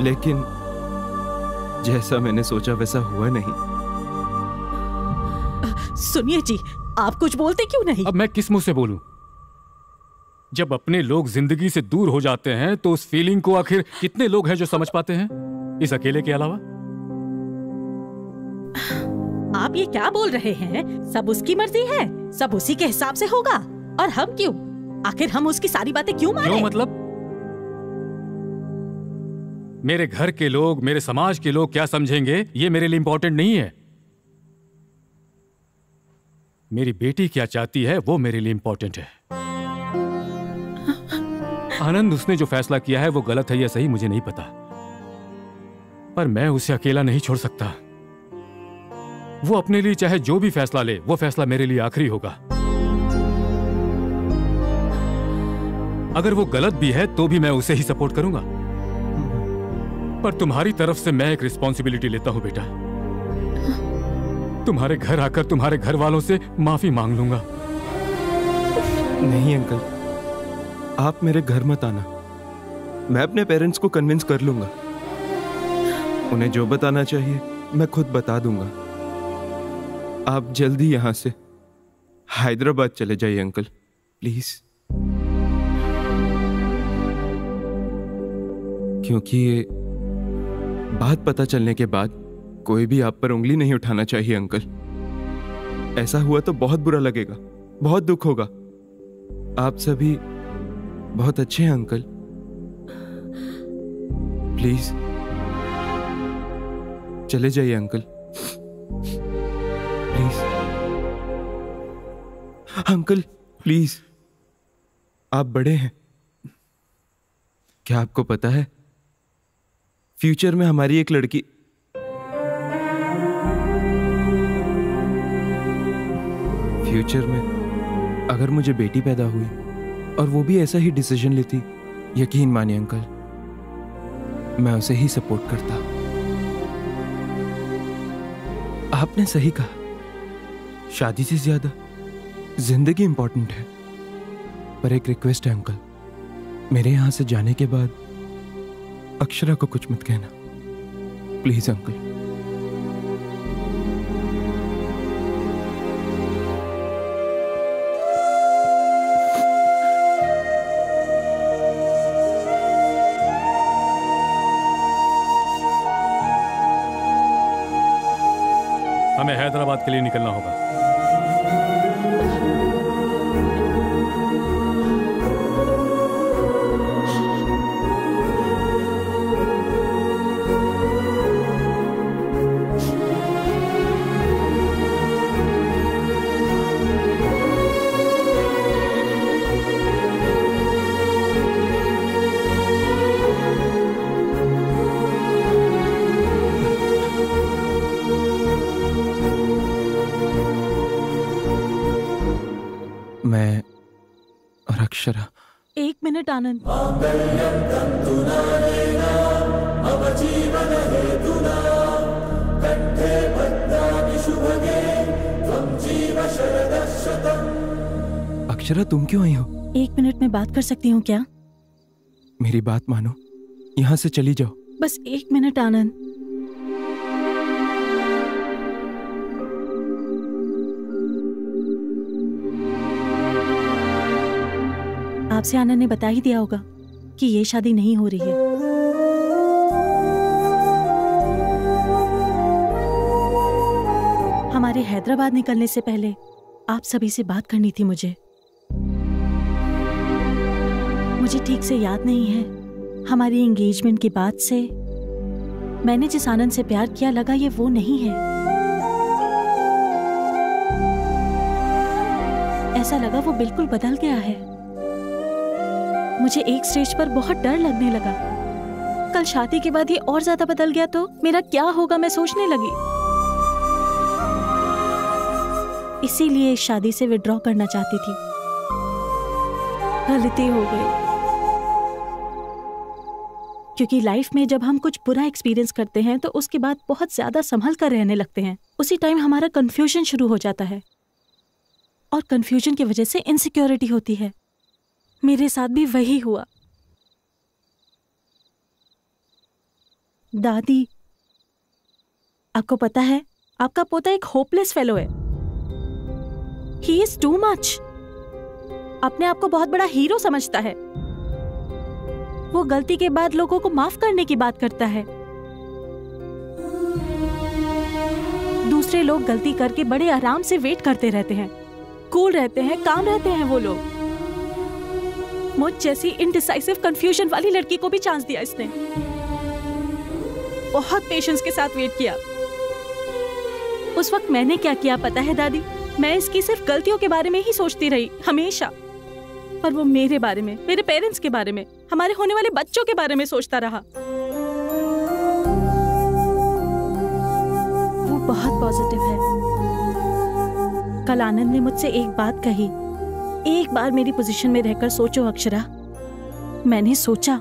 Speaker 2: लेकिन जैसा मैंने सोचा वैसा हुआ नहीं।
Speaker 6: सुनिए जी, आप कुछ बोलते क्यों नहीं?
Speaker 7: अब मैं किस मुंह से बोलूं? जब अपने लोग जिंदगी से दूर हो जाते हैं तो उस फीलिंग को आखिर कितने लोग हैं जो समझ पाते हैं, इस अकेले के अलावा?
Speaker 6: आप ये क्या बोल रहे हैं? सब उसकी मर्जी है, सब उसी के हिसाब से होगा। और हम क्यों? आखिर हम उसकी सारी बातें क्यों माने?
Speaker 7: क्यों मतलब? मेरे घर के लोग, मेरे समाज के लोग क्या समझेंगे, ये मेरे लिए इंपॉर्टेंट नहीं है। मेरी बेटी क्या चाहती है वो मेरे लिए इंपॉर्टेंट है। आनंद, उसने जो फैसला किया है वो गलत है या सही मुझे नहीं पता, पर मैं उसे अकेला नहीं छोड़ सकता। वो अपने लिए चाहे जो भी फैसला ले, वो फैसला मेरे लिए आखिरी होगा। अगर वो गलत भी है तो भी मैं उसे ही सपोर्ट करूंगा, पर तुम्हारी तरफ से मैं एक रिस्पॉन्सिबिलिटी लेता हूं बेटा। तुम्हारे घर आकर तुम्हारे घर वालों से माफी मांग लूंगा।
Speaker 2: नहीं अंकल, आप मेरे घर मत आना। मैं अपने पेरेंट्स को कन्विंस कर लूंगा। उन्हें जो बताना चाहिए मैं खुद बता दूंगा। आप जल्दी यहां से हैदराबाद चले जाइए अंकल, प्लीज। क्योंकि ये बात पता चलने के बाद कोई भी आप पर उंगली नहीं उठाना चाहिए अंकल। ऐसा हुआ तो बहुत बुरा लगेगा, बहुत दुख होगा। आप सभी बहुत अच्छे हैं अंकल, प्लीज चले जाइए अंकल, प्लीज। अंकल प्लीज, आप बड़े हैं। क्या आपको पता है फ्यूचर में हमारी एक लड़की फ्यूचर में अगर मुझे बेटी पैदा हुई और वो भी ऐसा ही डिसीजन लेती, यकीन मानिए अंकल मैं उसे ही सपोर्ट करता। आपने सही कहा, शादी से ज्यादा जिंदगी इंपॉर्टेंट है। पर एक रिक्वेस्ट है अंकल, मेरे यहां से जाने के बाद अक्षरा को कुछ मत कहना, प्लीज अंकल।
Speaker 7: हमें हैदराबाद के लिए निकलना होगा।
Speaker 2: मैं और अक्षरा।
Speaker 6: एक मिनट आनंद।
Speaker 2: अक्षरा तुम क्यों आई हो?
Speaker 6: एक मिनट में बात कर सकती हूँ क्या?
Speaker 2: मेरी बात मानो, यहाँ से चली जाओ।
Speaker 6: बस एक मिनट आनंद। आपसे आनंद ने बता ही दिया होगा कि ये शादी नहीं हो रही है। हमारे हैदराबाद निकलने से पहले आप सभी से बात करनी थी मुझे ठीक से याद नहीं है। हमारी एंगेजमेंट के बाद से मैंने जिस आनंद से प्यार किया, लगा ये वो नहीं है। ऐसा लगा वो बिल्कुल बदल गया है। मुझे एक स्टेज पर बहुत डर लगने लगा। कल शादी के बाद ये और ज्यादा बदल गया तो मेरा क्या होगा, मैं सोचने लगी। इसीलिए इस शादी से विड्रॉ करना चाहती थी। गलती हो गई, क्योंकि लाइफ में जब हम कुछ बुरा एक्सपीरियंस करते हैं तो उसके बाद बहुत ज्यादा संभल कर रहने लगते हैं। उसी टाइम हमारा कंफ्यूजन शुरू हो जाता है और कंफ्यूजन की वजह से इनसिक्योरिटी होती है। मेरे साथ भी वही हुआ। दादी, आपको पता है आपका पोता एक होपलेस फेलो है। He is too much. अपने आप को बहुत बड़ा हीरो समझता है। वो गलती के बाद लोगों को माफ करने की बात करता है। दूसरे लोग गलती करके बड़े आराम से वेट करते रहते हैं,
Speaker 3: कूल रहते हैं, काम रहते हैं वो लोग। मुझ जैसी इनडिसाइसिव कंफ्यूजन वाली लड़की को भी चांस दिया इसने। बहुत पेशेंस के साथ वेट किया। उस वक्त मैंने क्या किया पता है दादी? मैं इसकी सिर्फ गलतियों के बारे में ही सोचती रही हमेशा, पर वो मेरे बारे में, मेरे पेरेंट्स के बारे में, हमारे होने वाले बच्चों के बारे में सोचता रहा। वो बहुत पॉजिटिव है। कल आनंद ने मुझसे एक बात कही, एक बार मेरी पोजीशन में रहकर सोचो अक्षरा। मैंने सोचा,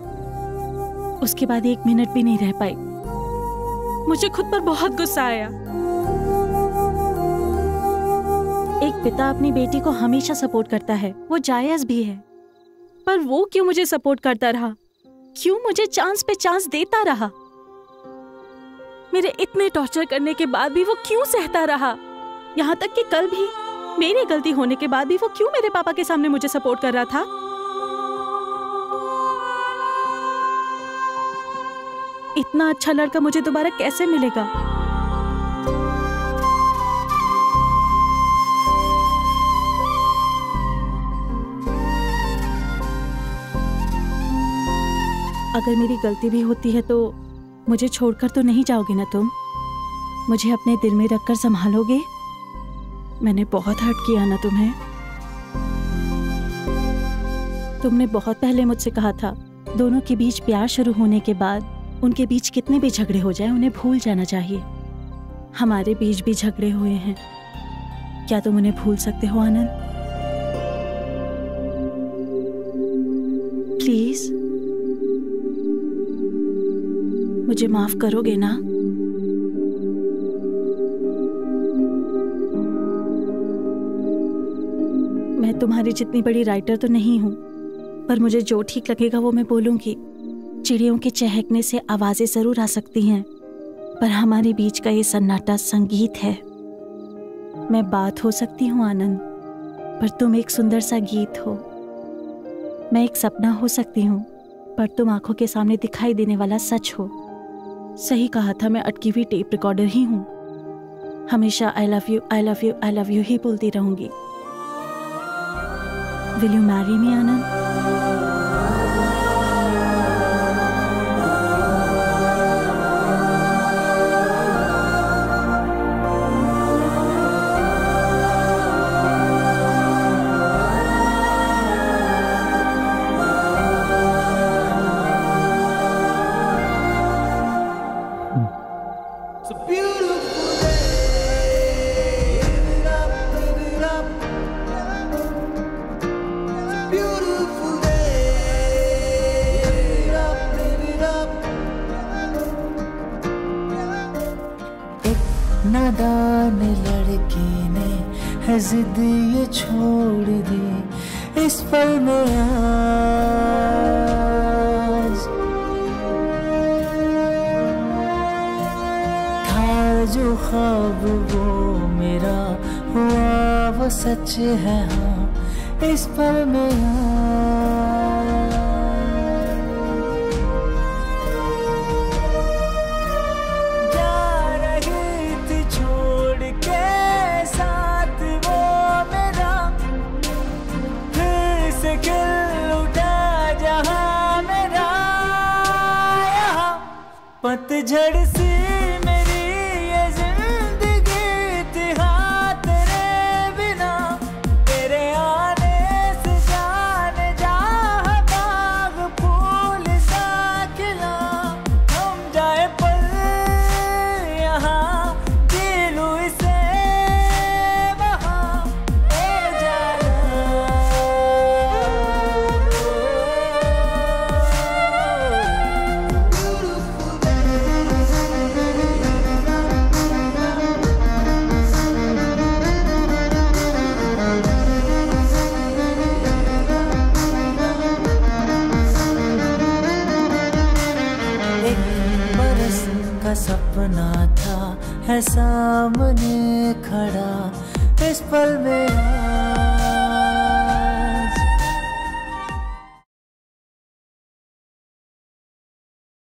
Speaker 3: उसके बाद 1 मिनट भी नहीं रह पाई। मुझे खुद पर बहुत गुस्सा आया। एक पिता अपनी बेटी को हमेशा सपोर्ट करता है, वो जायज भी है, पर वो क्यों मुझे सपोर्ट करता रहा? क्यों मुझे चांस पे चांस देता रहा? मेरे इतने टॉर्चर करने के बाद भी वो क्यों सहता रहा? यहाँ तक कि कल भी मेरी गलती होने के बाद भी वो क्यों मेरे पापा के सामने मुझे सपोर्ट कर रहा था? इतना अच्छा लड़का मुझे दोबारा कैसे मिलेगा? अगर मेरी गलती भी होती है तो मुझे छोड़कर तो नहीं जाओगे ना तुम? मुझे अपने दिल में रखकर संभालोगे? मैंने बहुत हर्ट किया ना तुम्हें? तुमने बहुत पहले मुझसे कहा था, दोनों के बीच प्यार शुरू होने के बाद उनके बीच कितने भी झगड़े हो जाएं, उन्हें भूल जाना चाहिए। हमारे बीच भी झगड़े हुए हैं, क्या तुम उन्हें भूल सकते हो आनंद? प्लीज मुझे माफ करोगे ना? मैं तुम्हारी जितनी बड़ी राइटर तो नहीं हूं, पर मुझे जो ठीक लगेगा वो मैं बोलूंगी। चिड़ियों के चहकने से आवाजें जरूर आ सकती हैं, पर हमारे बीच का ये सन्नाटा संगीत है। मैं बात हो सकती हूँ आनंद, पर तुम एक सुंदर सा गीत हो। मैं एक सपना हो सकती हूँ, पर तुम आंखों के सामने दिखाई देने वाला सच हो। सही कहा था, मैं अटकी हुई टेप रिकॉर्डर ही हूँ। हमेशा I love you, I love you, I love you ही बोलती रहूंगी। Will you marry me Anand?
Speaker 14: नादान लड़की ने है जिद ये छोड़ दी इस पल में आज। था जो ख्वाब वो मेरा हुआ वो सच है, हाँ इस पल में पतझड़ सी मेरी ये जिंदगी थी, हाँ तेरे बिना, तेरे आने से जाने जा बाग फूल सा खिला। हम जाए पल यहाँ दिलू इसे वहाँ हो जाना। सपना था है सामने खड़ा इस पल में